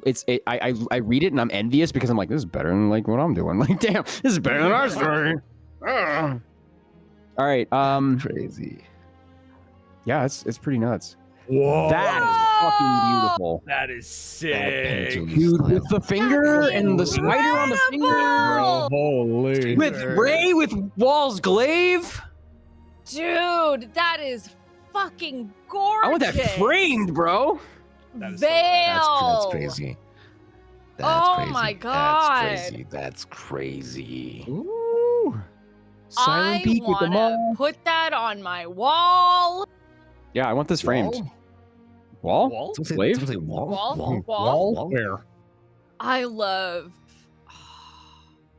I read it and I'm envious because I'm like, this is better than like what I'm doing. Like, damn, this is better than our story. Ugh. All right. Crazy. Yeah, it's pretty nuts. Whoa. That is fucking beautiful. That is sick. Dude, with the finger and the spider on the finger. Bro, holy. With Ray with Wall's glaive. Dude, that is fucking gorgeous. I want that framed, bro. That is so Veil. That's crazy. Oh crazy. my God. That's crazy. Ooh. Silent I Peak with the wanna mall. put that on my wall. Yeah, I want this framed. Wall? Wall? Someone say- Glaive? someone say wall? Wall? Wall? Where? I love.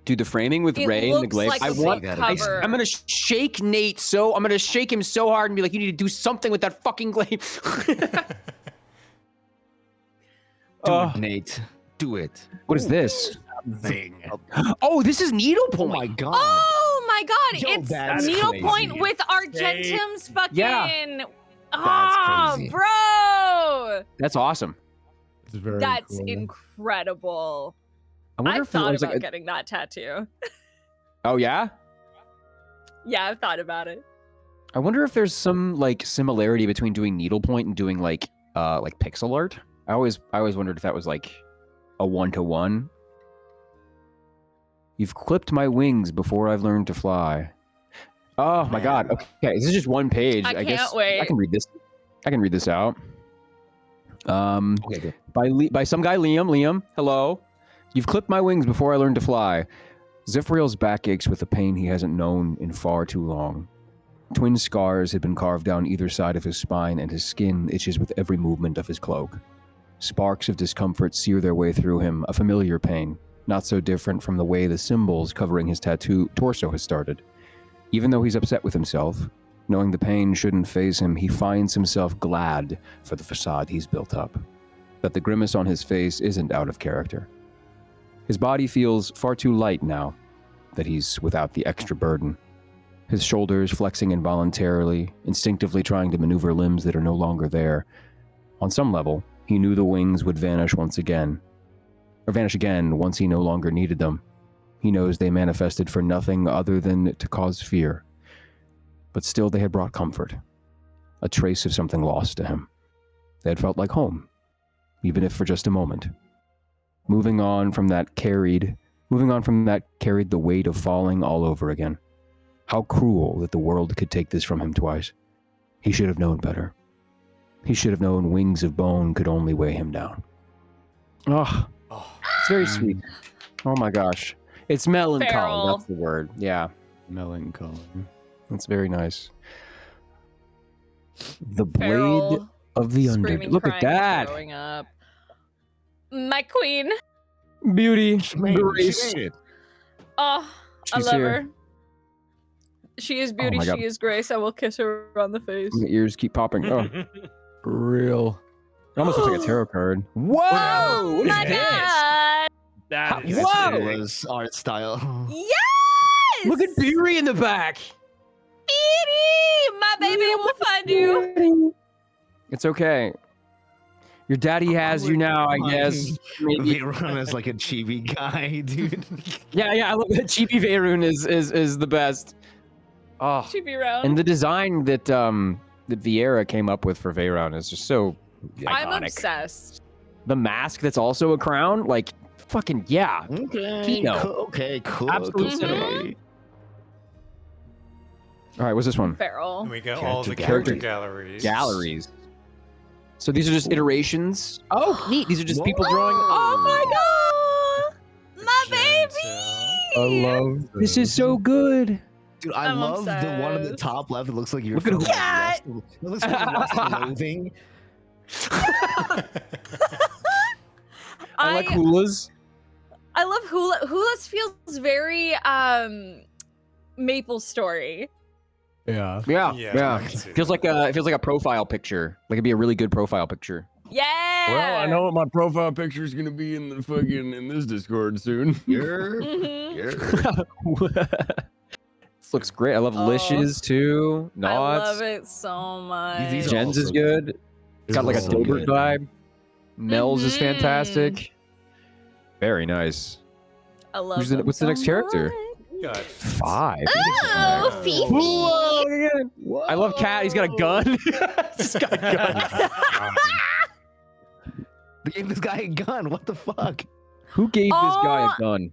Dude, the framing with It Ray and the looks glaive. like I a want. book I- cover. I'm gonna shake Nate so. I'm gonna shake him so hard and be like, "You need to do something with that fucking glaive." Do Uh, it, Nate. Do it. what is this? Zing. Oh, this is Oh needlepoint. my god. Oh my god, Yo, it's that's needlepoint crazy. with Argentum's fucking. Yeah. Oh, crazy. bro, That's awesome. It's very that's cool. incredible. I wonder I've if there thought was about like getting that tattoo. oh yeah. Yeah, I've thought about it. I wonder if there's some like similarity between doing needlepoint and doing like pixel art. I always wondered if that was like a 1-to-1. You've clipped my wings before I've learned to fly. Oh my god. Okay, this is just one page. I guess can't wait. I can read this. I can read this out. Okay, good. By some guy Liam. Hello. You've clipped my wings before I learned to fly. Zephyriel's back aches with a pain he hasn't known in far too long. Twin scars had been carved down either side of his spine, and his skin itches with every movement of his cloak. Sparks of discomfort sear their way through him, a familiar pain, not so different from the way the symbols covering his torso has started. Even though he's upset with himself, knowing the pain shouldn't faze him, he finds himself glad for the facade he's built up. That the grimace on his face isn't out of character. His body feels far too light now that he's without the extra burden. His shoulders flexing involuntarily, instinctively trying to maneuver limbs that are no longer there. On some level, he knew the wings would vanish again once he no longer needed them. He knows they manifested for nothing other than to cause fear. But still they had brought comfort. A trace of something lost to him. They had felt like home, even if for just a moment. Moving on from that carried the weight of falling all over again. How cruel that the world could take this from him twice. He should have known better. He should have known wings of bone could only weigh him down. Oh, it's very sweet. Oh my gosh. It's melancholy, Feral. that's the word. Yeah, Melancholy. that's very nice. The blade Feral, of the screaming, underdark. Look at crying, that. throwing up. My queen. Beauty. She made Grace. it. Oh, I She's love here. her. She is beauty, my God. she is grace. I will kiss her on the face. My ears keep popping. Oh, For real. it almost looks like a tarot card. Whoa! Oh What is my this? god! That is Whoa! It was art style. Yes! Look at Beauty in the back. Beauty! My baby will find you. It's okay. Your daddy has you now, I guess. Maybe. Veyron is like a chibi guy, dude. Yeah. I love that. Chibi Veyron is the best. Oh, She be around. and the design that Vieira came up with for Veyron is just so I'm iconic. obsessed. The mask that's also a crown, like fucking yeah. Okay, Kino. okay, cool. Absolute cool. cinema. All right, what's this one? Feral. We got all the Character character galleries. Galleries. So these are just iterations. Oh, neat. These are just people Whoa. drawing. Oh my god! My baby! I love This is so good. Dude, I I'm love the one at the obsessed. top left. It looks like you're Look at from who- Cat! It looks like Lost Clothing. I like hulas. I love Hula. Hula's feels very Maple Story. Yeah. Yeah, Yeah, yeah. I can see Feels like it feels like a profile picture. Like it'd be a really good profile picture. Yeah. Well, I know what my profile picture is gonna be in the fucking in this Discord soon. You're, Mhm. you're. This looks great. I love Oh. Lish's too. I love Nods. it so much. These are Jen's is also good. It's got like a also Dilbert good. vibe. Mel's is Mhm. fantastic. Very nice. I love Who's the- them what's the so next character? much. Got 5. Oh, Fifi. Whoa, look at it. I love Cat. He's got a gun. He's got a gun. They gave this guy a gun. What the fuck? Who gave this guy Oh. a gun?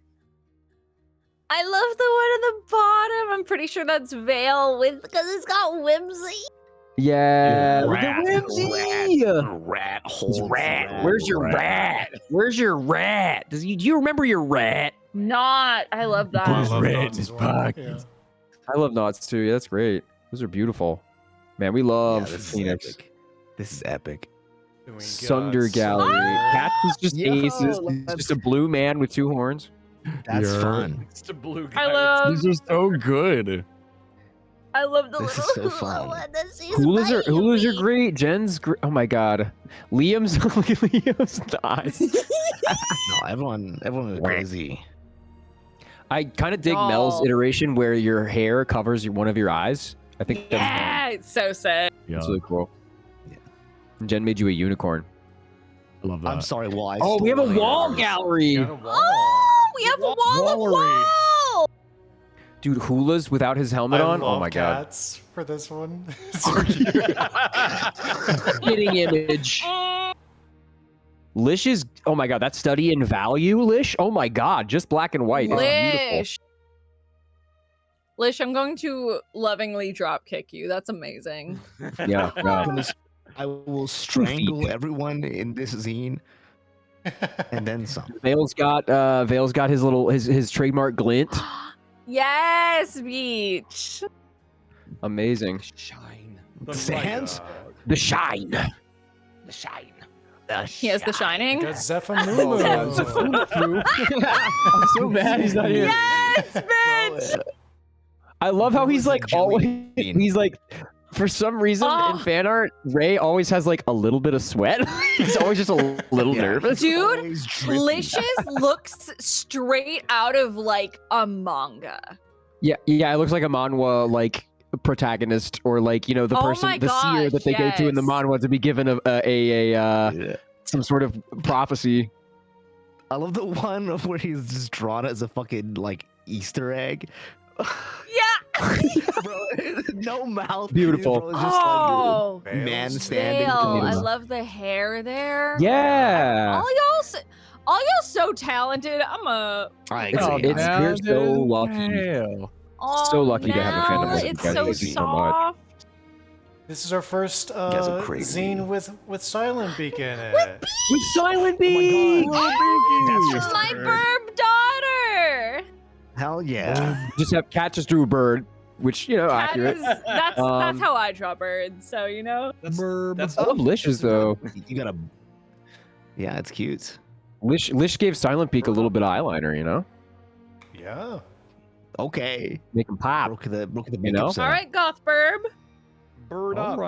I love the one at the bottom. I'm pretty sure that's Vale with because it's got whimsy. Yeah. Look Rat, at Whimsy. Rat His holds rat. Where's your rat? Where's your rat? Do you remember your rat? Not. I love that. I his love red Knots in his as well. pocket. Yeah. I love Knots too. Yeah, that's great. Those are beautiful. Man, we love this is Phoenix. epic. This is epic. Then we got Sunder Gallery. Cat is just Yo, aces. He's just a blue man with 2 horns. That's You're- fun. It's a blue guy. I love. These are so good. I love the This little is so hula fun. one that she's Hulas are baby. great. Jen's great. Oh my god. Liam's Liam's eyes. No, everyone is crazy. I kind of dig Mel's No. iteration where your hair covers one of your eyes. I think Yeah, it's so sick. Yeah, that's really cool. Jen made you a unicorn. I love that. I'm sorry, why? Oh, we have a wall gallery. Got a wall. Oh, we have a wall of Wallery. wall. Dude, Hula's without his helmet I on. love Oh my god. cats for this one. So cute. Fitting image. Lish is, oh my god, that study in value, Lish. Oh my god, just black and white. It's beautiful. Lish. Lish, I'm going to lovingly drop kick you. That's amazing. Yeah, yeah. I will strangle everyone in this zine, and then some. Vale's got his little his trademark glint. Yes, Beach. Amazing. Shine. Sands? The shine. The shine. He has the shining. Got Zephyr I'm so mad he's not here. Yes, bitch. I love how he's Who is like the jelly always bean? he's like for some reason in fan art, Ray always has like a little bit of sweat. He's always just a little nervous. Dude, Always dripping. Licious looks straight out of like a manga. Yeah, it looks like a manhwa like protagonist or like, you know, the Oh person, my the seer gosh, that they go to in the yes. manhwa to be given a some sort of prophecy. I love the one where he's just drawn as a fucking like Easter egg. Yeah. Bro, no mouth. Beautiful. Bro, it's just Oh, like man standing. Vale. I Beautiful. love the hair there. Yeah. All y'all so talented. I'm a I Oh, agree. it's- we're so lucky. Hell. oh, So lucky to have a fandom Mel, like It's you guys. so Thank you so much. soft. This is our first guys are crazy. zine with Silent Beak in it. With Silent Beak. That's It's just my a bird. burb daughter. Hell yeah. Just have Cat just drew a bird, which, you know, That accurate. is- that's Um, how I draw birds. So you know. That's I love Lish's though. You gotta. Yeah, it's cute. Lish gave Silent Peak a little bit of eyeliner, you know? Yeah. Okay. Make him pop. Broke the You makeup know? set. All right, goth burb. bird up.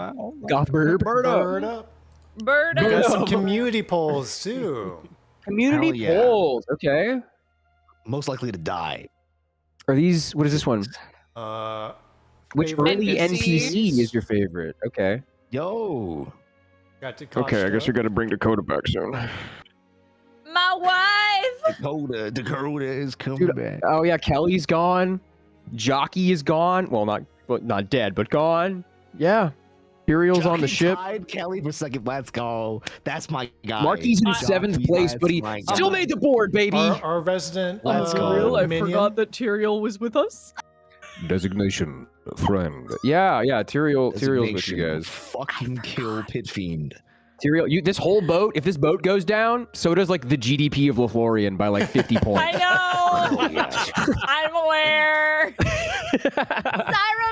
Goth bird. Bird up. Bird We up. got some community polls too. Community Hell yeah. polls. Okay. Most likely to die. Are these, what is this one? Which Favorite early NPCs? NPC is your favorite? Okay. Yo. Got Dakota. gotta bring Dakota back soon. My wife. Dakota is coming Dude, back. Oh yeah, Kelly's gone. Jockey is gone. Well, not dead, but gone. Yeah. Imperial's on the Jockey ship. tied Kelly for second. Let's go. That's my guy. Marky's in Jockey, seventh place, but he that's my still guy. made the board, baby. Our resident Let's go. minion. that Tyrael was with us. Designation friend. Yeah, Tyrael's with you Designation guys. Fucking kill Pit Fiend. Tyrael, this whole boat, if this boat goes down, so does like the GDP of Lothlorien by like 50 points. I know. Oh, yeah. I'm aware. Zyra,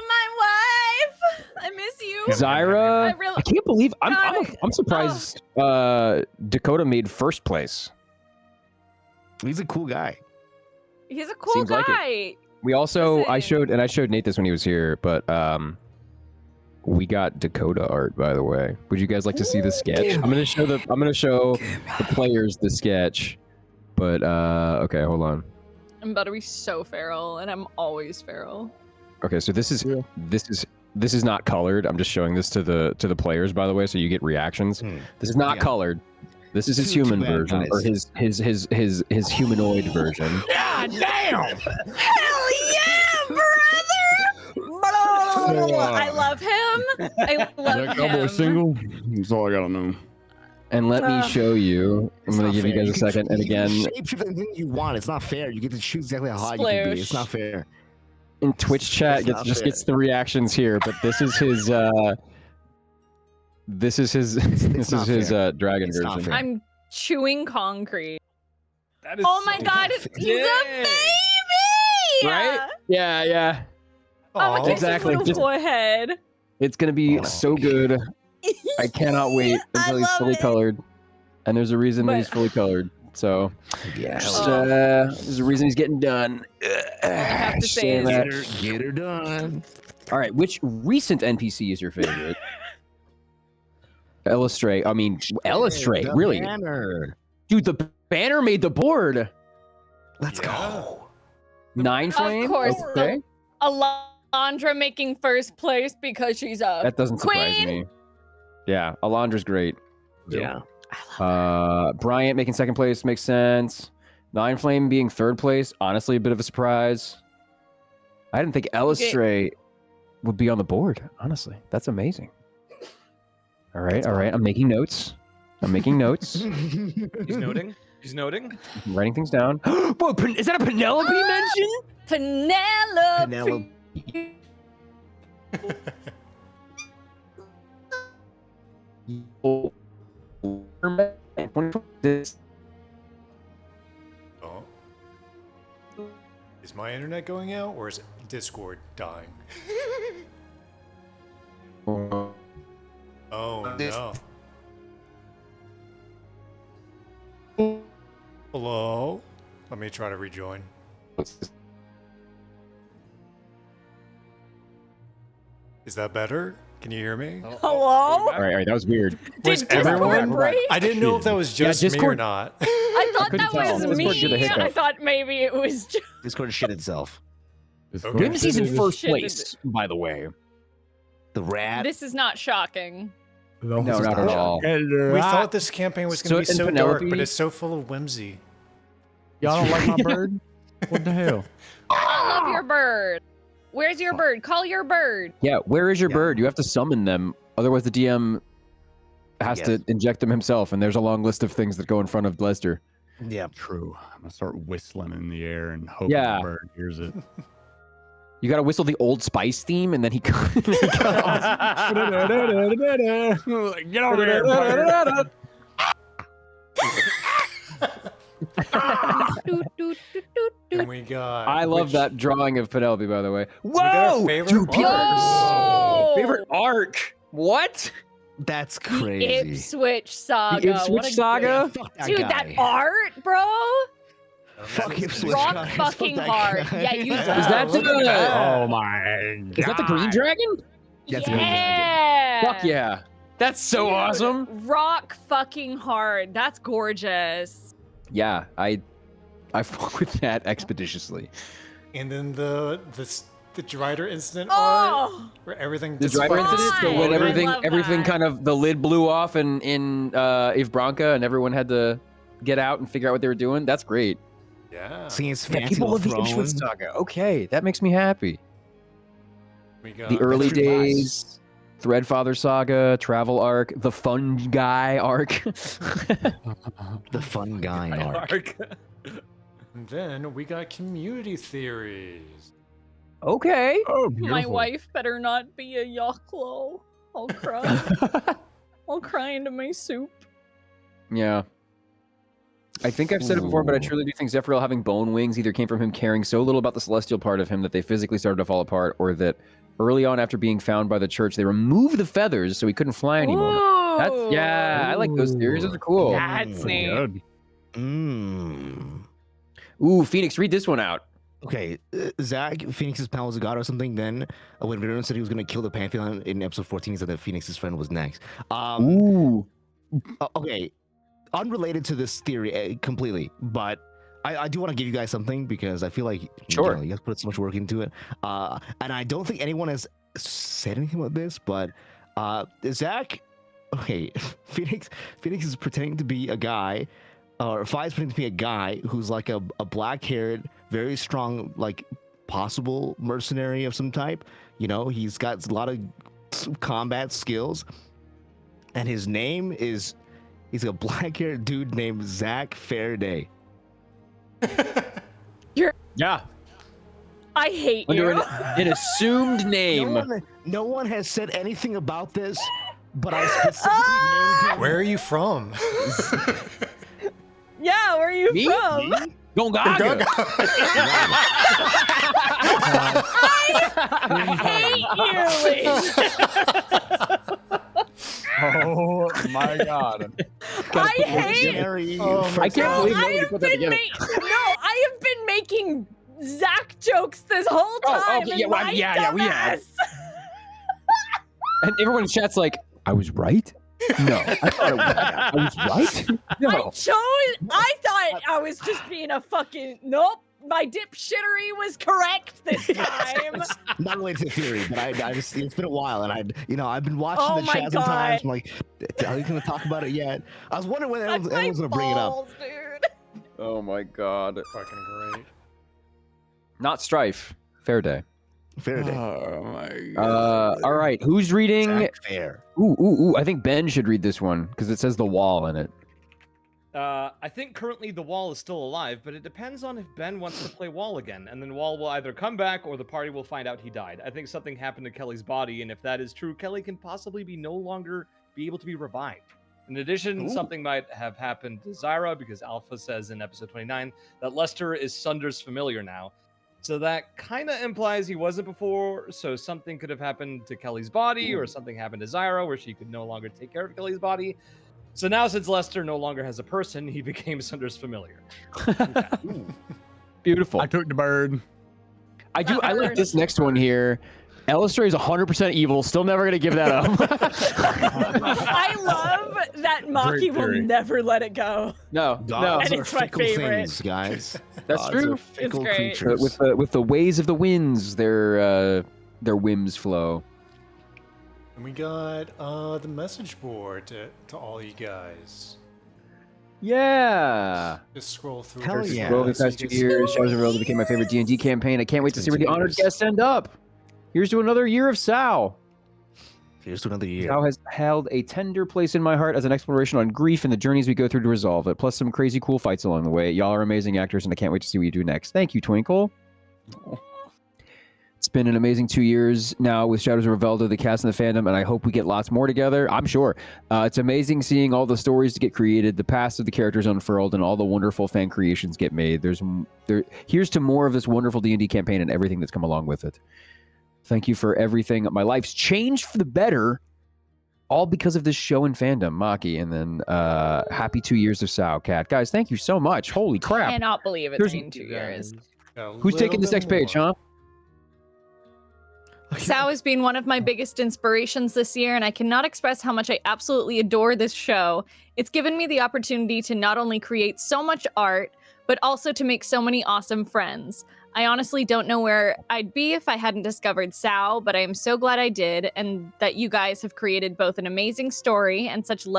my wife. I miss you. Zyra, I really- I can't believe I'm God, surprised Dakota made first place. He's a cool guy. He's a cool Seems like it. guy. We also I Listen. showed Nate this when he was here, but we got Dakota art, by the way. Would you guys like to see the sketch? I'm gonna show the players the sketch. But okay, hold on. I'm about to be so feral, and I'm always feral. Okay, so this is not colored. I'm just showing this to the players, by the way, so you get reactions. This is not Yeah. colored. This is his Too human bad, version, guys. or his humanoid version. God damn! Hell yeah, brother! I love him. I love That cowboy him. single? That's all I gotta know. And let me show you. I'm It's gonna not give you fair. guys a can second. And you can again, shapeshift anything you want. It's not fair. You get to choose exactly how hot you can be. It's Sploosh. not fair. in Twitch chat It's not just fair. gets the reactions here, but this is his this is his not fair. dragon It's not version. fair. I'm chewing concrete. That is Oh my so god, he's a dang. baby! Right? Yeah. I'm gonna Aw. kiss Exactly, his little just- forehead. It's gonna be Oh. so good. I cannot wait until he's love fully it. colored. And there's a reason that But- he's fully colored. So Yeah. just, Oh. there's a reason he's getting done. I have to say Saying is- that. Get her done. All right, which recent NPC is your favorite? Illustrate. I mean, Illustrate, The really? banner. Dude, the banner made the board. Let's Yeah. go. 9 flame. Of course, Okay. Alondra making first place because she's a That doesn't surprise queen. me. Yeah, Alondra's great. Yeah. Bryant making second place makes sense. 9 flame being third place, honestly, a bit of a surprise. I didn't think Elistray would be on the board. Honestly, that's amazing. All right. I'm making notes. He's noting. He's noting. I'm writing things down. Whoa, is that a Penelope mention? Penelope. Oh, is my internet going out or is Discord dying? Oh no. Hello? Let me try to rejoin. Is that better? Can you hear me? Hello? All right, that was weird. Was Did Discord everyone? break? I didn't know if that was just me or Discord- not. I thought couldn't that tell. was Discord did a me. hiccup. I thought maybe it was just... Discord shit itself. Okay. Whimsy's in first Shit, place, by the way. The rat. This is not shocking. No, not at all. We thought this campaign was going to be Soot so and dark, Penelope. but it's so full of whimsy. Y'all don't like my bird? What the hell? I love your bird. Where's your bird? Call your bird. Yeah, where is your Yeah. bird? You have to summon them. Otherwise, the DM has to Yes. inject them himself, and there's a long list of things that go in front of Lester. Yeah. True. I'm gonna start whistling in the air and hope Yeah. the bird hears it. You got to whistle the Old Spice theme, and then he comes. Get over here, fucker. And we got. I love which- that drawing of Penelope, by the way. we got our Whoa! favorite Dude, people- Whoa! favorite arc. What? That's The crazy. Ipswich saga. The Ipswich What a saga? Fuck that Dude, guy. that art, bro. Fuck Ipswich Rock guys. fucking Fuck that hard. guy. Yeah, you Yeah, Is that look at the- that. Oh my god. Is that the Green Dragon? That's amazing. yeah. Fuck yeah. That's so Dude, awesome. Rock fucking hard. That's gorgeous. Yeah, I fuck with that expeditiously. And then the Drider incident art, Oh, where everything. The driver Fine. incident, so I when everything love kind of the lid blew off in Eve Branca, and everyone had to get out and figure out what they were doing. That's great. Yeah. Seeing his Yeah, fancy people love the little Ipswich throne. saga. Okay, that makes me happy. We got The early That's pretty nice. days, Threadfather saga, travel arc, the fun guy arc. The fun guy arc. And then we got community theories. Okay. Oh, my beautiful. wife better not be a Yoklo. I'll cry. I'll cry into my soup. Yeah. I think I've said it before, but I truly do think Zephyriel having bone wings either came from him caring so little about the celestial part of him that they physically started to fall apart, or that early on after being found by the church, they removed the feathers so he couldn't fly anymore. That's, yeah, I like those theories. Those are cool. That's neat. Good. Mm. Ooh, Phoenix, read this one out. Okay, Zach, Phoenix's pal was a god or something. Then, when Viren said he was going to kill the Pantheon in episode 14, he said that Phoenix's friend was next. Ooh. Okay, unrelated to this theory completely, but I do want to give you guys something because I feel like Sure. you guys put so much work into it. And I don't think anyone has said anything about this, but Zach, okay, Phoenix is pretending to be a guy, or Fi is pretending to be a guy who's like a black-haired, very strong, like possible mercenary of some type. You know, he's got a lot of combat skills, and his name is. He's a black-haired dude named Zach Faraday. Yeah. I hate Under you. an assumed name. No one has said anything about this, but I specifically named him. Where are you from? Yeah, where are you Me? from? Gongaga. I hate you, Lee. Oh my god. I hate. Very I can't believe I nobody have put that been together. I have been making Zach jokes this whole Oh, time. okay, and yeah, well, my yeah, we have. dumbass- And everyone in chat's like, I was right? No. I thought I was right? I No. chose. I thought I was just being a fucking. Nope. my dipshittery was correct this time. Not related to the theory, but I just it's been a while, and I've been watching Oh the my chat sometimes. God. I'm like, are you gonna talk about it yet? I was wondering when Suck my everyone's gonna bring it up. balls, dude. Oh my god. Fucking great. Not Strife. Fair day. Fair day. Oh my god. All right. Who's reading? Zach, fair. Ooh. I think Ben should read this one because it says the wall in it. I think currently the wall is still alive, but it depends on if Ben wants to play wall again, and then wall will either come back or the party will find out he died. I think something happened to Kelly's body, and if that is true, Kelly can possibly no longer be able to be revived. In addition, something might have happened to Zyra, because Alpha says in episode 29 that Lester is Sunder's familiar now. So that kind of implies he wasn't before, so something could have happened to Kelly's body, or something happened to Zyra where she could no longer take care of Kelly's body. So now, since Lester no longer has a person, he became Sunder's familiar. Beautiful. I took the bird. I like this next one here. Elistrator is 100% evil. Still never gonna give that up. I love that Maki will theory. never let it go. No. Gods And are it's my fickle favorite. things, guys. That's Gods true. Are fickle great. creatures. With the ways of the winds, their whims flow. And we got the message board to all you guys. Yeah. Just scroll through. Hell it. yeah. Well, the So you past 2 can years, see- Shadows of WELDE became my favorite D&D campaign. I can't wait to see where the Been 2 honored years. guests end up. Here's to another year of Sao. Here's to another year. Sao has held a tender place in my heart as an exploration on grief and the journeys we go through to resolve it, plus some crazy cool fights along the way. Y'all are amazing actors, and I can't wait to see what you do next. Thank you, Twinkle. It's been an amazing 2 years now with Shadows of WELDE, the cast and the fandom, and I hope we get lots more together. I'm sure. It's amazing seeing all the stories to get created, the past of the characters unfurled, and all the wonderful fan creations get made. Here's to more of this wonderful D&D campaign and everything that's come along with it. Thank you for everything. My life's changed for the better, all because of this show and fandom, Maki. And then happy 2 years of Sao, Cat. Guys, thank you so much. Holy crap. Cannot believe it's There's- been 2 years. A Who's little taking this bit next page, more. huh? Sao has been one of my biggest inspirations this year, and I cannot express how much I absolutely adore this show. It's given me the opportunity to not only create so much art, but also to make so many awesome friends. I honestly don't know where I'd be if I hadn't discovered Sao, but I am so glad I did, and that you guys have created both an amazing story and such a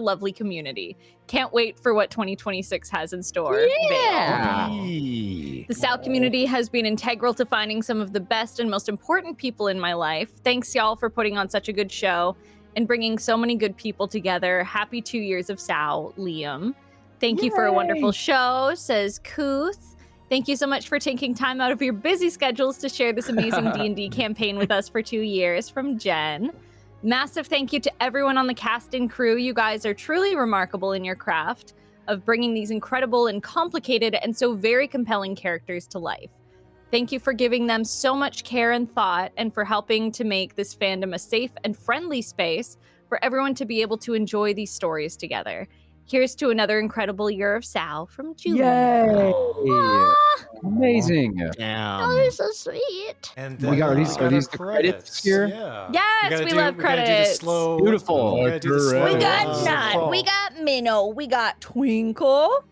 lovely community. Can't wait for what 2026 has in store. Vale. Yee. The Sao community has been integral to finding some of the best and most important people in my life. Thanks, y'all, for putting on such a good show and bringing so many good people together. Happy 2 years of Sao, Liam. Thank you for a wonderful show, says Kuth. Thank you so much for taking time out of your busy schedules to share this amazing D&D campaign with us for 2 years, from Jen. Massive thank you to everyone on the cast and crew. You guys are truly remarkable in your craft of bringing these incredible and complicated and so very compelling characters to life. Thank you for giving them so much care and thought, and for helping to make this fandom a safe and friendly space for everyone to be able to enjoy these stories together. Here's to another incredible year of Sao, from Julie. Yay! Amazing. Damn. so sweet. And We got- are these- got are these our the credits here? Yeah. Yes, gotta we do- love we gotta do the credits. slow- Beautiful. we gotta do the slow, We got crawl. Nut, we got Minnow, we got Twinkle,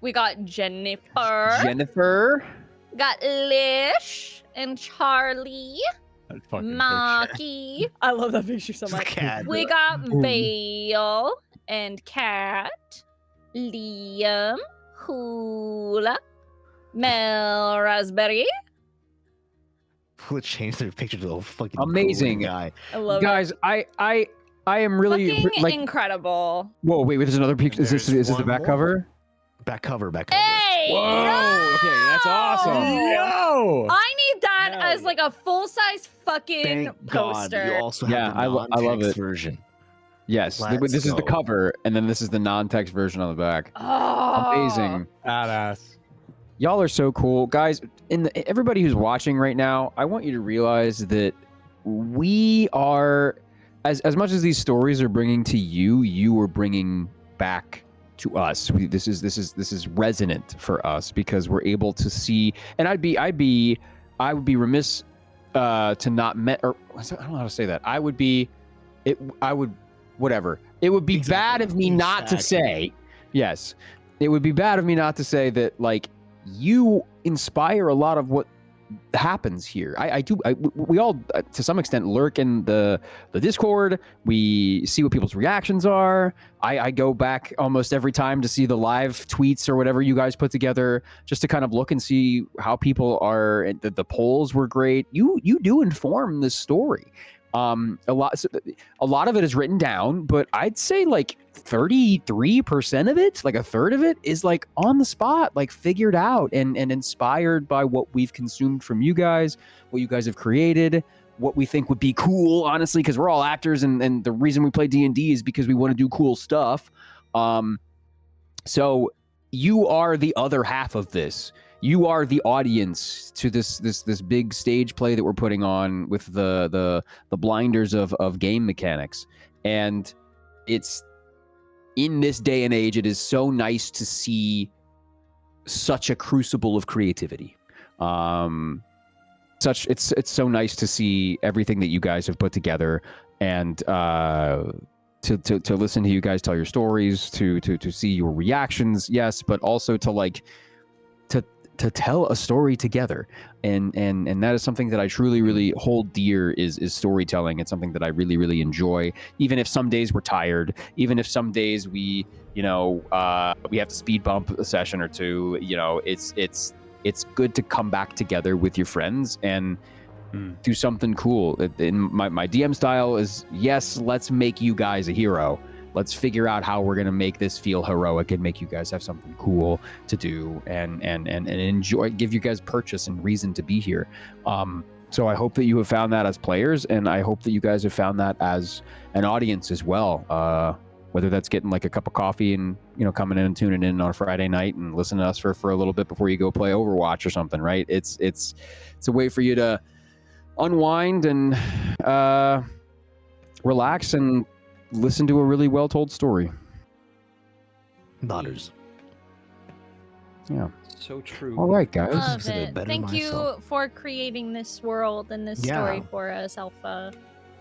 we got Jennifer, Jennifer. got Lish and Charlie, That fucking picture. Maki. I love that picture so much. Cat. We got Vale and Cat, Liam, Hula, Mel Raspberry. Let's change their picture to a fucking Amazing. cool guy. I love Guys, I am it. really Fucking like. incredible. Whoa, wait, there's another picture. Is this There's the one back more. cover? Back cover, back cover. Hey! Whoa, okay, that's awesome. Yo! I need that Hell as like a full-size fucking Thank God poster. you also have Yeah, the I love non-text it. version. Yes, Let's this is the go. cover, and then this is the non-text version on the back. Oh. Amazing. Badass. Y'all are so cool, guys. Everybody who's watching right now, I want you to realize that we are, as much as these stories are bringing to you, you are bringing back to us. This is resonant for us because we're able to see. And I would be remiss to not or I don't know how to say that. Whatever. It would be bad of me not to say. Yes, it would be bad of me not to say that. Like, you inspire a lot of what happens here. We all to some extent lurk in the Discord. We see what people's reactions are. I go back almost every time to see the live tweets or whatever you guys put together, just to kind of look and see how people are. The polls were great. You do inform this story. A lot of it is written down, but I'd say like 33% of it, like a third of it, is like on the spot, like figured out and inspired by what we've consumed from you guys, what you guys have created, what we think would be cool, honestly, because we're all actors, and the reason we play D&D is because we want to do cool stuff. So you are the other half of this. You are the audience to this big stage play that we're putting on with the blinders of game mechanics. And it's in this day and age, it is so nice to see such a crucible of creativity. It's so nice to see everything that you guys have put together, and to listen to you guys tell your stories, to see your reactions, yes, but also to tell a story together, and that is something that I truly really hold dear, is storytelling. It's something that I really really enjoy, even if some days we're tired, even if some days we we have to speed bump a session or two. It's good to come back together with your friends and do something cool. In my DM style is, yes, let's make you guys a hero. Let's figure out how we're gonna make this feel heroic and make you guys have something cool to do and enjoy, give you guys purchase and reason to be here. So I hope that you have found that as players, and I hope that you guys have found that as an audience as well. Whether that's getting like a cup of coffee and coming in and tuning in on a Friday night and listening to us for a little bit before you go play Overwatch or something, right? It's a way for you to unwind and relax and listen to a really well told story. Nodders. Yeah. So true. All right, guys. Uh, Love it. Thank you for creating this world and this story for us, Alpha.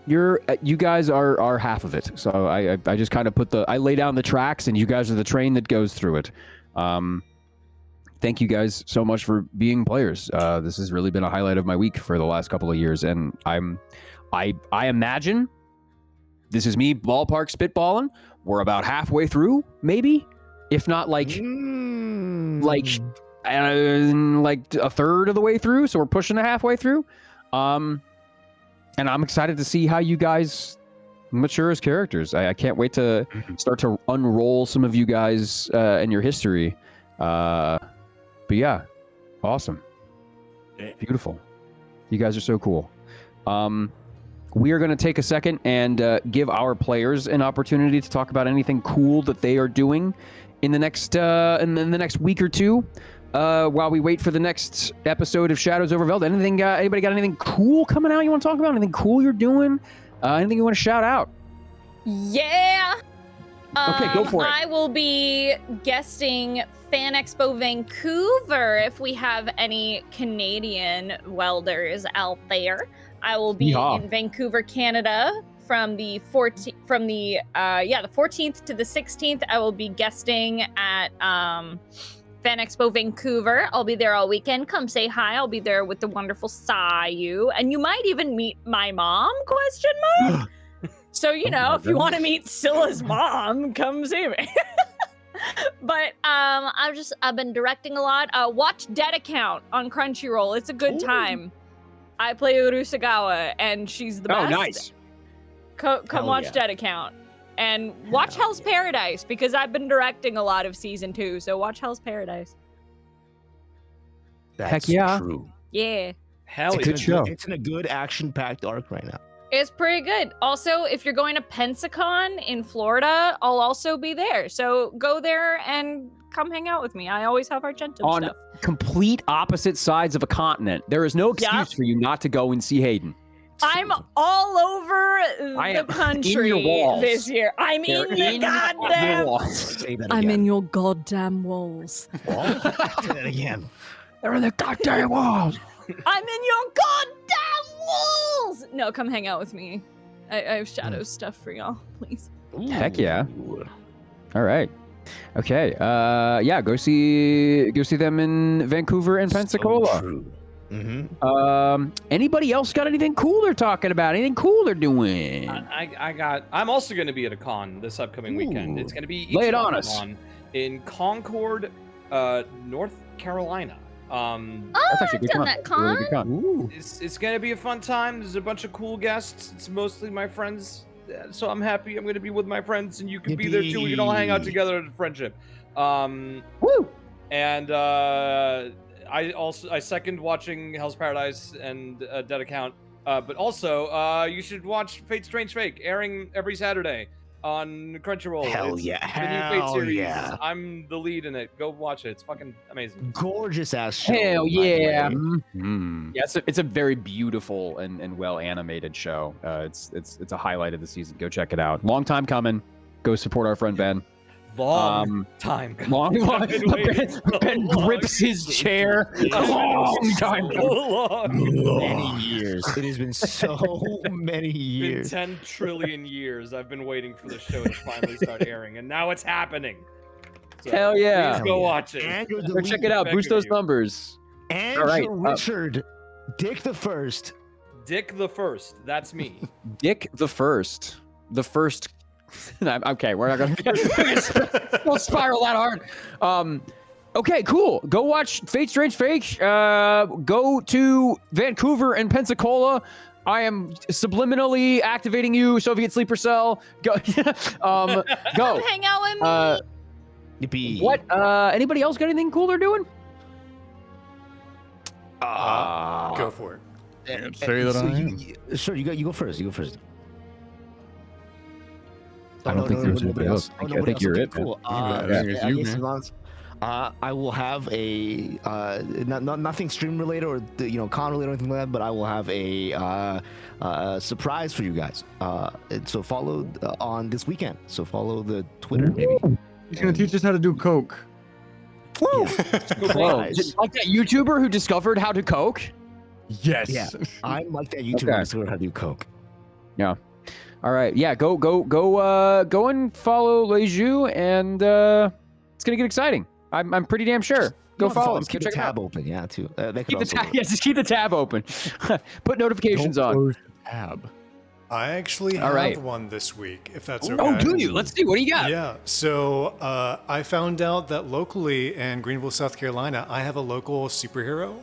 You guys are half of it. So I just kind of I lay down the tracks, and you guys are the train that goes through it. Thank you guys so much for being players. This has really been a highlight of my week for the last couple of years, and I imagine, this is me ballpark spitballing, we're about halfway through, maybe, if not like a third of the way through. So we're pushing the halfway through. And I'm excited to see how you guys mature as characters. I can't wait to start to unroll some of you guys and your history. But yeah, awesome. Beautiful. You guys are so cool. We are going to take a second and give our players an opportunity to talk about anything cool that they are doing in the next week or two. While we wait for the next episode of Shadows Over Veld. Anybody got anything cool coming out you want to talk about? Anything cool you're doing? Anything you want to shout out? Yeah. Okay, go for it. I will be guesting Fan Expo Vancouver. If we have any Canadian welders out there, I will be in Vancouver, Canada, from the 14th to the 16th. I will be guesting at Fan Expo Vancouver. I'll be there all weekend. Come say hi. I'll be there with the wonderful Sayu, and you might even meet my mom? ? So if you want to meet Scylla's mom, come see me. But I've been directing a lot. Watch Dead Account on Crunchyroll. It's a good time. I play Urusagawa, and she's the best. Oh, nice. Come watch Dead Account. And watch Hell's Paradise, because I've been directing a lot of season 2, so watch Hell's Paradise. That's Heck yeah. true. Yeah. Hell, It's yeah. a good show. It's in a good action-packed arc right now. It's pretty good. Also, if you're going to Pensacon in Florida, I'll also be there. So go there and come hang out with me. I always have Argentum On stuff. complete opposite sides of a continent. There is no excuse for you not to go and see Hayden. I'm all over the country this year. I'm in your goddamn walls. Say that I'm again. in your goddamn walls. Say that again. They're in the goddamn walls. I'm in your goddamn walls. No, come hang out with me. I have shadow stuff for y'all, please. Heck yeah. All right. Okay. Yeah. Go see them in Vancouver and Pensacola. Anybody else got anything cool they're talking about? Anything cool they're doing? I'm also going to be at a con this upcoming weekend. It's going to be Lay it on us. Con in Concord, North Carolina. That's actually a I've good done con. that It's a really good con. Ooh. It's going to be a fun time. There's a bunch of cool guests. It's mostly my friends, so I'm happy. I'm going to be with my friends, and you can be there too. We can all hang out together in friendship. Woo! And I second watching Hell's Paradise and Dead Account. But also, you should watch Fate Strange Fake, airing every Saturday on Crunchyroll. Hell It's yeah. the new Fate Hell series. yeah. I'm the lead in it. Go watch it. It's fucking amazing. Gorgeous ass show. Hell by the yeah! way. Mhm. Yeah, it's a very beautiful and well animated show. It's a highlight of the season. Go check it out. Long time coming. Go support our friend Ben. Long time. Long. I've been waiting so Ben long. grips his chair. Long time. So long. Many years. It has been so many It's been years. 10 trillion years I've been waiting for the show to finally start airing, and now it's happening. So, Hell yeah. please go watch it. Andrew Go check it out. Beg Boost of those you. numbers. Andrew All right, Richard, Dick the First. Dick the First. That's me. Dick the First. The first. Okay, we're not gonna don't spiral that hard. Okay, cool. Go watch Fate Strange Fake. Go to Vancouver and Pensacola. I am subliminally activating you, Soviet sleeper cell. Go. Go. Come hang out with me. Yippee. What? Anybody else got anything cool they're doing? Go for it. Can't say that I am. Sure, you go first. You go first. I don't think there's anybody else. I think you're it, man. Cool. I think it's you, guess man. Lance, I will have a nothing stream related or con related or anything like that, but I will have a surprise for you guys. So follow on this weekend. So follow the Twitter maybe. He's gonna teach us how to do coke. Whoa. Surprise. Just like that YouTuber who discovered how to coke. Yes. Yeah, I'm like that YouTuber Okay. who discovered how to do coke. All right. Yeah. Go and follow Leju, and it's gonna get exciting. I'm pretty damn sure. Go follow him. Keep Go the check it out. tab open. Yeah, too. They could Keep the also tab. work. Yes, just keep the tab open. Put notifications Don't on. close the tab. I actually All have right. one this week, if that's Oh, okay. do you? Let's see. What do you got? Yeah, so I found out that locally in Greenville, South Carolina, I have a local superhero.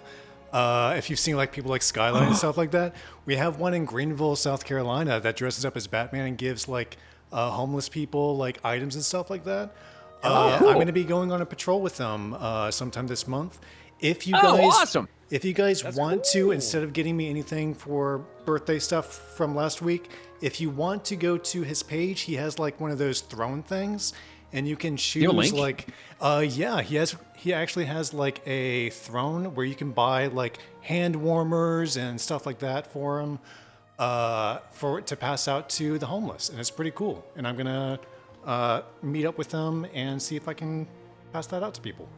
If you've seen like people like Skyline and stuff like that, we have one in Greenville, South Carolina that dresses up as Batman and gives like homeless people like items and stuff like that. cool. I'm going to be going on a patrol with them sometime this month. If you Oh, guys, awesome. if you guys want to, instead of getting me anything for birthday stuff from last week, if you want to go to his page, he has like one of those throne things, and you can choose have a link? like, yeah, he actually has like a throne where you can buy like hand warmers and stuff like that for him, to pass out to the homeless, and it's pretty cool. And I'm gonna meet up with them and see if I can pass that out to people.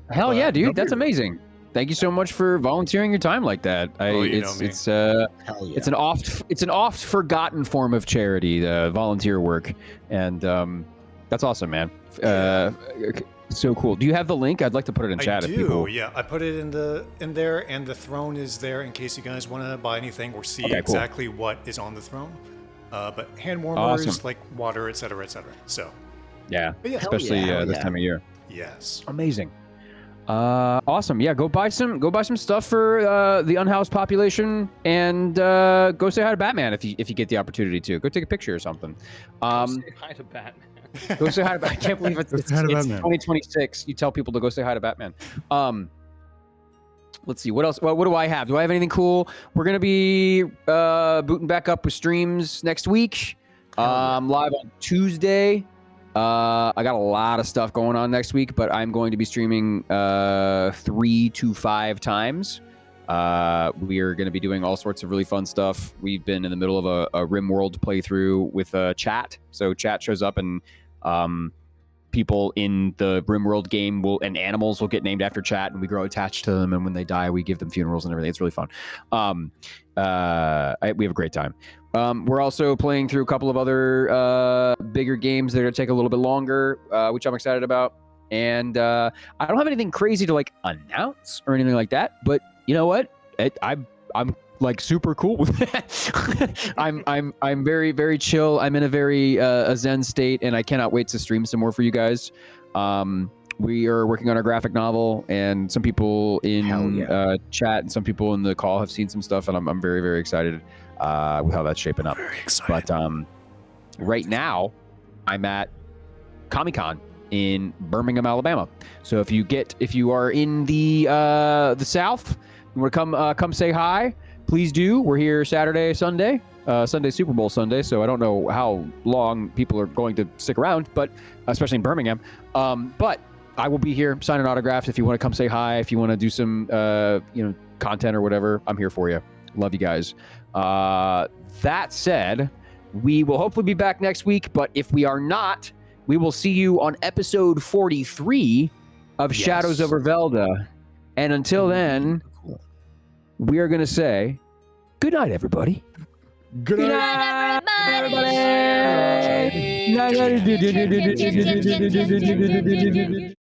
Hell yeah, dude. That's W. amazing. Thank you so much for volunteering your time like that. you know me. It's Hell yeah. it's an oft forgotten form of charity, volunteer work, and that's awesome, man. So cool. Do you have the link? I'd like to put it in chat I if do, people. yeah. I put it in there, and the throne is there in case you guys want to buy anything or see Okay, cool. exactly what is on the throne. But hand warmers, Awesome. like water, etc., etc. So, Yeah, but yeah, especially hell this yeah. time of year. yes. Amazing. Awesome. Yeah, go buy some stuff for the unhoused population, and go say hi to Batman if you get the opportunity to. Go take a picture or something. Say hi to Batman. Go say hi to Batman. I can't believe it's Go say hi to Batman. 2026. You tell people to go say hi to Batman. Let's see. What else? What do I have? Do I have anything cool? We're going to be booting back up with streams next week. Live on Tuesday. I got a lot of stuff going on next week, but I'm going to be streaming 3 to 5 times. We are going to be doing all sorts of really fun stuff. We've been in the middle of a RimWorld playthrough with chat. So chat shows up and people in the RimWorld game and animals will get named after chat, and we grow attached to them. And when they die, we give them funerals and everything. It's really fun. We have a great time. We're also playing through a couple of other bigger games that are going to take a little bit longer, which I'm excited about. And I don't have anything crazy to like announce or anything like that. But you know what? I'm like super cool with that. I'm very, very chill. I'm in a very a zen state, and I cannot wait to stream some more for you guys. We are working on our graphic novel, and some people in chat and some people in the call have seen some stuff, and I'm very, very excited with how that's shaping up. Very excited. But right now, I'm at Comic-Con in Birmingham, Alabama. So if you are in the South, you want to come say hi, please do. We're here Saturday, Sunday, Super Bowl Sunday. So I don't know how long people are going to stick around, but especially in Birmingham. But I will be here signing autographs. If you want to come say hi, if you want to do some content or whatever, I'm here for you. Love you guys. That said, we will hopefully be back next week. But if we are not, we will see you on episode 43 of Shadows over Velda. And until then, we are going to say good night, everybody. Good night, everybody. Good night, everybody.